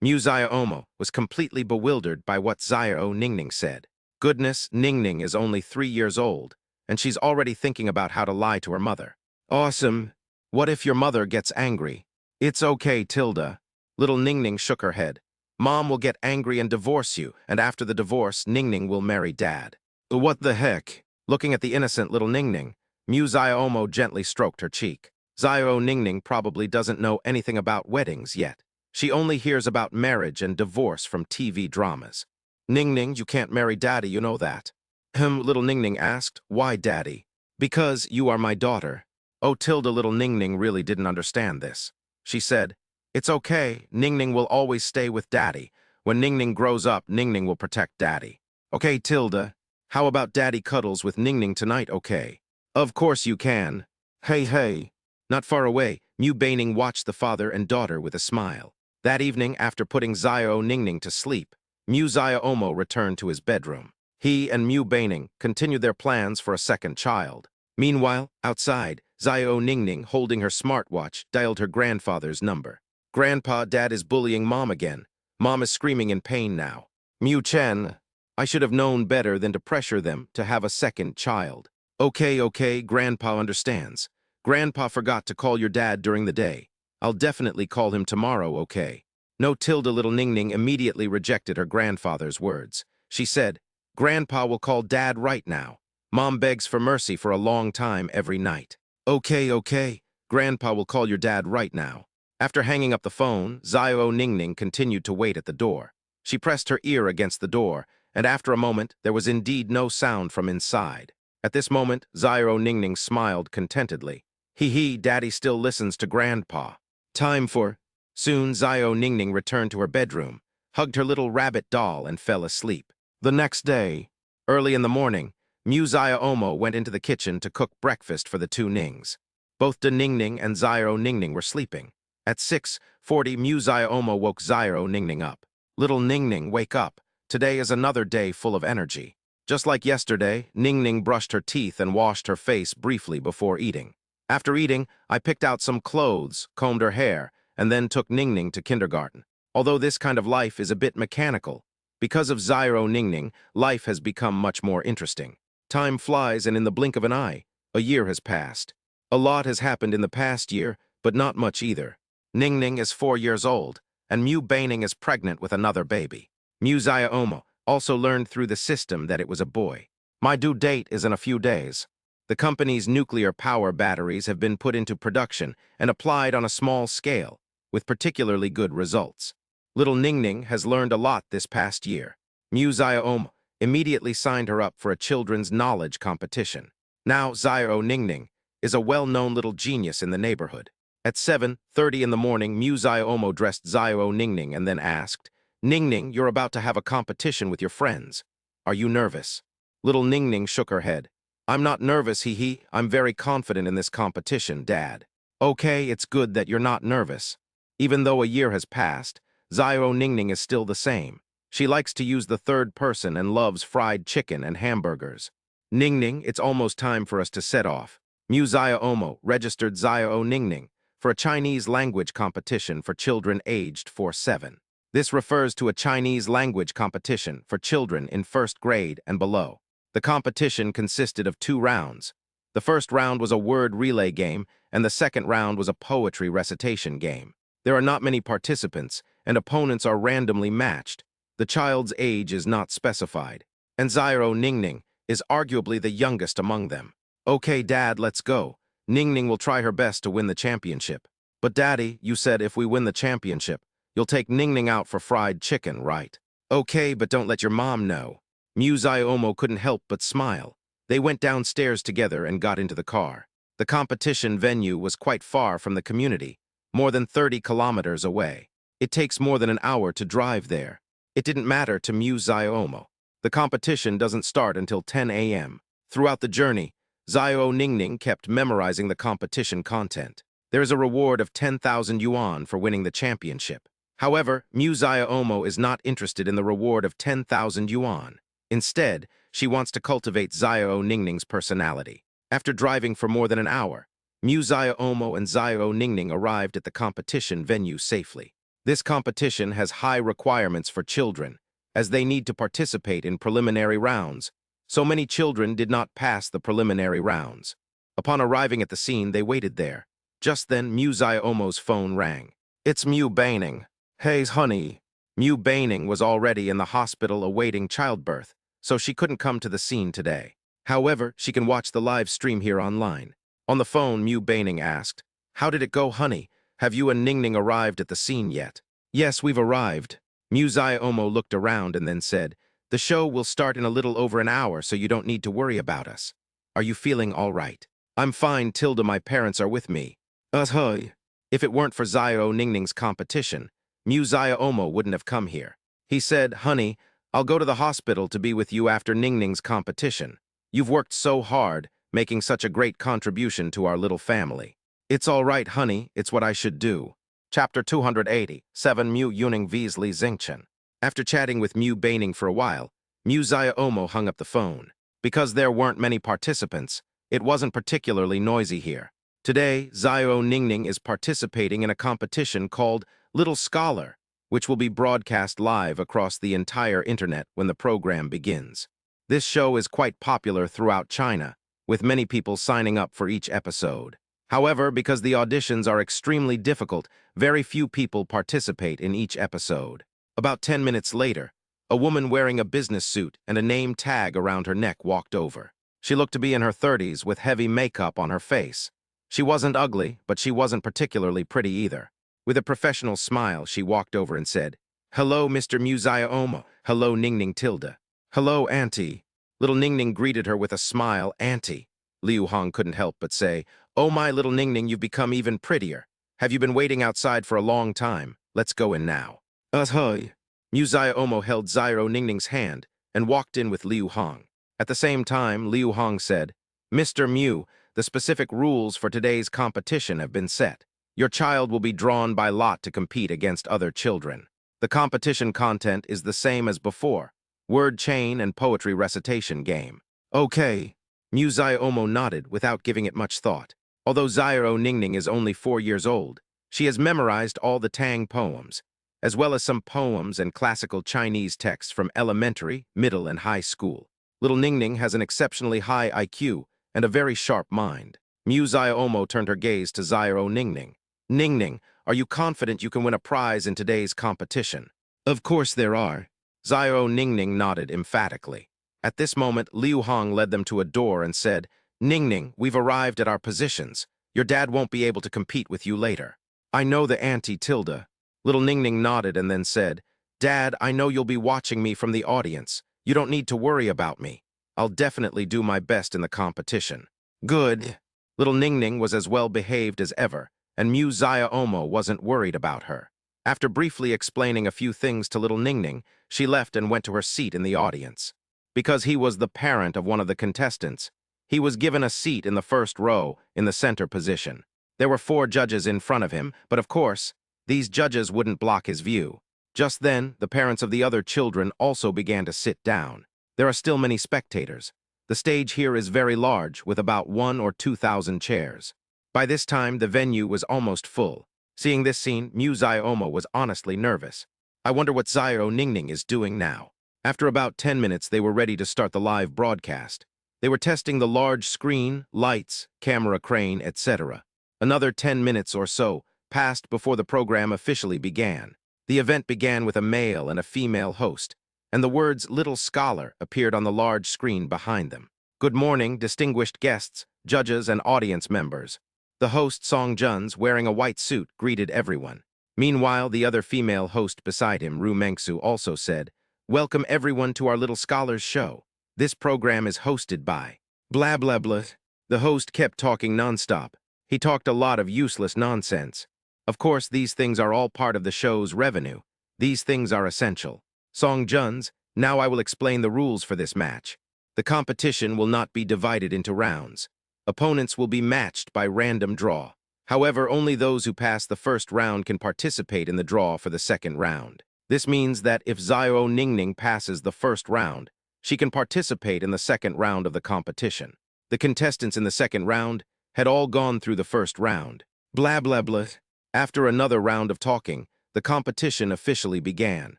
Mu Zio Omo was completely bewildered by what Zio Ningning said. Goodness, Ningning is only 3 years old, and she's already thinking about how to lie to her mother. Awesome. What if your mother gets angry? It's okay, Tilda. Little Ningning shook her head. Mom will get angry and divorce you, and after the divorce, Ningning will marry Dad. What the heck? Looking at the innocent little Ningning, Mu Zio Omo gently stroked her cheek. Zio Ningning probably doesn't know anything about weddings yet. She only hears about marriage and divorce from TV dramas. Ningning, you can't marry Daddy, you know that. Little Ningning asked, why Daddy? Because you are my daughter. Oh, Tilda, little Ningning really didn't understand this. She said, it's okay, Ningning will always stay with Daddy. When Ningning grows up, Ningning will protect Daddy. Okay, Tilda, how about Daddy cuddles with Ningning tonight, okay? Of course you can. Hey. Not far away, Mu Baining watched the father and daughter with a smile. That evening, after putting Zio Ningning to sleep, Mu Zio Omo returned to his bedroom. He and Mu Baining continued their plans for a second child. Meanwhile, outside, Zio Ningning, holding her smartwatch, dialed her grandfather's number. Grandpa, Dad is bullying Mom again. Mom is screaming in pain now. Mu Chen, I should have known better than to pressure them to have a second child. Okay, Grandpa understands. Grandpa forgot to call your dad during the day. I'll definitely call him tomorrow, okay? No, Tilda, little Ningning immediately rejected her grandfather's words. She said, Grandpa will call Dad right now. Mom begs for mercy for a long time every night. Okay, Grandpa will call your dad right now. After hanging up the phone, Zio Ningning continued to wait at the door. She pressed her ear against the door, and after a moment, there was indeed no sound from inside. At this moment, Zio Ningning smiled contentedly. Daddy still listens to Grandpa. Time for... Soon, Zio Ningning returned to her bedroom, hugged her little rabbit doll, and fell asleep. The next day, early in the morning, Mu Zio Omo went into the kitchen to cook breakfast for the two Nings. Both De Ningning and Zio Ningning were sleeping. At 6:40, Mu Zio Omo woke Zio Ningning up. Little Ningning, wake up. Today is another day full of energy. Just like yesterday, Ningning brushed her teeth and washed her face briefly before eating. After eating, I picked out some clothes, combed her hair, and then took Ningning to kindergarten. Although this kind of life is a bit mechanical, Because of Zyro Ningning, life has become much more interesting. Time flies, and in the blink of an eye, a year has passed. A lot has happened in the past year, but not much either. Ningning is 4 years old, and Mu Baining is pregnant with another baby. Mu Xiaomo also learned through the system that it was a boy. My due date is in a few days. The company's nuclear power batteries have been put into production and applied on a small scale, with particularly good results. Little Ningning has learned a lot this past year. Mu Xiaomo immediately signed her up for a children's knowledge competition. Now Zyro Ningning is a well-known little genius in the neighborhood. At 7:30 in the morning, Mu Xiaomo dressed Zyro Ningning and then asked, "Ningning, you're about to have a competition with your friends. Are you nervous?" Little Ningning shook her head. "I'm not nervous, hee. I'm very confident in this competition, Dad." "Okay, it's good that you're not nervous." Even though a year has passed, Zyro Ningning is still the same. She likes to use the third person and loves fried chicken and hamburgers. "Ningning, it's almost time for us to set off." Mu Xiaomo registered Zyro Ningning for a Chinese language competition for children aged 4-7. This refers to a Chinese language competition for children in first grade and below. The competition consisted of 2 rounds. The first round was a word relay game, and the second round was a poetry recitation game. There are not many participants, and opponents are randomly matched. The child's age is not specified, and Zyro Ningning is arguably the youngest among them. "Okay, Dad, let's go. Ningning will try her best to win the championship." "But Daddy, you said if we win the championship, you'll take Ningning out for fried chicken, right?" "Okay, but don't let your mom know." Mu Xiaomo couldn't help but smile. They went downstairs together and got into the car. The competition venue was quite far from the community, more than 30 kilometers away. It takes more than an hour to drive there. It didn't matter to Mu Xiaomo. The competition doesn't start until 10 a.m. Throughout the journey, Zyro Ningning kept memorizing the competition content. There is a reward of 10,000 yuan for winning the championship. However, Mu Xiaomo is not interested in the reward of 10,000 yuan. Instead, she wants to cultivate Zyro Ningning's personality. After driving for more than an hour, Mu Xiaomo and Zyro Ningning arrived at the competition venue safely. This competition has high requirements for children, as they need to participate in preliminary rounds. So many children did not pass the preliminary rounds. Upon arriving at the scene, they waited there. Just then, Mu Xiaomo's phone rang. "It's Mu Baining." "Hey, honey." Mu Baining was already in the hospital awaiting childbirth, so she couldn't come to the scene today. However, she can watch the live stream here online. On the phone, Mu Baining asked, "How did it go, honey? Have you and Ningning arrived at the scene yet?" "Yes, we've arrived." Mu Xiaomo looked around and then said, "The show will start in a little over an hour, so you don't need to worry about us. Are you feeling all right?" "I'm fine, Tilda. My parents are with me." Hey. If it weren't for Zyro Ningning's competition, Mu Xiaomo wouldn't have come here. He said, "Honey, I'll go to the hospital to be with you after Ningning's competition. You've worked so hard, making such a great contribution to our little family." "It's all right, honey. It's what I should do." Chapter 280, 7 Mu Yuning Veasley Xingchen. After chatting with Mu Baining for a while, Mu Xiaomo hung up the phone. Because there weren't many participants, it wasn't particularly noisy here. Today, Zyro Ningning is participating in a competition called Little Scholar, which will be broadcast live across the entire internet when the program begins. This show is quite popular throughout China, with many people signing up for each episode. However, because the auditions are extremely difficult, very few people participate in each episode. About 10 minutes later, a woman wearing a business suit and a name tag around her neck walked over. She looked to be in her 30s with heavy makeup on her face. She wasn't ugly, but she wasn't particularly pretty either. With a professional smile, she walked over and said, "Hello, Mr. Mu Xiaomo. Hello, Ningning Tilda." "Hello, Auntie." Little Ningning greeted her with a smile. "Auntie." Liu Hong couldn't help but say, "Oh, my little Ningning, you've become even prettier. Have you been waiting outside for a long time? Let's go in now." Hey. Mu Xiaomo held Zyro Ningning's hand and walked in with Liu Hong. At the same time, Liu Hong said, "Mr. Mu, the specific rules for today's competition have been set. Your child will be drawn by lot to compete against other children. The competition content is the same as before, word chain and poetry recitation game." "Okay." Mu Xiaomo nodded without giving it much thought. Although Zyro Ningning is only 4 years old, she has memorized all the Tang poems. as well as some poems and classical Chinese texts from elementary, middle, and high school. Little Ningning has an exceptionally high IQ and a very sharp mind. Mu Xiaomo turned her gaze to Xiao Ningning. Ningning, are you confident you can win a prize in today's competition? Of course there are. Xiao Ningning nodded emphatically. At this moment, Liu Hong led them to a door and said, Ningning, we've arrived at our positions. Your dad won't be able to compete with you later. I know the Auntie Tilda. Little Ningning nodded and then said, Dad, I know you'll be watching me from the audience. You don't need to worry about me. I'll definitely do my best in the competition. Good. Little Ningning was as well behaved as ever, and Mu Xiaomo wasn't worried about her. After briefly explaining a few things to Little Ningning, she left and went to her seat in the audience. Because he was the parent of one of the contestants, he was given a seat in the first row in the center position. There were 4 judges in front of him, but of course, these judges wouldn't block his view. Just then, the parents of the other children also began to sit down. There are still many spectators. The stage here is very large, with about 1,000 or 2,000 chairs. By this time, the venue was almost full. Seeing this scene, Mu Xiaomo was honestly nervous. I wonder what Xiao Ningning is doing now. After about 10 minutes, they were ready to start the live broadcast. They were testing the large screen, lights, camera crane, etc. Another 10 minutes or so passed before the program officially began. The event began with a male and a female host, and the words "Little Scholar" appeared on the large screen behind them. Good morning, distinguished guests, judges, and audience members. The host, Song Juns, wearing a white suit, greeted everyone. Meanwhile, the other female host beside him, Ru Mengsu, also said, Welcome everyone to our Little Scholars show. This program is hosted by blah blah blah. The host kept talking nonstop. He talked a lot of useless nonsense. Of course, these things are all part of the show's revenue. These things are essential. Song Juns, now I will explain the rules for this match. The competition will not be divided into rounds. Opponents will be matched by random draw. However, only those who pass the first round can participate in the draw for the second round. This means that if Xiao Ningning passes the first round, she can participate in the second round of the competition. The contestants in the second round had all gone through the first round. Blah blah blah. After another round of talking, the competition officially began.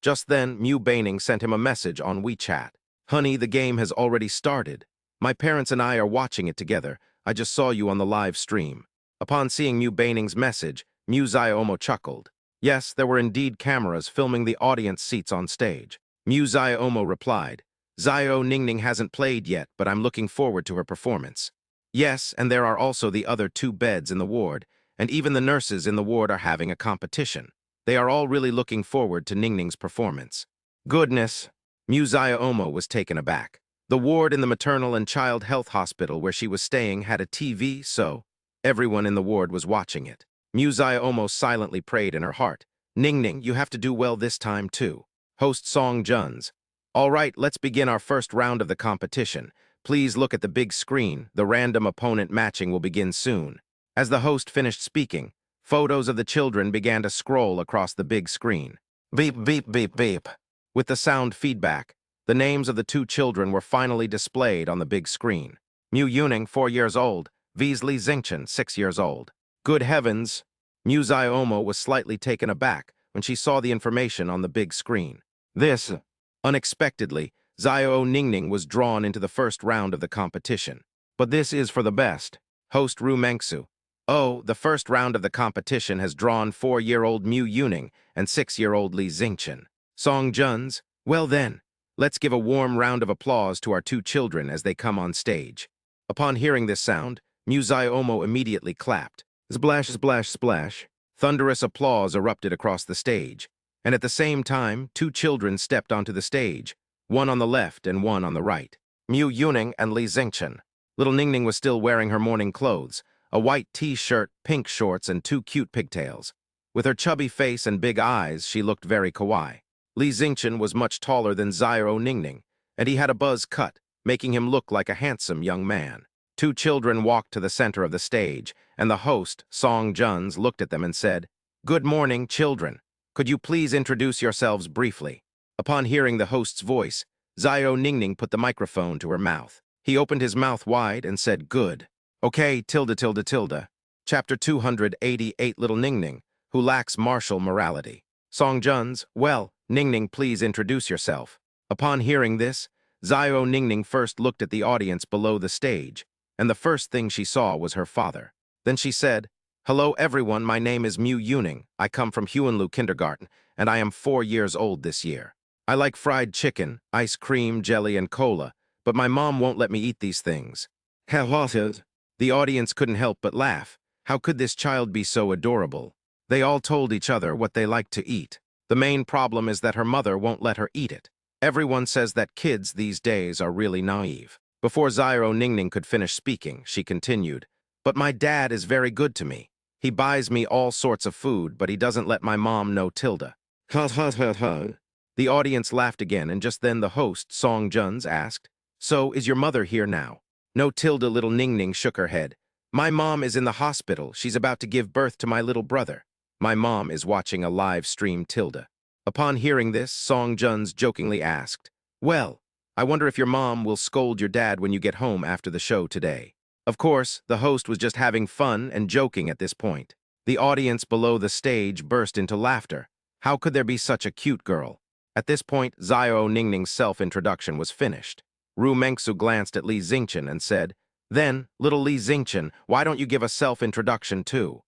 Just then, Mu Baining sent him a message on WeChat. Honey, the game has already started. My parents and I are watching it together. I just saw you on the live stream. Upon seeing Mu Baining's message, Mu Xiaomo chuckled. Yes, there were indeed cameras filming the audience seats on stage. Mu Xiaomo replied, Xiao Ningning hasn't played yet, but I'm looking forward to her performance. Yes, and there are also the other 2 beds in the ward, and even the nurses in the ward are having a competition. They are all really looking forward to Ningning's performance. Goodness! Mu Xiaomo was taken aback. The ward in the maternal and child health hospital where she was staying had a TV, so everyone in the ward was watching it. Mu Xiaomo silently prayed in her heart. Ningning, you have to do well this time too. Host Song Juns. All right, let's begin our first round of the competition. Please look at the big screen. The random opponent matching will begin soon. As the host finished speaking, photos of the children began to scroll across the big screen. Beep, beep, beep, beep. With the sound feedback, the names of the 2 children were finally displayed on the big screen. Mu Yuning, 4 years old. V's Li Xingchen, 6 years old. Good heavens! Mu Xiaomo was slightly taken aback when she saw the information on the big screen. Unexpectedly, Xiao Ningning was drawn into the first round of the competition. But this is for the best. Host Ru Mengsu. Oh, the first round of the competition has drawn 4-year-old Mu Yuning and 6-year-old Li Xingchen. Song Juns, well then, let's give a warm round of applause to our 2 children as they come on stage. Upon hearing this sound, Mu Xiaomo immediately clapped. Splash, splash, splash. Thunderous applause erupted across the stage, and at the same time, 2 children stepped onto the stage, one on the left and one on the right. Mu Yuning and Li Xingchen. Little Ningning was still wearing her morning clothes, a white t-shirt, pink shorts, and 2 cute pigtails. With her chubby face and big eyes, she looked very kawaii. Li Xingchen was much taller than Xiao Ningning, and he had a buzz cut, making him look like a handsome young man. 2 children walked to the center of the stage, and the host, Song Juns, looked at them and said, Good morning, children. Could you please introduce yourselves briefly? Upon hearing the host's voice, Xiao Ningning put the microphone to her mouth. He opened his mouth wide and said, Good. Okay, tilde tilde tilde. Chapter 288 Little Ningning, who lacks martial morality. Song Jun's, well, Ningning, please introduce yourself. Upon hearing this, Xiao Ningning first looked at the audience below the stage, and the first thing she saw was her father. Then she said, "Hello everyone, my name is Mu Yuning. I come from Huanlu Kindergarten, and I am 4 years old this year. I like fried chicken, ice cream, jelly, and cola, but my mom won't let me eat these things." The audience couldn't help but laugh. How could this child be so adorable? They all told each other what they liked to eat. The main problem is that her mother won't let her eat it. Everyone says that kids these days are really naive. Before Zyro Ningning could finish speaking, she continued, "But my dad is very good to me. He buys me all sorts of food, but he doesn't let my mom know Tilda." The audience laughed again, and just then the host, Song Juns, asked, "So, is your mother here now?" "No, Tilda." Little Ningning shook her head. "My mom is in the hospital. She's about to give birth to my little brother. My mom is watching a live stream." Tilda. Upon hearing this, Song Juns jokingly asked, "Well, I wonder if your mom will scold your dad when you get home after the show today." Of course, the host was just having fun and joking at this point. The audience below the stage burst into laughter. How could there be such a cute girl? At this point, Xiao Ningning's self-introduction was finished. Ru Mengsu glanced at Li Xingchen and said, "Then, little Li Xingchen, why don't you give a self-introduction too?"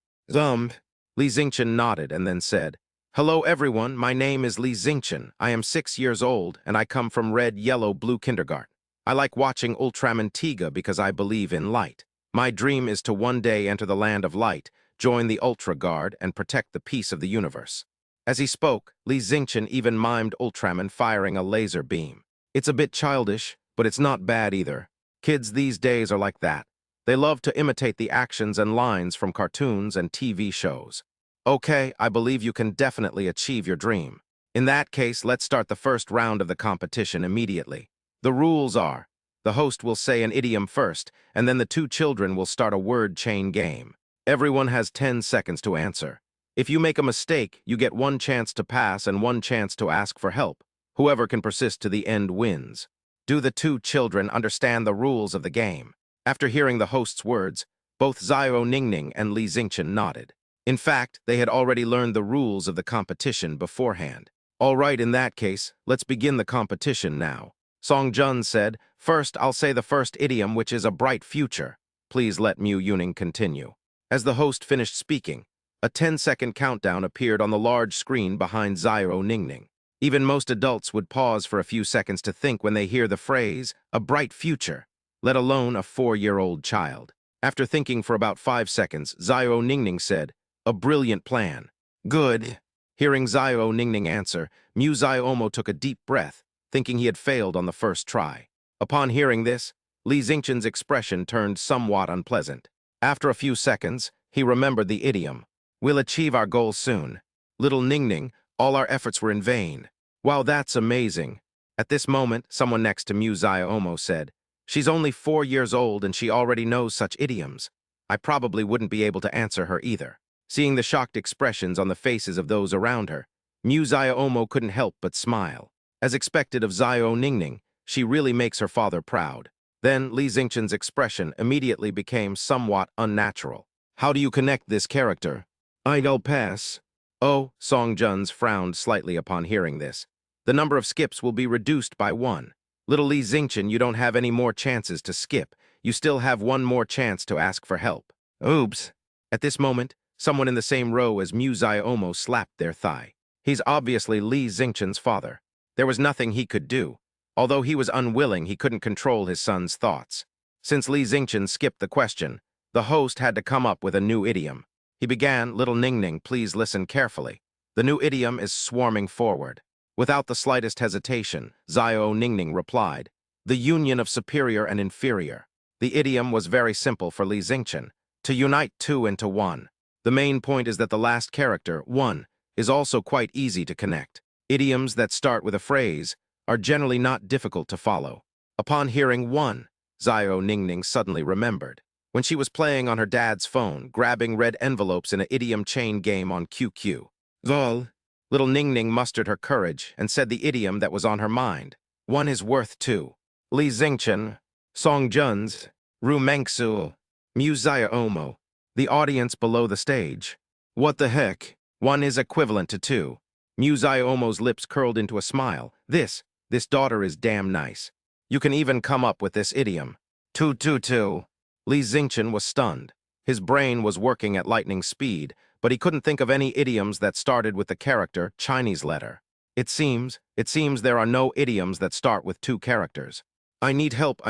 Li Xingchen nodded and then said, "Hello everyone, my name is Li Xingchen. I am 6 years old and I come from Red, Yellow, Blue Kindergarten. I like watching Ultraman Tiga because I believe in light. My dream is to one day enter the land of light, join the Ultra Guard, and protect the peace of the universe." As he spoke, Li Xingchen even mimed Ultraman firing a laser beam. It's a bit childish, but it's not bad either. Kids these days are like that. They love to imitate the actions and lines from cartoons and TV shows. Okay, I believe you can definitely achieve your dream. In that case, let's start the first round of the competition immediately. The rules are, the host will say an idiom first, and then the two children will start a word chain game. Everyone has 10 seconds to answer. If you make a mistake, you get 1 chance to pass and 1 chance to ask for help. Whoever can persist to the end wins. Do the two children understand the rules of the game? After hearing the host's words, both Xiao Ningning and Li Xingchen nodded. In fact, they had already learned the rules of the competition beforehand. All right, in that case, let's begin the competition now. Song Jun said, "First, I'll say the first idiom, which is a bright future." Please let Mu Yuning continue. As the host finished speaking, a 10-second countdown appeared on the large screen behind Xiao Ningning. Even most adults would pause for a few seconds to think when they hear the phrase, "a bright future," let alone a 4-year-old child. After thinking for about 5 seconds, Xiao Ningning said, "A brilliant plan." "Good." Hearing Xiao Ningning answer, Mu Xiaomo took a deep breath, thinking he had failed on the first try. Upon hearing this, Li Xingchen's expression turned somewhat unpleasant. After a few seconds, he remembered the idiom. "We'll achieve our goal soon." Little Ningning, all our efforts were in vain. Wow, that's amazing. At this moment, someone next to Mu Xiaomo said, "She's only 4 years old and she already knows such idioms. I probably wouldn't be able to answer her either." Seeing the shocked expressions on the faces of those around her, Mu Xiaomo couldn't help but smile. As expected of Xiao Ningning, she really makes her father proud. Then Li Xingchen's expression immediately became somewhat unnatural. "How do you connect this character?" "I'll pass." "Oh," Song Juns frowned slightly upon hearing this. "The number of skips will be reduced by 1. Little Li Xingchen, you don't have any more chances to skip. You still have 1 more chance to ask for help." "Oops." At this moment, someone in the same row as Mu Xiaomo slapped their thigh. He's obviously Li Xingchen's father. There was nothing he could do. Although he was unwilling, he couldn't control his son's thoughts. Since Li Xingchen skipped the question, the host had to come up with a new idiom. He began, "Little Ningning, please listen carefully. The new idiom is swarming forward." Without the slightest hesitation, Xiao Ningning replied, "The union of superior and inferior." The idiom was very simple for Li Xingchen, to unite 2 into 1. The main point is that the last character, 1, is also quite easy to connect. Idioms that start with a phrase are generally not difficult to follow. Upon hearing 1, Xiao Ningning suddenly remembered. When she was playing on her dad's phone, grabbing red envelopes in an idiom chain game on QQ. "Vol." Little Ningning mustered her courage and said the idiom that was on her mind. 1 is worth 2. Li Xingchen, Song Juns, Ru Mengsu, Mu Xiaomo. The audience below the stage. "What the heck? 1 is equivalent to 2. Mu Xiaomo's lips curled into a smile. This daughter is damn nice. You can even come up with this idiom. Tu tu tu. Li Xingchen was stunned. His brain was working at lightning speed, but he couldn't think of any idioms that started with the character Chinese letter. It seems there are no idioms that start with two characters. I need help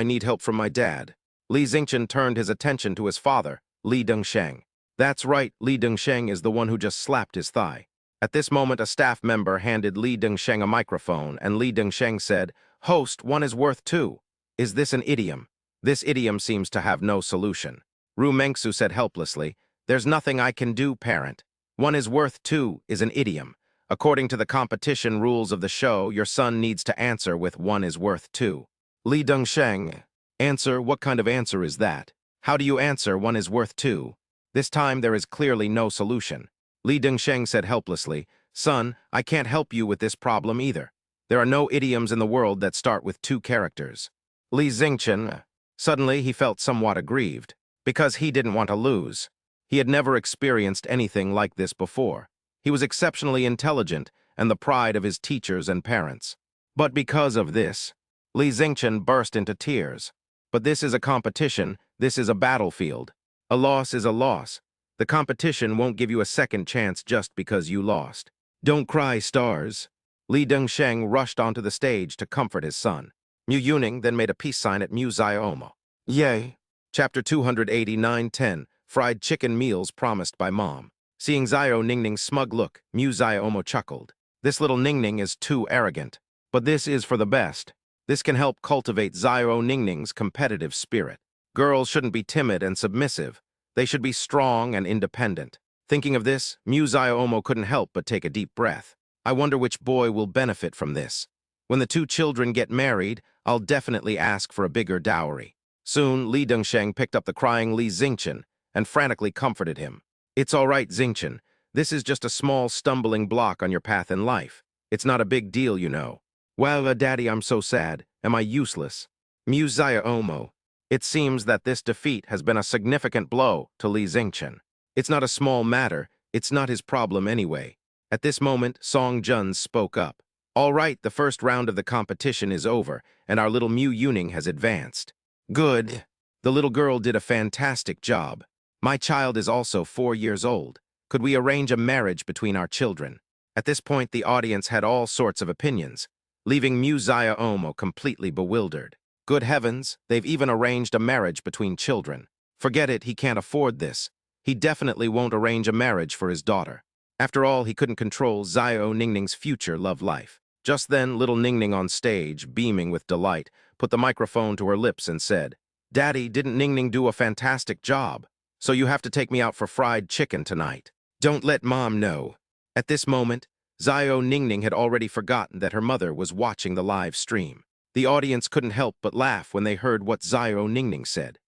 from my dad. Li Xingchen turned his attention to his father, Li Dengsheng. That's right, Li Dengsheng is the one who just slapped his thigh. At this moment, a staff member handed Li Dengsheng a microphone, and Li Dengsheng said, "Host, one is worth two." Is this an idiom? This idiom seems to have no solution. Ru Mengsu said helplessly, "There's nothing I can do, parent. One is worth two is an idiom. According to the competition rules of the show, your son needs to answer with one is worth two." Li Dengsheng, answer? What kind of answer is that? How do you answer one is worth two? This time there is clearly no solution. Li Dengsheng said helplessly, "Son, I can't help you with this problem either. There are no idioms in the world that start with two characters." Li Xingchen, suddenly he felt somewhat aggrieved, because he didn't want to lose. He had never experienced anything like this before. He was exceptionally intelligent and the pride of his teachers and parents. But because of this, Li Xingchen burst into tears. But this is a competition, this is a battlefield. A loss is a loss. The competition won't give you a second chance just because you lost. Don't cry, stars. Li Dengsheng rushed onto the stage to comfort his son. Mu Yuning then made a peace sign at Mu Xiaomo. Yay! Chapter 289:10, Fried Chicken Meals Promised by Mom. Seeing Xiao Ningning's smug look, Mu Xiaomo chuckled. This little Ningning is too arrogant. But this is for the best. This can help cultivate Xiao Ningning's competitive spirit. Girls shouldn't be timid and submissive. They should be strong and independent. Thinking of this, Mu Xiaomo couldn't help but take a deep breath. I wonder which boy will benefit from this. When the two children get married, I'll definitely ask for a bigger dowry. Soon, Li Dengsheng picked up the crying Li Xingchen and frantically comforted him. It's all right, Xingchen. This is just a small stumbling block on your path in life. It's not a big deal, you know. Well, Daddy, I'm so sad. Am I useless? Mu Xiaomo. It seems that this defeat has been a significant blow to Li Xingchen. It's not a small matter. It's not his problem anyway. At this moment, Song Jun spoke up. All right, the first round of the competition is over, and our little Mu Yuning has advanced. Good. The little girl did a fantastic job. My child is also 4 years old. Could we arrange a marriage between our children? At this point, the audience had all sorts of opinions, leaving Mu Xiaomo completely bewildered. Good heavens, they've even arranged a marriage between children. Forget it, he can't afford this. He definitely won't arrange a marriage for his daughter. After all, he couldn't control Xiao Ningning's future love life. Just then, little Ningning on stage, beaming with delight, put the microphone to her lips and said, "Daddy, didn't Ningning do a fantastic job? So you have to take me out for fried chicken tonight. Don't let Mom know." At this moment, Xiao Ningning had already forgotten that her mother was watching the live stream. The audience couldn't help but laugh when they heard what Xiao Ningning said.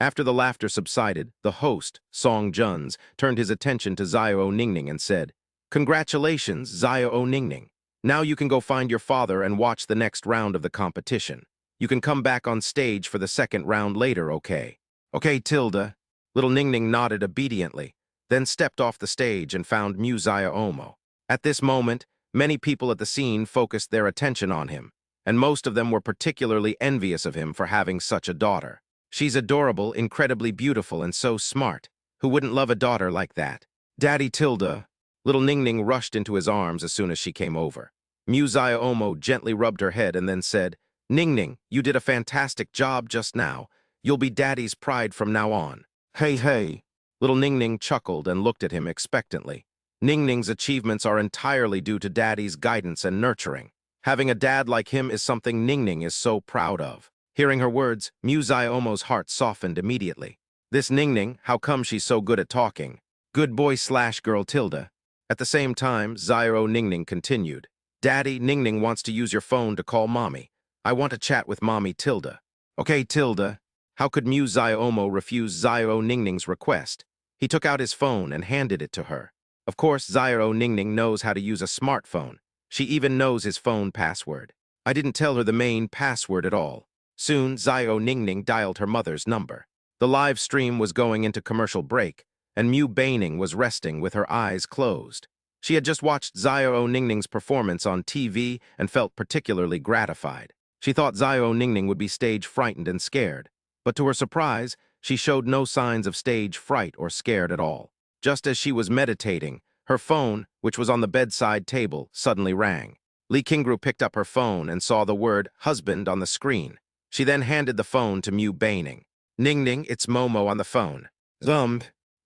After the laughter subsided, the host, Song Juns, turned his attention to Xiao Ningning and said, "Congratulations, Xiao Ningning. Now you can go find your father and watch the next round of the competition. You can come back on stage for the second round later, okay?" "Okay, Tilda." Little Ningning nodded obediently, then stepped off the stage and found Mu Xiaomo. At this moment, many people at the scene focused their attention on him, and most of them were particularly envious of him for having such a daughter. She's adorable, incredibly beautiful, and so smart. Who wouldn't love a daughter like that? Daddy Tilda. Little Ningning rushed into his arms as soon as she came over. Mu Xiaomo gently rubbed her head and then said, "Ningning, you did a fantastic job just now. You'll be Daddy's pride from now on." Hey, hey. Little Ningning chuckled and looked at him expectantly. Ningning's achievements are entirely due to Daddy's guidance and nurturing. Having a dad like him is something Ningning is so proud of. Hearing her words, Mu Xiaomo's heart softened immediately. This Ningning, how come she's so good at talking? Good boy/girl Tilda. At the same time, Xiao Ningning continued. Daddy, Ningning wants to use your phone to call Mommy. I want to chat with Mommy Tilda. Okay, Tilda. How could Mu Xiaomo refuse Xiao Ningning's request? He took out his phone and handed it to her. Of course, Xiao Ningning knows how to use a smartphone. She even knows his phone password. I didn't tell her the main password at all. Soon, Xiao Ningning dialed her mother's number. The live stream was going into commercial break, and Mu Baining was resting with her eyes closed. She had just watched Xiao Ningning's performance on TV and felt particularly gratified. She thought Xiao Ningning would be stage frightened and scared, but to her surprise, she showed no signs of stage fright or scared at all. Just as she was meditating, her phone, which was on the bedside table, suddenly rang. Li Qingru picked up her phone and saw the word husband on the screen. She then handed the phone to Mu Baining. Ningning, it's Momo on the phone.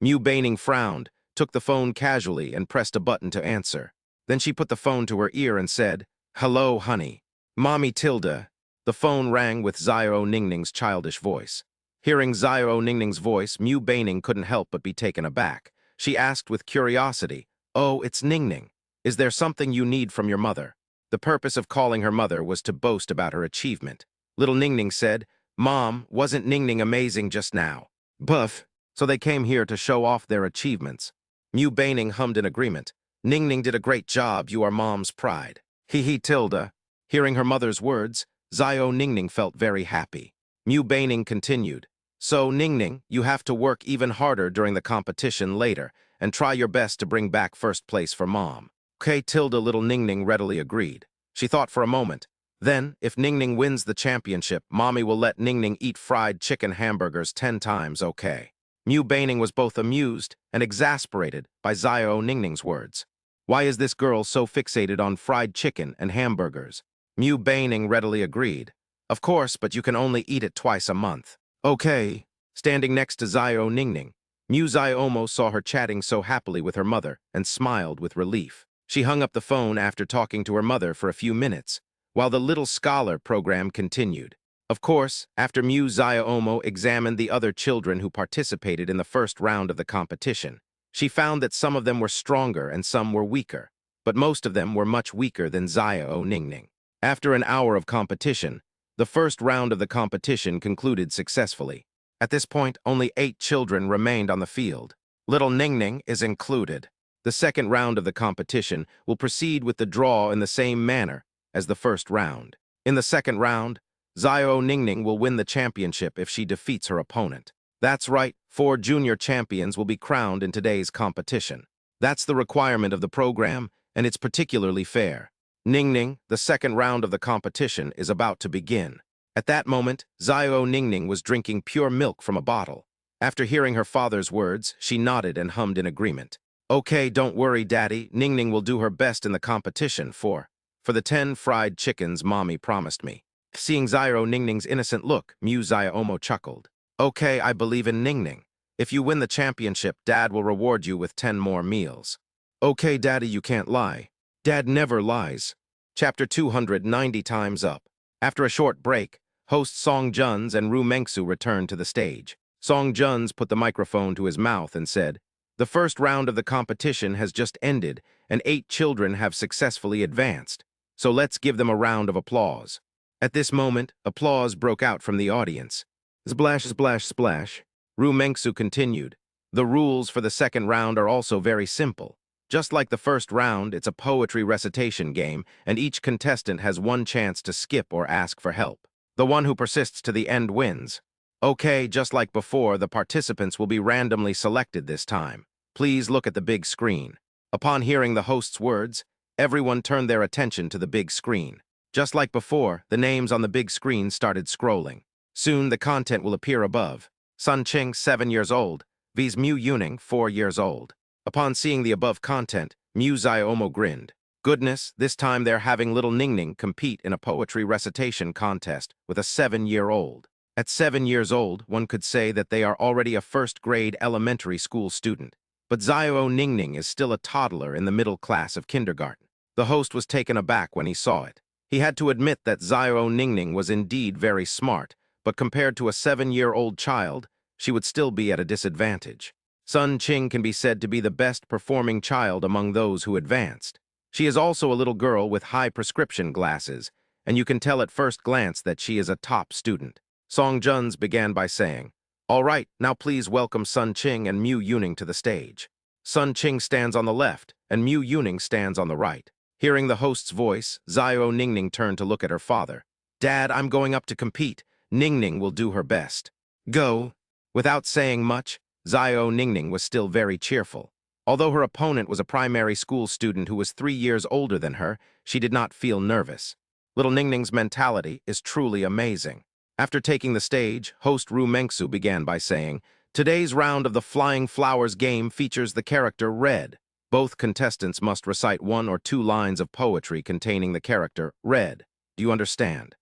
Mu Baining frowned, took the phone casually and pressed a button to answer. Then she put the phone to her ear and said, "Hello, honey. Mommy Tilda." The phone rang with Xiao Ningning's childish voice. Hearing Xiao Ningning's voice, Mu Baining couldn't help but be taken aback. She asked with curiosity, "Oh, it's Ningning. Is there something you need from your mother?" The purpose of calling her mother was to boast about her achievement. Little Ningning said, "Mom, wasn't Ningning amazing just now?" Buff. So they came here to show off their achievements. Mu Baining hummed in agreement. "Ningning did a great job, you are Mom's pride." Hee Tilda. Hearing her mother's words, Xiao Ningning felt very happy. Mu Baining continued, "So, Ningning, you have to work even harder during the competition later, and try your best to bring back first place for Mom." Okay, Tilda. Little Ningning readily agreed. She thought for a moment. Then, if Ningning wins the championship, Mommy will let Ningning eat fried chicken hamburgers 10 times, okay? Mu Baining was both amused and exasperated by Xiao Ningning's words. Why is this girl so fixated on fried chicken and hamburgers? Mu Baining readily agreed. Of course, but you can only eat it twice a month. Okay. Standing next to Xiao Ningning, Mu Xiaomo saw her chatting so happily with her mother and smiled with relief. She hung up the phone after talking to her mother for a few minutes, while the Little Scholar program continued. Of course, after Mu Xiaomo examined the other children who participated in the first round of the competition, she found that some of them were stronger and some were weaker, but most of them were much weaker than Xiao Ningning. After an hour of competition, the first round of the competition concluded successfully. At this point, only 8 children remained on the field. Little Ningning is included. The second round of the competition will proceed with the draw in the same manner as the first round. In the second round, Xiao Ningning will win the championship if she defeats her opponent. That's right, 4 junior champions will be crowned in today's competition. That's the requirement of the program, and it's particularly fair. Ningning, the second round of the competition, is about to begin. At that moment, Xiao Ningning was drinking pure milk from a bottle. After hearing her father's words, she nodded and hummed in agreement. Okay, don't worry, Daddy. Ningning will do her best in the competition for the 10 fried chickens Mommy promised me. Seeing Xiao Ningning's innocent look, Mu Xiaomo chuckled. Okay, I believe in Ningning. If you win the championship, Dad will reward you with 10 more meals. Okay, Daddy, you can't lie. Dad never lies. Chapter 290 Times Up. After a short break, hosts Song Juns and Ru Mengsu returned to the stage. Song Juns put the microphone to his mouth and said, "The first round of the competition has just ended, and 8 children have successfully advanced. So let's give them a round of applause." At this moment, applause broke out from the audience. Splash, splash, splash. Ru Mengsu continued. The rules for the second round are also very simple. Just like the first round, it's a poetry recitation game, and each contestant has 1 chance to skip or ask for help. The one who persists to the end wins. Okay, just like before, the participants will be randomly selected this time. Please look at the big screen. Upon hearing the host's words, everyone turned their attention to the big screen. Just like before, the names on the big screen started scrolling. Soon, the content will appear above. Sun Qing, 7 years old, vs Mu Yuning, 4 years old. Upon seeing the above content, Mu Xiaomo grinned. Goodness, this time they're having little Ningning compete in a poetry recitation contest with a 7-year-old. At 7 years old, one could say that they are already a first-grade elementary school student. But Xiao Ningning is still a toddler in the middle class of kindergarten. The host was taken aback when he saw it. He had to admit that Xiao Ningning was indeed very smart, but compared to a 7-year-old child, she would still be at a disadvantage. Sun Qing can be said to be the best performing child among those who advanced. She is also a little girl with high prescription glasses, and you can tell at first glance that she is a top student. Song Juns began by saying, "All right, now please welcome Sun Qing and Mu Yuning to the stage." Sun Qing stands on the left, and Mu Yuning stands on the right. Hearing the host's voice, Xiao Ningning turned to look at her father. "Dad, I'm going up to compete. Ningning will do her best." "Go." Without saying much, Xiao Ningning was still very cheerful. Although her opponent was a primary school student who was 3 years older than her, she did not feel nervous. Little Ningning's mentality is truly amazing. After taking the stage, host Ru Mengsu began by saying, "Today's round of the Flying Flowers game features the character Red. Both contestants must recite 1 or 2 lines of poetry containing the character Red. Do you understand?"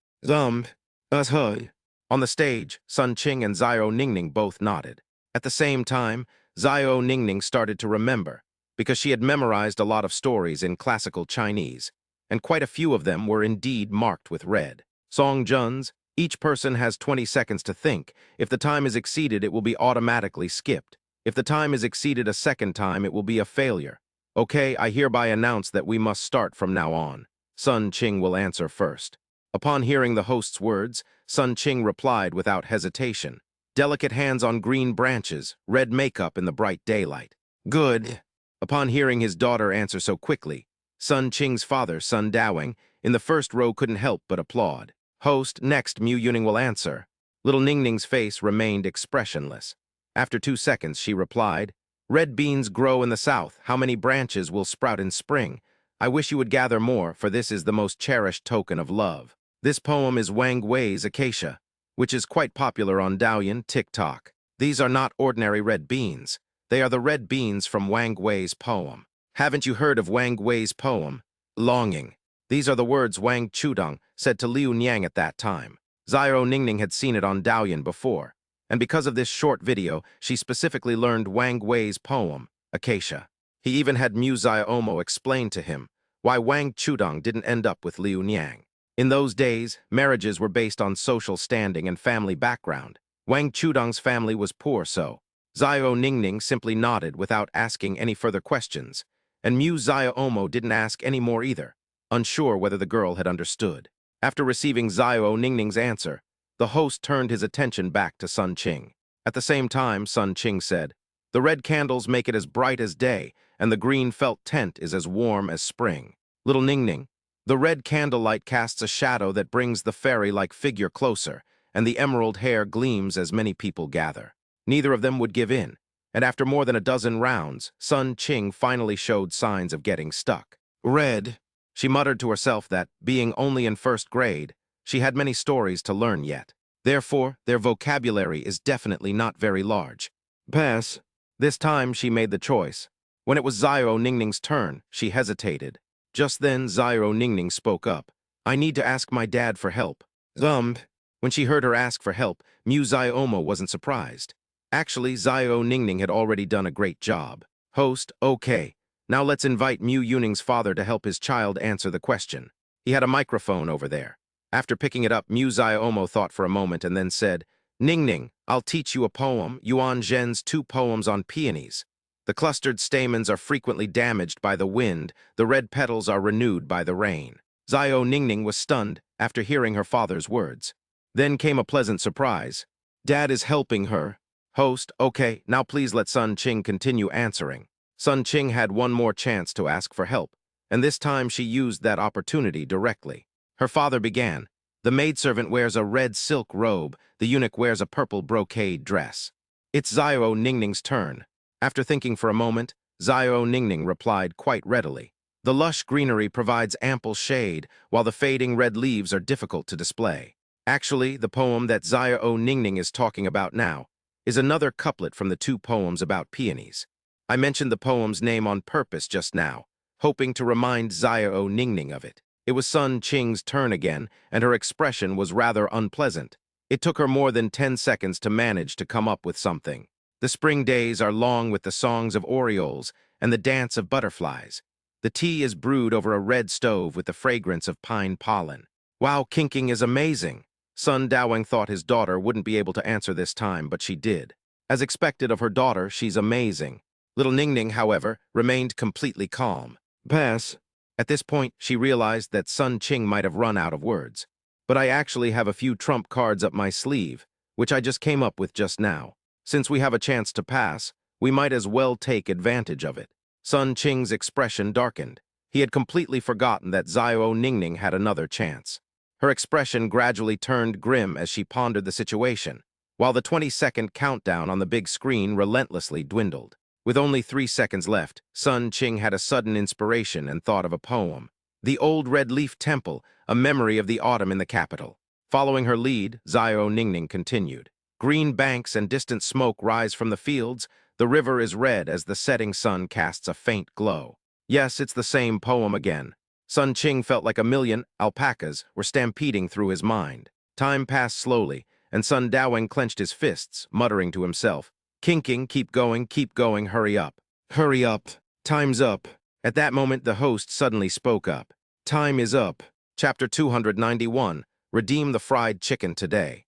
Us heard. On the stage, Sun Qing and Xiao Ningning both nodded. At the same time, Xiao Ningning started to remember, because she had memorized a lot of stories in classical Chinese, and quite a few of them were indeed marked with red. Song Jun's, each person has 20 seconds to think. If the time is exceeded, it will be automatically skipped. If the time is exceeded a second time, it will be a failure. Okay, I hereby announce that we must start from now on. Sun Qing will answer first. Upon hearing the host's words, Sun Qing replied without hesitation. Delicate hands on green branches, red makeup in the bright daylight. Good. Upon hearing his daughter answer so quickly, Sun Qing's father, Sun Dawing, in the first row couldn't help but applaud. Host, next Mu Yuning will answer. Little Ningning's face remained expressionless. After 2 seconds, she replied, "Red beans grow in the south. How many branches will sprout in spring? I wish you would gather more, for this is the most cherished token of love." This poem is Wang Wei's Acacia, which is quite popular on Douyin, TikTok. These are not ordinary red beans. They are the red beans from Wang Wei's poem. Haven't you heard of Wang Wei's poem? Longing. These are the words Wang Chudong said to Liu Niang at that time. Xiao Ningning had seen it on Douyin before, and because of this short video, she specifically learned Wang Wei's poem, Acacia. He even had Mu Xiaomo explain to him why Wang Chudong didn't end up with Liu Niang. In those days, marriages were based on social standing and family background. Wang Chudong's family was poor, so Xiao Ningning simply nodded without asking any further questions, and Mu Xiaomo didn't ask any more either, unsure whether the girl had understood. After receiving Xiao Ningning's answer, the host turned his attention back to Sun Qing. At the same time, Sun Qing said, "The red candles make it as bright as day, and the green felt tent is as warm as spring. Little Ningning, the red candlelight casts a shadow that brings the fairy-like figure closer, and the emerald hair gleams as many people gather." Neither of them would give in, and after more than a dozen rounds, Sun Qing finally showed signs of getting stuck. Red. She muttered to herself that, being only in first grade, she had many stories to learn yet. Therefore, their vocabulary is definitely not very large. Pass. This time she made the choice. When it was Xiao Ningning's turn, she hesitated. Just then, Xiao Ningning spoke up. "I need to ask my dad for help." When she heard her ask for help, Mu Xiaomo wasn't surprised. Actually, Xiao Ningning had already done a great job. Host, okay. Now let's invite Mu Yuning's father to help his child answer the question. He had a microphone over there. After picking it up, Mu Xiaomo thought for a moment and then said, "Ningning, I'll teach you a poem, Yuan Zhen's 2 poems on peonies. The clustered stamens are frequently damaged by the wind, the red petals are renewed by the rain." Xiao Ningning was stunned after hearing her father's words. Then came a pleasant surprise. Dad is helping her. Host, okay, now please let Sun Qing continue answering. Sun Qing had one more chance to ask for help, and this time she used that opportunity directly. Her father began. "The maidservant wears a red silk robe, the eunuch wears a purple brocade dress." It's Xiao Ningning's turn. After thinking for a moment, Xiao Ningning replied quite readily. "The lush greenery provides ample shade, while the fading red leaves are difficult to display." Actually, the poem that Xiao Ningning is talking about now is another couplet from the 2 poems about peonies. I mentioned the poem's name on purpose just now, hoping to remind Xiao Ningning of it. It was Sun Qing's turn again, and her expression was rather unpleasant. It took her more than 10 seconds to manage to come up with something. The spring days are long with the songs of orioles and the dance of butterflies. The tea is brewed over a red stove with the fragrance of pine pollen. Wow, kinking is amazing. Sun Dawing thought his daughter wouldn't be able to answer this time, but she did. As expected of her daughter, she's amazing. Little Ningning, however, remained completely calm. Pass. At this point, she realized that Sun Qing might have run out of words. But I actually have a few trump cards up my sleeve, which I just came up with just now. Since we have a chance to pass, we might as well take advantage of it. Sun Qing's expression darkened. He had completely forgotten that Xiao Ningning had another chance. Her expression gradually turned grim as she pondered the situation, while the 20-second countdown on the big screen relentlessly dwindled. With only 3 seconds left, Sun Qing had a sudden inspiration and thought of a poem. The Old Red Leaf Temple, a memory of the autumn in the capital. Following her lead, Xiao Ningning continued. Green banks and distant smoke rise from the fields. The river is red as the setting sun casts a faint glow. Yes, it's the same poem again. Sun Qing felt like a million alpacas were stampeding through his mind. Time passed slowly, and Sun Dawing clenched his fists, muttering to himself, "Kinking, keep going, hurry up. Hurry up. Time's up." At that moment, the host suddenly spoke up. "Time is up. Chapter 291, Redeem the Fried Chicken Today."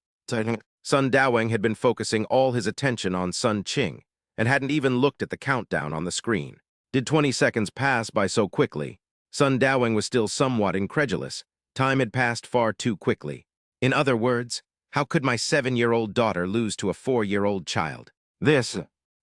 Sun Dawing had been focusing all his attention on Sun Qing and hadn't even looked at the countdown on the screen. Did 20 seconds pass by so quickly? Sun Dawing was still somewhat incredulous. Time had passed far too quickly. In other words, how could my 7-year-old daughter lose to a 4-year-old child?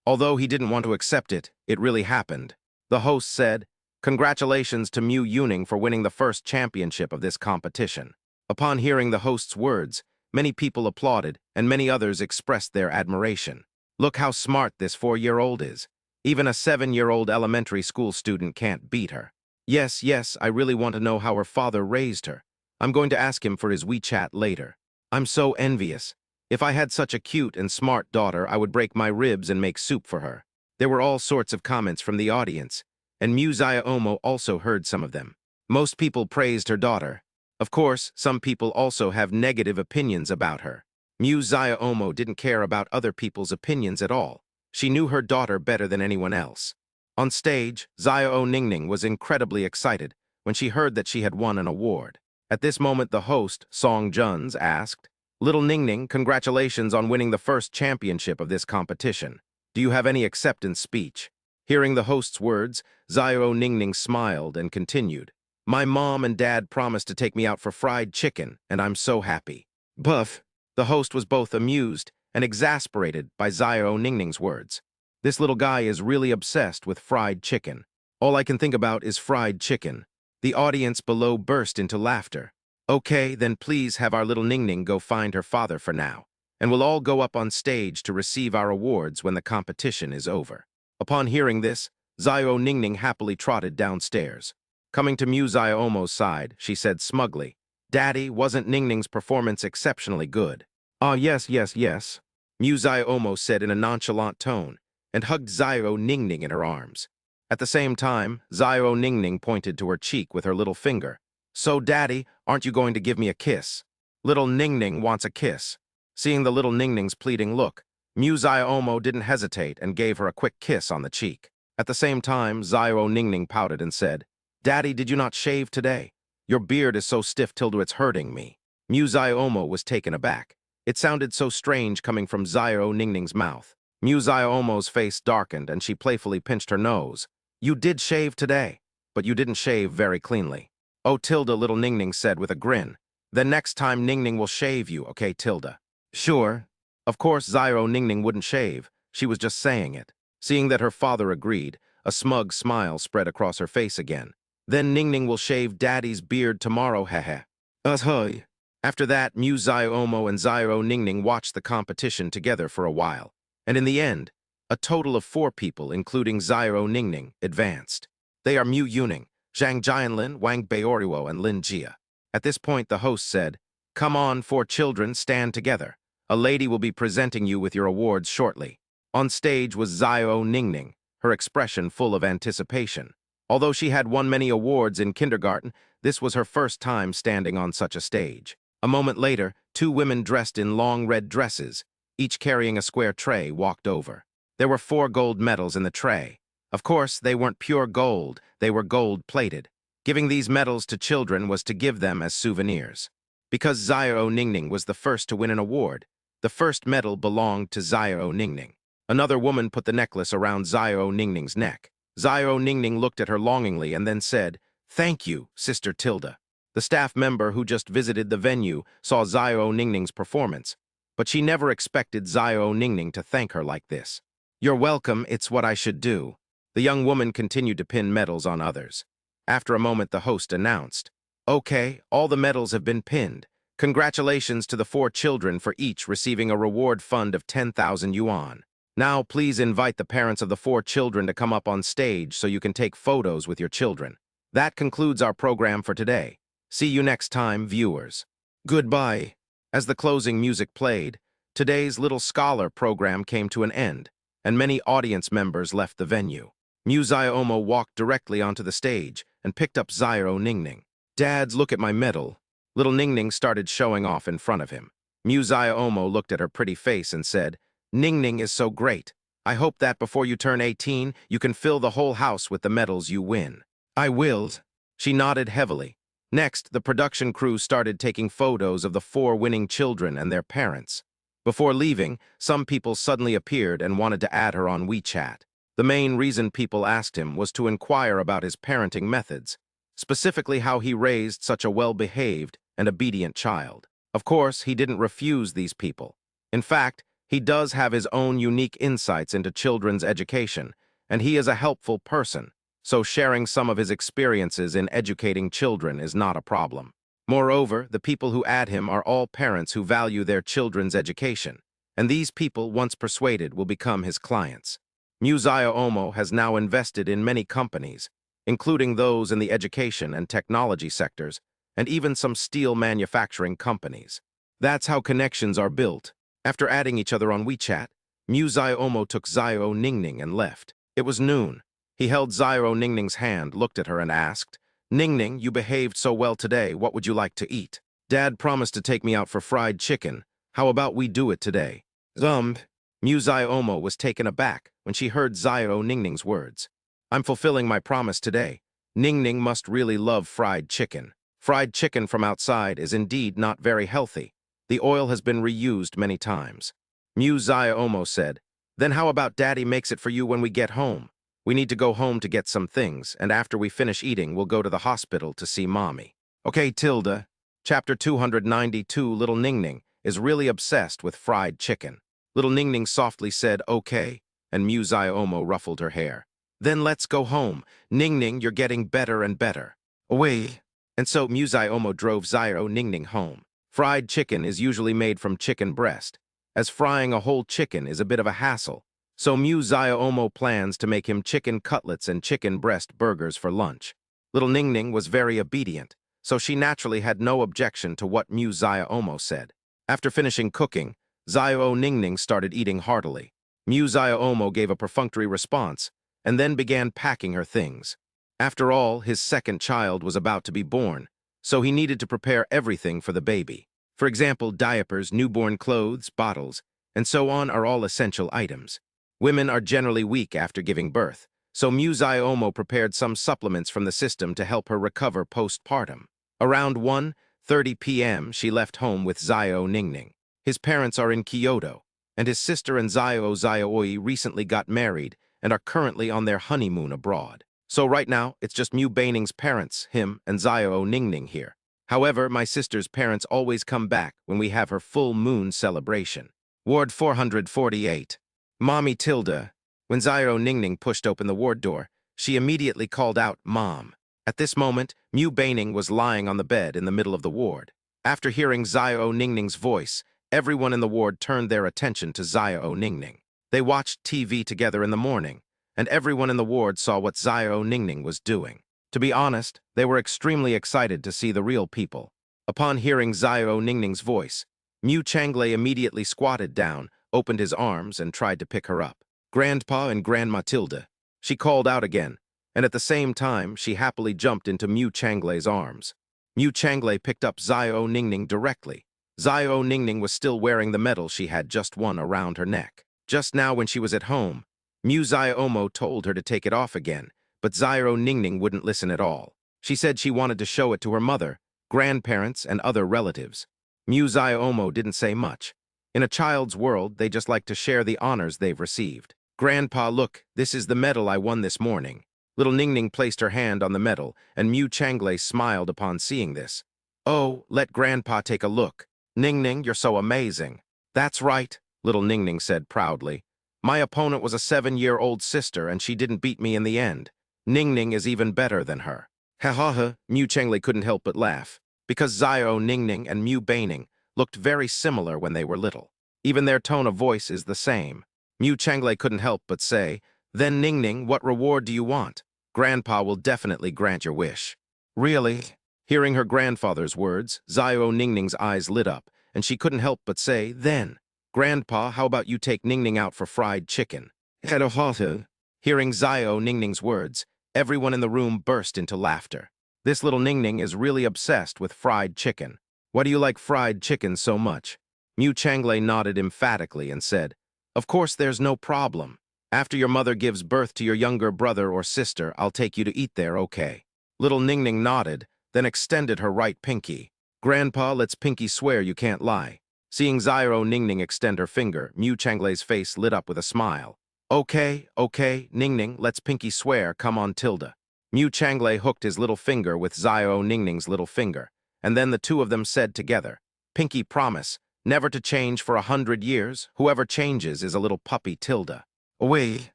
Although he didn't want to accept it, it really happened. The host said, "Congratulations to Mu Yuning for winning the first championship of this competition." Upon hearing the host's words, many people applauded and many others expressed their admiration. Look how smart this 4-year-old is. Even a 7-year-old elementary school student can't beat her. Yes, I really want to know how her father raised her. I'm going to ask him for his WeChat later. I'm so envious. If I had such a cute and smart daughter, I would break my ribs and make soup for her. There were all sorts of comments from the audience, and Mu Xiaomo also heard some of them. Most people praised her daughter. Of course, some people also have negative opinions about her. Mu Xiaomo didn't care about other people's opinions at all. She knew her daughter better than anyone else. On stage, Xiao Ningning was incredibly excited when she heard that she had won an award. At this moment, the host, Song Juns, asked, "Little Ningning, congratulations on winning the first championship of this competition. Do you have any acceptance speech?" Hearing the host's words, Xiao Ningning smiled and continued, "My mom and dad promised to take me out for fried chicken, and I'm so happy." Buff. The host was both amused and exasperated by Xiao Ningning's words. This little guy is really obsessed with fried chicken. All I can think about is fried chicken. The audience below burst into laughter. "Okay, then please have our little Ningning go find her father for now, and we'll all go up on stage to receive our awards when the competition is over." Upon hearing this, Xiao Ningning happily trotted downstairs. Coming to Mu Xiaomo's side, she said smugly, "Daddy, wasn't Ningning's performance exceptionally good?" "Ah, yes. Mu Xiaomo said in a nonchalant tone, and hugged Xiao Ningning in her arms. At the same time, Xiao Ningning pointed to her cheek with her little finger. "So, Daddy, aren't you going to give me a kiss?" Little Ningning wants a kiss. Seeing the little Ningning's pleading look, Mu Xiaomo didn't hesitate and gave her a quick kiss on the cheek. At the same time, Xiao Ningning pouted and said, "Daddy, did you not shave today? Your beard is so stiff till it's hurting me." Mu Xiaomo was taken aback. It sounded so strange coming from Xiao Ningning's mouth. Mu Xiaomo's face darkened and she playfully pinched her nose. "You did shave today, but you didn't shave very cleanly." "Oh, Tilda," little Ningning said with a grin. "Then next time Ningning will shave you, okay, Tilda?" "Sure." Of course, Xiao Ningning wouldn't shave. She was just saying it. Seeing that her father agreed, a smug smile spread across her face again. "Then Ningning will shave Daddy's beard tomorrow, hehe." "Hey." After that, Mu Xiaomo and Xiao Ningning watched the competition together for a while. And in the end, a total of 4 people, including Xiao Ningning, advanced. They are Mu Yuning, Zhang Jianlin, Wang Beioriwo, and Lin Jia. At this point, the host said, "Come on, 4 children, stand together. A lady will be presenting you with your awards shortly." On stage was Xiao Ningning, her expression full of anticipation. Although she had won many awards in kindergarten, this was her first time standing on such a stage. A moment later, 2 women dressed in long red dresses, each carrying a square tray, walked over. There were 4 gold medals in the tray. Of course, they weren't pure gold, they were gold-plated. Giving these medals to children was to give them as souvenirs. Because Xiao Ningning was the first to win an award, the first medal belonged to Xiao Ningning. Another woman put the necklace around Xiao Ningning's neck. Xiao Ningning looked at her longingly and then said, "Thank you, Sister Tilda." The staff member who just visited the venue saw Xiao Ningning's performance, but she never expected Xiao Ningning to thank her like this. "You're welcome, it's what I should do." The young woman continued to pin medals on others. After a moment, the host announced, "Okay, all the medals have been pinned. Congratulations to the 4 children for each receiving a reward fund of 10,000 yuan. Now, please invite the parents of the 4 children to come up on stage so you can take photos with your children. That concludes our program for today. See you next time, viewers. Goodbye. As the closing music played, today's Little Scholar program came to an end, and many audience members left the venue. Musayo Omo walked directly onto the stage and picked up Zairo Ningning. "Dads, look at my medal." Little Ningning started showing off in front of him. Musayo Omo looked at her pretty face and said, "Ningning is so great. I hope that before you turn 18, you can fill the whole house with the medals you win." "I will." She nodded heavily. Next, the production crew started taking photos of the 4 winning children and their parents. Before leaving, some people suddenly appeared and wanted to add her on WeChat. The main reason people asked him was to inquire about his parenting methods, specifically how he raised such a well-behaved and obedient child. Of course, he didn't refuse these people. In fact, he does have his own unique insights into children's education, and he is a helpful person, so sharing some of his experiences in educating children is not a problem. Moreover, the people who add him are all parents who value their children's education, and these people, once persuaded, will become his clients. Musayo Omo has now invested in many companies, including those in the education and technology sectors, and even some steel manufacturing companies. That's how connections are built. After adding each other on WeChat, Musayo Omo took Zairo Ningning and left. It was noon. He held Zairo Ningning's hand, looked at her, and asked, "Ningning, you behaved so well today. What would you like to eat?" "Dad promised to take me out for fried chicken. How about we do it today?" Musayo Omo was taken aback when she heard Zairo Ningning's words. "I'm fulfilling my promise today. Ningning must really love fried chicken. Fried chicken from outside is indeed not very healthy. The oil has been reused many times." Musayo Omo said, "Then how about Daddy makes it for you when we get home? We need to go home to get some things, and after we finish eating, we'll go to the hospital to see Mommy." "Okay, Tilda." Chapter 292, Little Ningning is really obsessed with fried chicken. Little Ningning softly said, "Okay," and Musayo Omo ruffled her hair. "Then let's go home. Ningning, you're getting better and better." "Away." And so Musayo Omo drove Zairo Ningning home. Fried chicken is usually made from chicken breast, as frying a whole chicken is a bit of a hassle. So Musayo Omo plans to make him chicken cutlets and chicken breast burgers for lunch. Little Ningning was very obedient, so she naturally had no objection to what Musayo Omo said. After finishing cooking, Zairo Ningning started eating heartily. Musayo Omo gave a perfunctory response and then began packing her things. After all, his second child was about to be born, so he needed to prepare everything for the baby. For example, diapers, newborn clothes, bottles, and so on are all essential items. Women are generally weak after giving birth, so Musayo Omo prepared some supplements from the system to help her recover postpartum. Around 1:30 p.m., she left home with Zairo Ningning. His parents are in Kyoto, and his sister and Zairo recently got married and are currently on their honeymoon abroad. So right now, it's just Mu Baining's parents, him, and Zairo Ningning here. However, my sister's parents always come back when we have her full moon celebration. Ward 448. Mommy Tilda. When Zairo Ningning pushed open the ward door, she immediately called out, "Mom." At this moment, Mu Baining was lying on the bed in the middle of the ward. After hearing Zairo Ningning's voice, everyone in the ward turned their attention to Zairo Ningning. They watched TV together in the morning, and everyone in the ward saw what Zairo Ningning was doing. To be honest, they were extremely excited to see the real people. Upon hearing Zairo Ningning's voice, Mu Changlei immediately squatted down, opened his arms, and tried to pick her up. "Grandpa and Grandma Tilda." She called out again, and at the same time, she happily jumped into Mu Changlei's arms. Mu Changlei picked up Zairo Ningning directly. Zairo Ningning was still wearing the medal she had just won around her neck. Just now when she was at home, Musayo Omo told her to take it off again, but Zairo Ningning wouldn't listen at all. She said she wanted to show it to her mother, grandparents, and other relatives. Musayo Omo didn't say much. In a child's world, they just like to share the honors they've received. "Grandpa, look, this is the medal I won this morning." Little Ningning placed her hand on the medal, and Mu Changlei smiled upon seeing this. "Oh, let Grandpa take a look. Ningning, you're so amazing." "That's right," Little Ningning said proudly. "My opponent was a 7-year-old sister, and she didn't beat me in the end. Ningning is even better than her." "Ha ha ha," Mu Changlei couldn't help but laugh, because Zairo Ningning and Mu Baining looked very similar when they were little. Even their tone of voice is the same. Mu Changlei couldn't help but say, "Then Ning Ning, what reward do you want? Grandpa will definitely grant your wish." Really? Hearing her grandfather's words, Xiao Ningning's eyes lit up, and she couldn't help but say, "Then, Grandpa, how about you take Ningning out for fried chicken?" Hedohatu. Hearing Xiao Ningning's words, everyone in the room burst into laughter. This little Ningning is really obsessed with fried chicken. Why do you like fried chicken so much? Mu Changlei nodded emphatically and said, "Of course there's no problem. After your mother gives birth to your younger brother or sister, I'll take you to eat there, okay?" Little Ningning nodded, then extended her right pinky. "Grandpa, let's pinky swear you can't lie." Seeing Xiao Ningning extend her finger, Mu Changlei's face lit up with a smile. "Okay, Ningning, let's pinky swear, come on Tilda." Mu Changlei hooked his little finger with Xiao Ningning's little finger, and then the two of them said together, "Pinky promise, never to change for 100 years. Whoever changes is a little puppy Tilda." "Oui."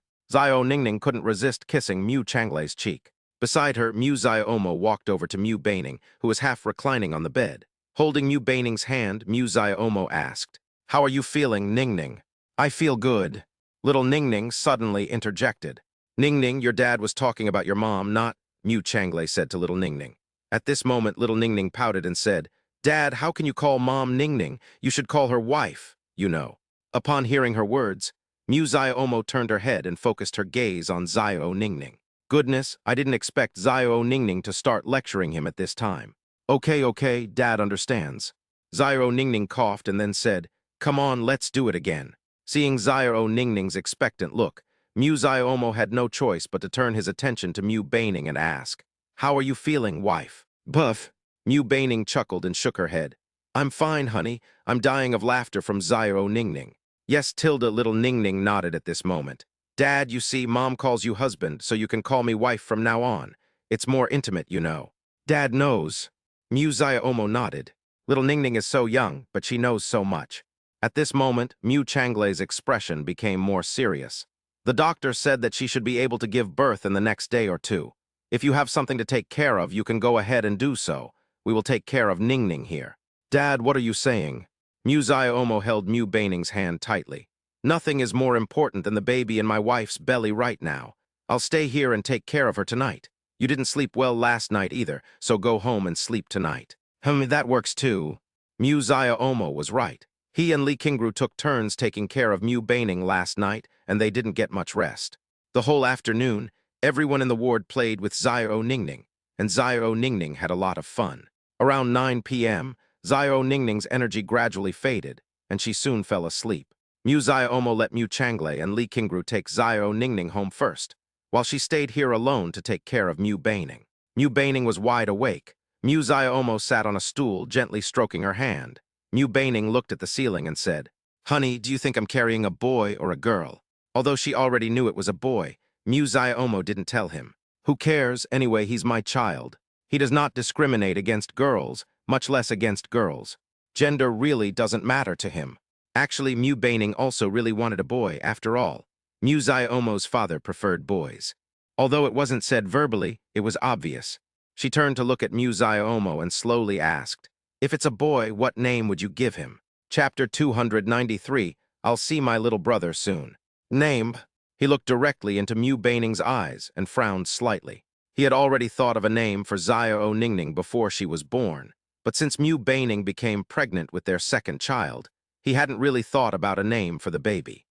Xiao Ningning couldn't resist kissing Mu Changlei's cheek. Beside her, Mu Xiaomo walked over to Mu Baining, who was half reclining on the bed. Holding Mu Baining's hand, Mu Xiaomo asked, "How are you feeling, Ningning?" "I feel good." Little Ningning suddenly interjected. "Ningning, your dad was talking about your mom, not," Mu Changlei said to little Ningning. At this moment, little Ningning pouted and said, "Dad, how can you call mom Ningning? You should call her wife, you know." Upon hearing her words, Mu Xiaomo turned her head and focused her gaze on Xiao Ningning. Goodness, I didn't expect Xiao Ningning to start lecturing him at this time. Okay, Dad understands." Xiao Ningning coughed and then said, "Come on, let's do it again." Seeing Xiao Ningning's expectant look, Mu Xiaomo had no choice but to turn his attention to Mu Baining and ask, "How are you feeling, wife?" "Buff." Mu Baining chuckled and shook her head. "I'm fine, honey. I'm dying of laughter from Xiao Ningning." "Yes, Tilda," little Ningning nodded at this moment. "Dad, you see, Mom calls you husband, so you can call me wife from now on. It's more intimate, you know." "Dad knows." Mu Xiaomo nodded. Little Ningning is so young, but she knows so much. At this moment, Mu Changlei's expression became more serious. "The doctor said that she should be able to give birth in the next day or two. If you have something to take care of, you can go ahead and do so. We will take care of Ningning here." "Dad, what are you saying?" Mu Xiaomo held Mu Baining's hand tightly. "Nothing is more important than the baby in my wife's belly right now. I'll stay here and take care of her tonight. You didn't sleep well last night either, so go home and sleep tonight." That works too." Mu Xiaomo was right. He and Li Qingru took turns taking care of Mu Baining last night, and they didn't get much rest. The whole afternoon, everyone in the ward played with Xiao Ningning, and Xiao Ningning had a lot of fun. Around 9 p.m., Xiao Ningning's energy gradually faded, and she soon fell asleep. Mu Xiaomo let Mu Changlei and Li Qingru take Xiao Ningning home first, while she stayed here alone to take care of Mu Baining. Mu Baining was wide awake. Mu Xiaomo sat on a stool, gently stroking her hand. Mu Baining looked at the ceiling and said, "Honey, do you think I'm carrying a boy or a girl?" Although she already knew it was a boy, Mu Xiaomo didn't tell him. "Who cares? Anyway, he's my child. He does not discriminate against girls, much less against girls. Gender really doesn't matter to him." Actually, Mu Baining also really wanted a boy, after all. Mu Xiaomo's father preferred boys. Although it wasn't said verbally, it was obvious. She turned to look at Mu Xiaomo and slowly asked, "If it's a boy, what name would you give him?" Chapter 293, I'll see my little brother soon. "Name?" He looked directly into Mu Baining's eyes and frowned slightly. He had already thought of a name for Xiao Ningning before she was born, but since Mu Baining became pregnant with their second child, he hadn't really thought about a name for the baby.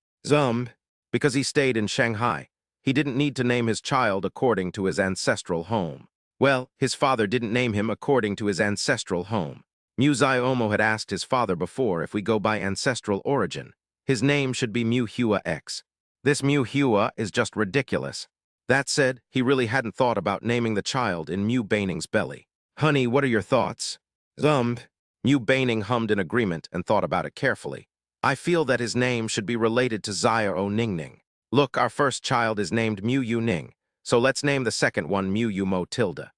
Because he stayed in Shanghai, he didn't need to name his child according to his ancestral home. Well, his father didn't name him according to his ancestral home. Mu Xiaomo had asked his father before if we go by ancestral origin. His name should be Mu Hua X. This Mu Hua is just ridiculous. That said, he really hadn't thought about naming the child in Mu Baining's belly. "Honey, what are your thoughts?" Mu Baining hummed in agreement and thought about it carefully. "I feel that his name should be related to Xiao Ningning. Look, our first child is named Mu Yu Ning, so let's name the second one Mu Yu Mo Tilda."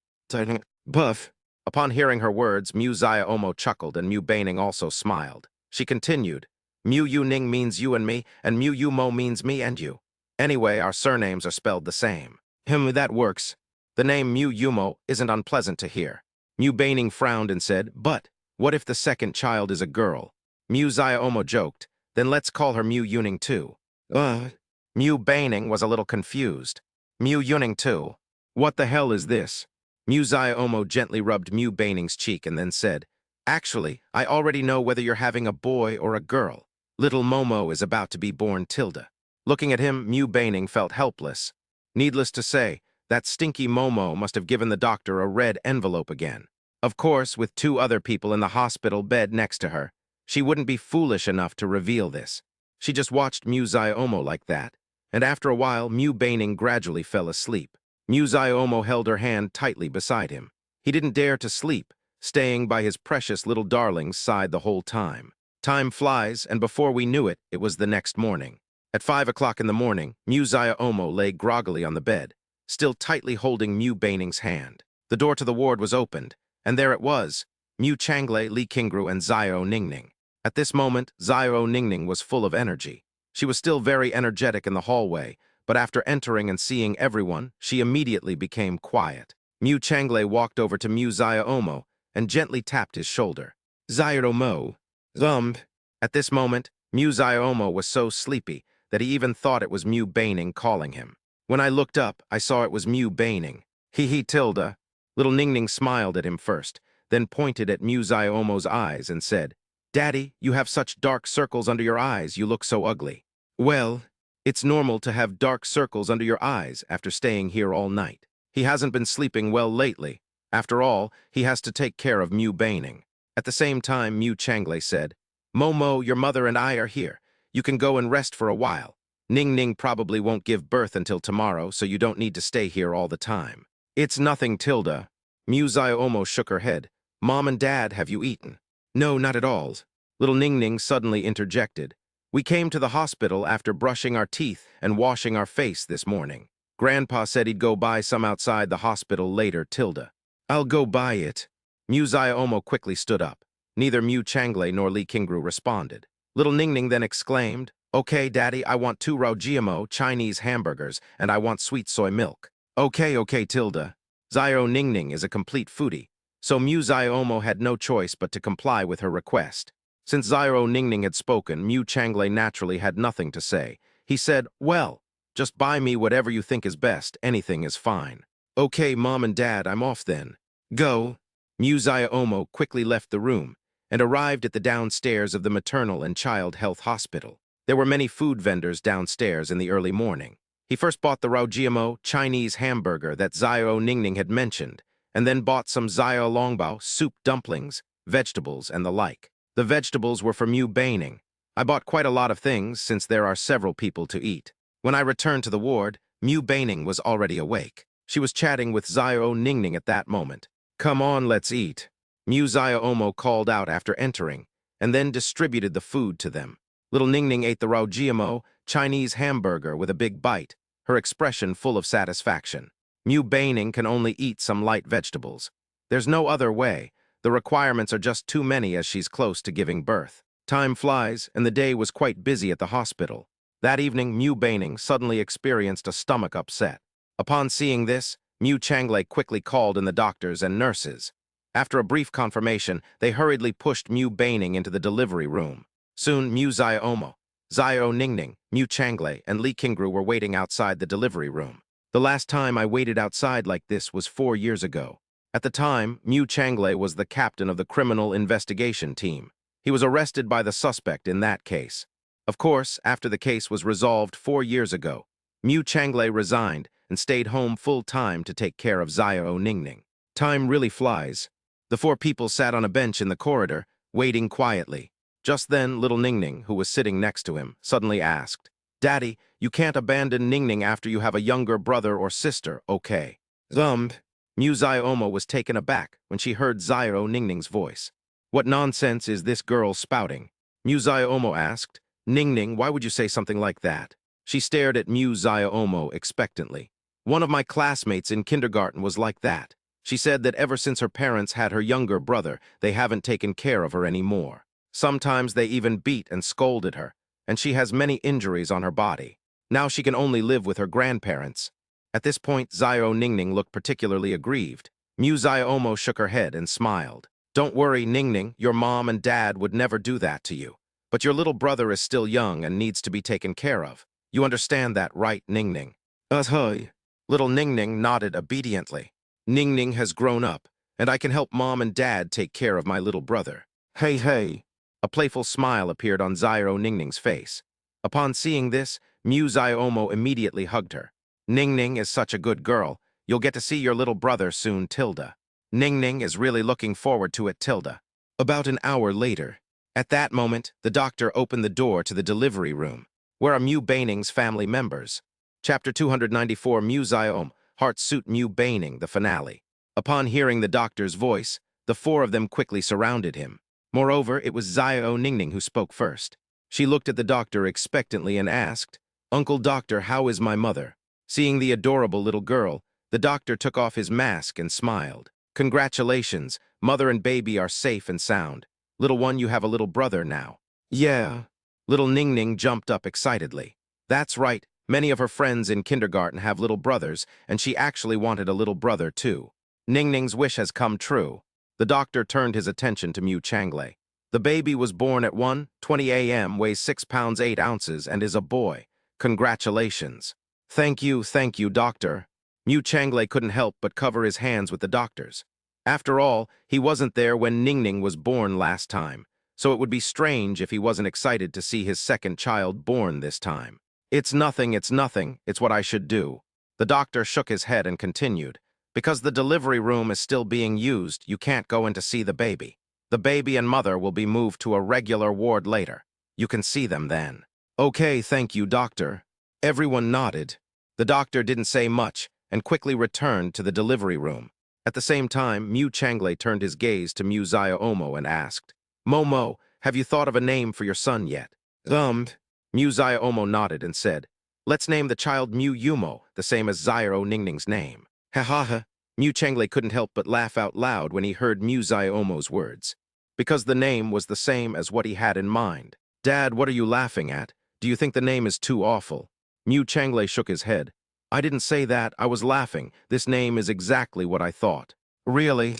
Buff. Upon hearing her words, Mu Xiaomo chuckled and Mu Baining also smiled. She continued, "Mu Yu Ning means you and me, and Mu Yu Mo means me and you. Anyway, our surnames are spelled the same." That works. The name Mu Yu Mo isn't unpleasant to hear. Mu Baining frowned and said, "But what if the second child is a girl?" Mu Xiaomo joked, "Then let's call her Mu Yuning too." Uh, Mu Baining was a little confused. Mu Yuning too. What the hell is this? Mu Ziomo gently rubbed Mu Baining's cheek and then said, Actually, I already know whether you're having a boy or a girl. Little Momo is about to be born Tilda. Looking at him, Mu Baining felt helpless. Needless to say, that stinky Momo must have given the doctor a red envelope again. Of course, with two other people in the hospital bed next to her, she wouldn't be foolish enough to reveal this. She just watched Mu Ziomo like that, and after a while, Mu Baining gradually fell asleep. Mu Ziomo held her hand tightly beside him. He didn't dare to sleep, staying by his precious little darling's side the whole time. Time flies, and before we knew it, it was the next morning. At 5 o'clock in the morning, Mu Ziomo lay groggily on the bed, still tightly holding Mu Baining's hand. The door to the ward was opened, and there it was, Mu Changle, Li Qingru, and Zio Ningning. At this moment, Zio Ningning was full of energy. She was still very energetic in the hallway, but after entering and seeing everyone, she immediately became quiet. Mu Changle walked over to Mu Ziomo and gently tapped his shoulder. Ziomo, Zumb. At this moment, Mu Ziomo was so sleepy that he even thought it was Mu Baining calling him. When I looked up, I saw it was Mu Baining. Hee Tilda. Little Ningning smiled at him first, then pointed at Mu Ziomo's eyes and said, Daddy, you have such dark circles under your eyes, you look so ugly. Well, it's normal to have dark circles under your eyes after staying here all night. He hasn't been sleeping well lately. After all, he has to take care of Mu Baining. At the same time, Mu Changle said, Momo, your mother and I are here. You can go and rest for a while. Ning Ning probably won't give birth until tomorrow, so you don't need to stay here all the time. It's nothing, Tilda. Mu Ziomo shook her head. Mom and Dad, have you eaten? No, not at all. Little Ning Ning suddenly interjected. We came to the hospital after brushing our teeth and washing our face this morning. Grandpa said he'd go buy some outside the hospital later, Tilda. I'll go buy it. Mu Ziomo quickly stood up. Neither Mu Changle nor Li Qingru responded. Little Ning Ning then exclaimed, Okay, Daddy, I want 2 Raojiamo Chinese hamburgers, and I want sweet soy milk. Okay, Tilda. Zio Ning Ning is a complete foodie, so Mu Ziomo had no choice but to comply with her request. Since Zio Ningning had spoken, Mu Changle naturally had nothing to say. He said, Well, just buy me whatever you think is best. Anything is fine. Okay, Mom and Dad, I'm off then. Go. Mu Ziomo quickly left the room and arrived at the downstairs of the Maternal and Child Health Hospital. There were many food vendors downstairs in the early morning. He first bought the Raojiamo Chinese hamburger that Zio Ningning had mentioned, and then bought some Zio Longbao soup dumplings, vegetables, and the like. The vegetables were for Mu Baining. I bought quite a lot of things since there are several people to eat. When I returned to the ward, Mu Baining was already awake. She was chatting with Zio Ningning at that moment. Come on, let's eat. Mu Ziomo called out after entering, and then distributed the food to them. Little Ningning ate the Raojiamo Chinese hamburger with a big bite, her expression full of satisfaction. Mu Baining can only eat some light vegetables. There's no other way. The requirements are just too many as she's close to giving birth. Time flies, and the day was quite busy at the hospital. That evening, Mu Baining suddenly experienced a stomach upset. Upon seeing this, Mu Changle quickly called in the doctors and nurses. After a brief confirmation, they hurriedly pushed Mu Baining into the delivery room. Soon, Mu Ziomo, Zio Ningning, Mu Changle, and Li Qingru were waiting outside the delivery room. The last time I waited outside like this was 4 years ago. At the time, Mu Changle was the captain of the criminal investigation team. He was arrested by the suspect in that case. Of course, after the case was resolved 4 years ago, Mu Changle resigned and stayed home full-time to take care of Zio Ningning. Time really flies. The 4 people sat on a bench in the corridor, waiting quietly. Just then, little Ningning, who was sitting next to him, suddenly asked, Daddy, you can't abandon Ningning after you have a younger brother or sister, okay? Mu Ziomo was taken aback when she heard Zio Ningning's voice. What nonsense is this girl spouting? Mu Ziomo asked. Ningning, why would you say something like that? She stared at Mu Ziomo expectantly. One of my classmates in kindergarten was like that. She said that ever since her parents had her younger brother, they haven't taken care of her anymore. Sometimes they even beat and scolded her, and she has many injuries on her body. Now she can only live with her grandparents. At this point, Zio Ningning looked particularly aggrieved. Mu Ziomo shook her head and smiled. Don't worry, Ningning, your mom and dad would never do that to you. But your little brother is still young and needs to be taken care of. You understand that, right, Ning Ning? Hey. Little Ning Ning nodded obediently. Ning Ning has grown up, and I can help Mom and Dad take care of my little brother. Hey, hey. A playful smile appeared on Zairo Ning Ning's face. Upon seeing this, Mu Ziomo immediately hugged her. Ning Ning is such a good girl. You'll get to see your little brother soon, Tilda. Ning Ning is really looking forward to it, Tilda. About an hour later. At that moment, the doctor opened the door to the delivery room, where are Mu Baining's family members. Chapter 294, Mu Ziom, Heart Suit Mu Baining, the finale. Upon hearing the doctor's voice, the four of them quickly surrounded him. Moreover, it was Zio Ningning who spoke first. She looked at the doctor expectantly and asked, Uncle Doctor, how is my mother? Seeing the adorable little girl, the doctor took off his mask and smiled. Congratulations, mother and baby are safe and sound. Little one, you have a little brother now. Yeah. Little Ning Ning jumped up excitedly. That's right, many of her friends in kindergarten have little brothers, and she actually wanted a little brother too. Ning Ning's wish has come true. The doctor turned his attention to Mu Changlei. The baby was born at 1:20 a.m., weighs 6 pounds 8 ounces, and is a boy. Congratulations. Thank you, doctor. Mu Changlei couldn't help but cover his hands with the doctor's. After all, he wasn't there when Ning Ning was born last time, so it would be strange if he wasn't excited to see his second child born this time. It's nothing, it's what I should do. The doctor shook his head and continued. Because the delivery room is still being used, you can't go in to see the baby. The baby and mother will be moved to a regular ward later. You can see them then. Okay, thank you, doctor. Everyone nodded. The doctor didn't say much and quickly returned to the delivery room. At the same time, Mu Changlei turned his gaze to Mu Ziomo and asked, Momo, have you thought of a name for your son yet? Mu Ziomo nodded and said, let's name the child Mu Yumo, the same as Zairo Ningning's name. Ha ha ha. Mu Changlei couldn't help but laugh out loud when he heard Mu Ziomo's words, because the name was the same as what he had in mind. Dad, what are you laughing at? Do you think the name is too awful? Mu Changlei shook his head. I didn't say that, I was laughing. This name is exactly what I thought. Really?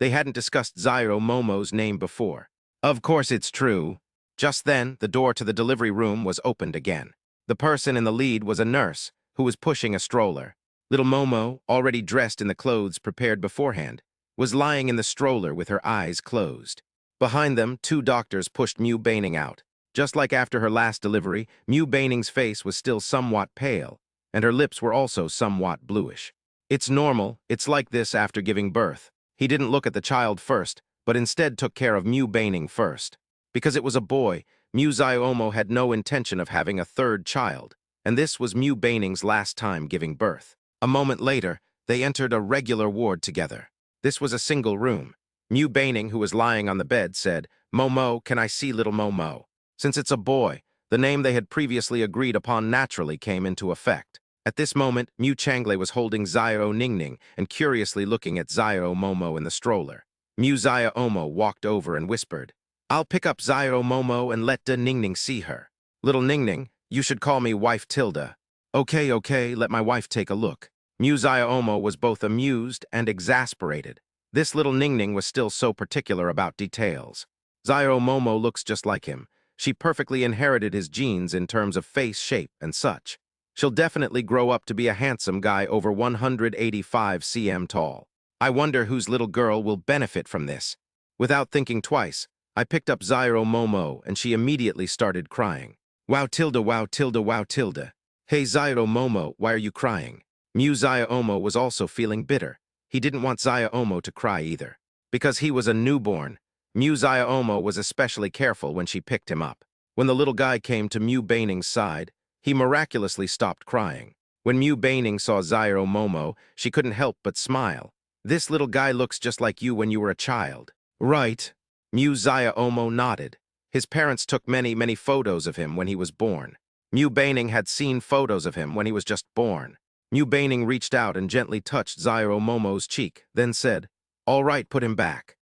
They hadn't discussed Zairo Momo's name before. Of course it's true. Just then, the door to the delivery room was opened again. The person in the lead was a nurse, who was pushing a stroller. Little Momo, already dressed in the clothes prepared beforehand, was lying in the stroller with her eyes closed. Behind them, two doctors pushed Mu Baining out. Just like after her last delivery, Mu Baining's face was still somewhat pale, and her lips were also somewhat bluish. It's normal, it's like this after giving birth. He didn't look at the child first, but instead took care of Mu Baining first. Because it was a boy, Mu Ziomo had no intention of having a third child, and this was Mu Baining's last time giving birth. A moment later, they entered a regular ward together. This was a single room. Mu Baining, who was lying on the bed, said, Momo, can I see little Momo? Since it's a boy, the name they had previously agreed upon naturally came into effect. At this moment, Mu Changlei was holding Zairo Ningning and curiously looking at Zairo Momo in the stroller. Mu Ziomo walked over and whispered, I'll pick up Zairo Momo and let Da Ningning see her. Little Ningning, you should call me wife Tilda. Okay, let my wife take a look. Mu Ziomo was both amused and exasperated. This little Ningning was still so particular about details. Zairo Momo looks just like him. She perfectly inherited his genes in terms of face shape and such. She'll definitely grow up to be a handsome guy over 185 cm tall. I wonder whose little girl will benefit from this. Without thinking twice, I picked up Zairo Momo and she immediately started crying. Wow Tilda, wow Tilda, wow Tilda. Hey Zairo Momo, why are you crying? Mu Ziomo was also feeling bitter. He didn't want Ziomo to cry either. Because he was a newborn, Mu Ziomo was especially careful when she picked him up. When the little guy came to Mu Baining's side, he miraculously stopped crying. When Mu Baining saw Zairo Momo, she couldn't help but smile. This little guy looks just like you when you were a child. Right. Mu Ziomo nodded. His parents took many photos of him when he was born. Mu Baining had seen photos of him when he was just born. Mu Baining reached out and gently touched Zairo Momo's cheek, then said, All right, put him back.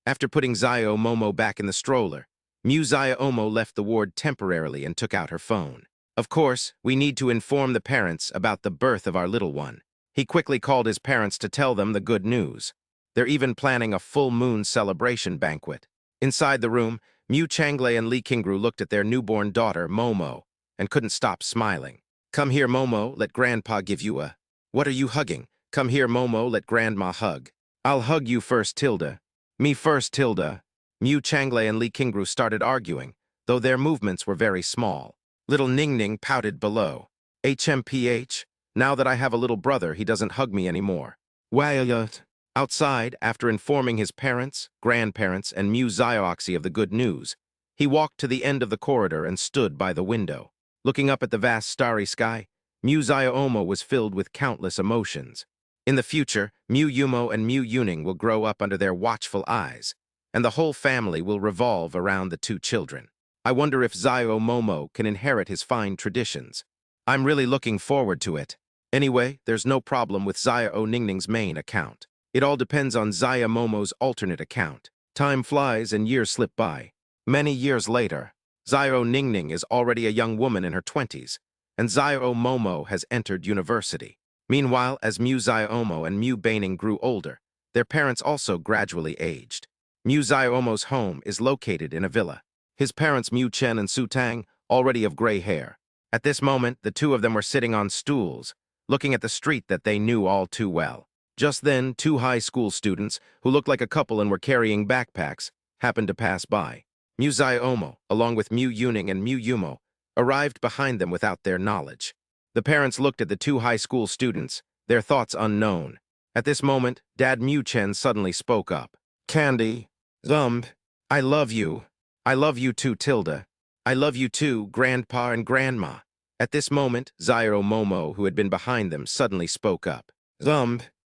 After putting Zairo Momo back in the stroller, Mu Ziomo left the ward temporarily and took out her phone. Of course, we need to inform the parents about the birth of our little one. He quickly called his parents to tell them the good news. They're even planning a full moon celebration banquet. Inside the room, Mu Changlei and Li Qingru looked at their newborn daughter, Momo. and couldn't stop smiling. Come here, Momo, let Grandpa give you a... What are you hugging? Come here, Momo, let Grandma hug. I'll hug you first, Tilda. Me first, Tilda. Mu Changle and Li Kingru started arguing, though their movements were very small. Little Ning Ning pouted below. HMPH, now that I have a little brother, he doesn't hug me anymore. Well, outside, after informing his parents, grandparents, and Mu Zioxy of the good news, he walked to the end of the corridor and stood by the window. Looking up at the vast starry sky, Mu Ziomo was filled with countless emotions. In the future, Mu Yumo and Mu Yuning will grow up under their watchful eyes, and the whole family will revolve around the two children. I wonder if Zio Momo can inherit his fine traditions. I'm really looking forward to it. Anyway, there's no problem with Zia O Ningning's main account. It all depends on Zia Momo's alternate account. Time flies and years slip by. Many years later, Zia O Ningning is already a young woman in her 20s, and Zia O Momo has entered university. Meanwhile, as Mu Ziomo and Mu Baining grew older, their parents also gradually aged. Mu Ziomo's home is located in a villa. His parents, Mu Chen and Su Tang, already of gray hair. At this moment, the two of them were sitting on stools, looking at the street that they knew all too well. Just then, two high school students, who looked like a couple and were carrying backpacks, happened to pass by. Mu Ziomo, along with Mu Yuning and Mu Yumo, arrived behind them without their knowledge. The parents looked at the two high school students, their thoughts unknown. At this moment, Dad Mu Chen suddenly spoke up. Candy, I love you. I love you too, Tilda. I love you too, Grandpa and Grandma. At this moment, Zio Momo, who had been behind them, suddenly spoke up.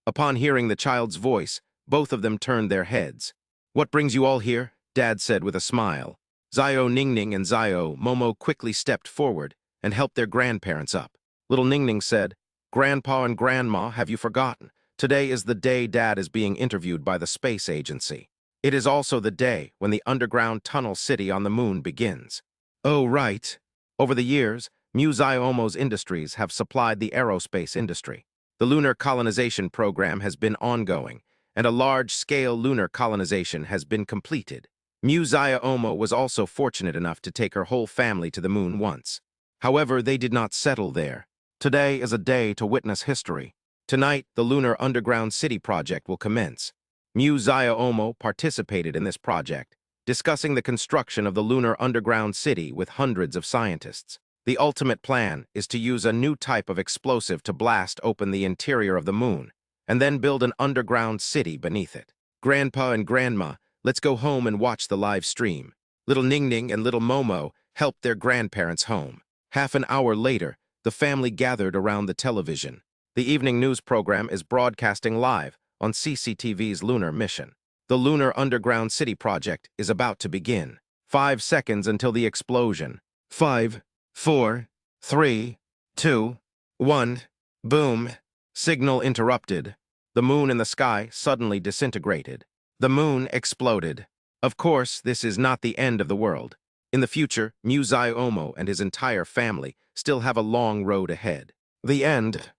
Upon hearing the child's voice, both of them turned their heads. What brings you all here? Dad said with a smile. Zio Ningning and Zio Momo quickly stepped forward and helped their grandparents up. Little Ningning said, Grandpa and Grandma, have you forgotten? Today is the day Dad is being interviewed by the space agency. It is also the day when the underground tunnel city on the moon begins. Oh, right. Over the years, Mu Ziomo's industries have supplied the aerospace industry. The lunar colonization program has been ongoing, and a large-scale lunar colonization has been completed. Mu Ziomo was also fortunate enough to take her whole family to the moon once. However, they did not settle there. Today is a day to witness history. Tonight, the Lunar Underground City project will commence. Mu Ziomo participated in this project, discussing the construction of the Lunar Underground City with hundreds of scientists. The ultimate plan is to use a new type of explosive to blast open the interior of the moon, and then build an underground city beneath it. Grandpa and Grandma, let's go home and watch the live stream. Little Ningning and little Momo helped their grandparents home. Half an hour later, the family gathered around the television. The evening news program is broadcasting live on CCTV's lunar mission. The Lunar Underground City project is about to begin. 5 seconds until the explosion. 5, 4, 3, 2, 1. Boom. Signal interrupted. The moon in the sky suddenly disintegrated. The moon exploded. Of course, this is not the end of the world. In the future, Mu Ziomo and his entire family still have a long road ahead. The end.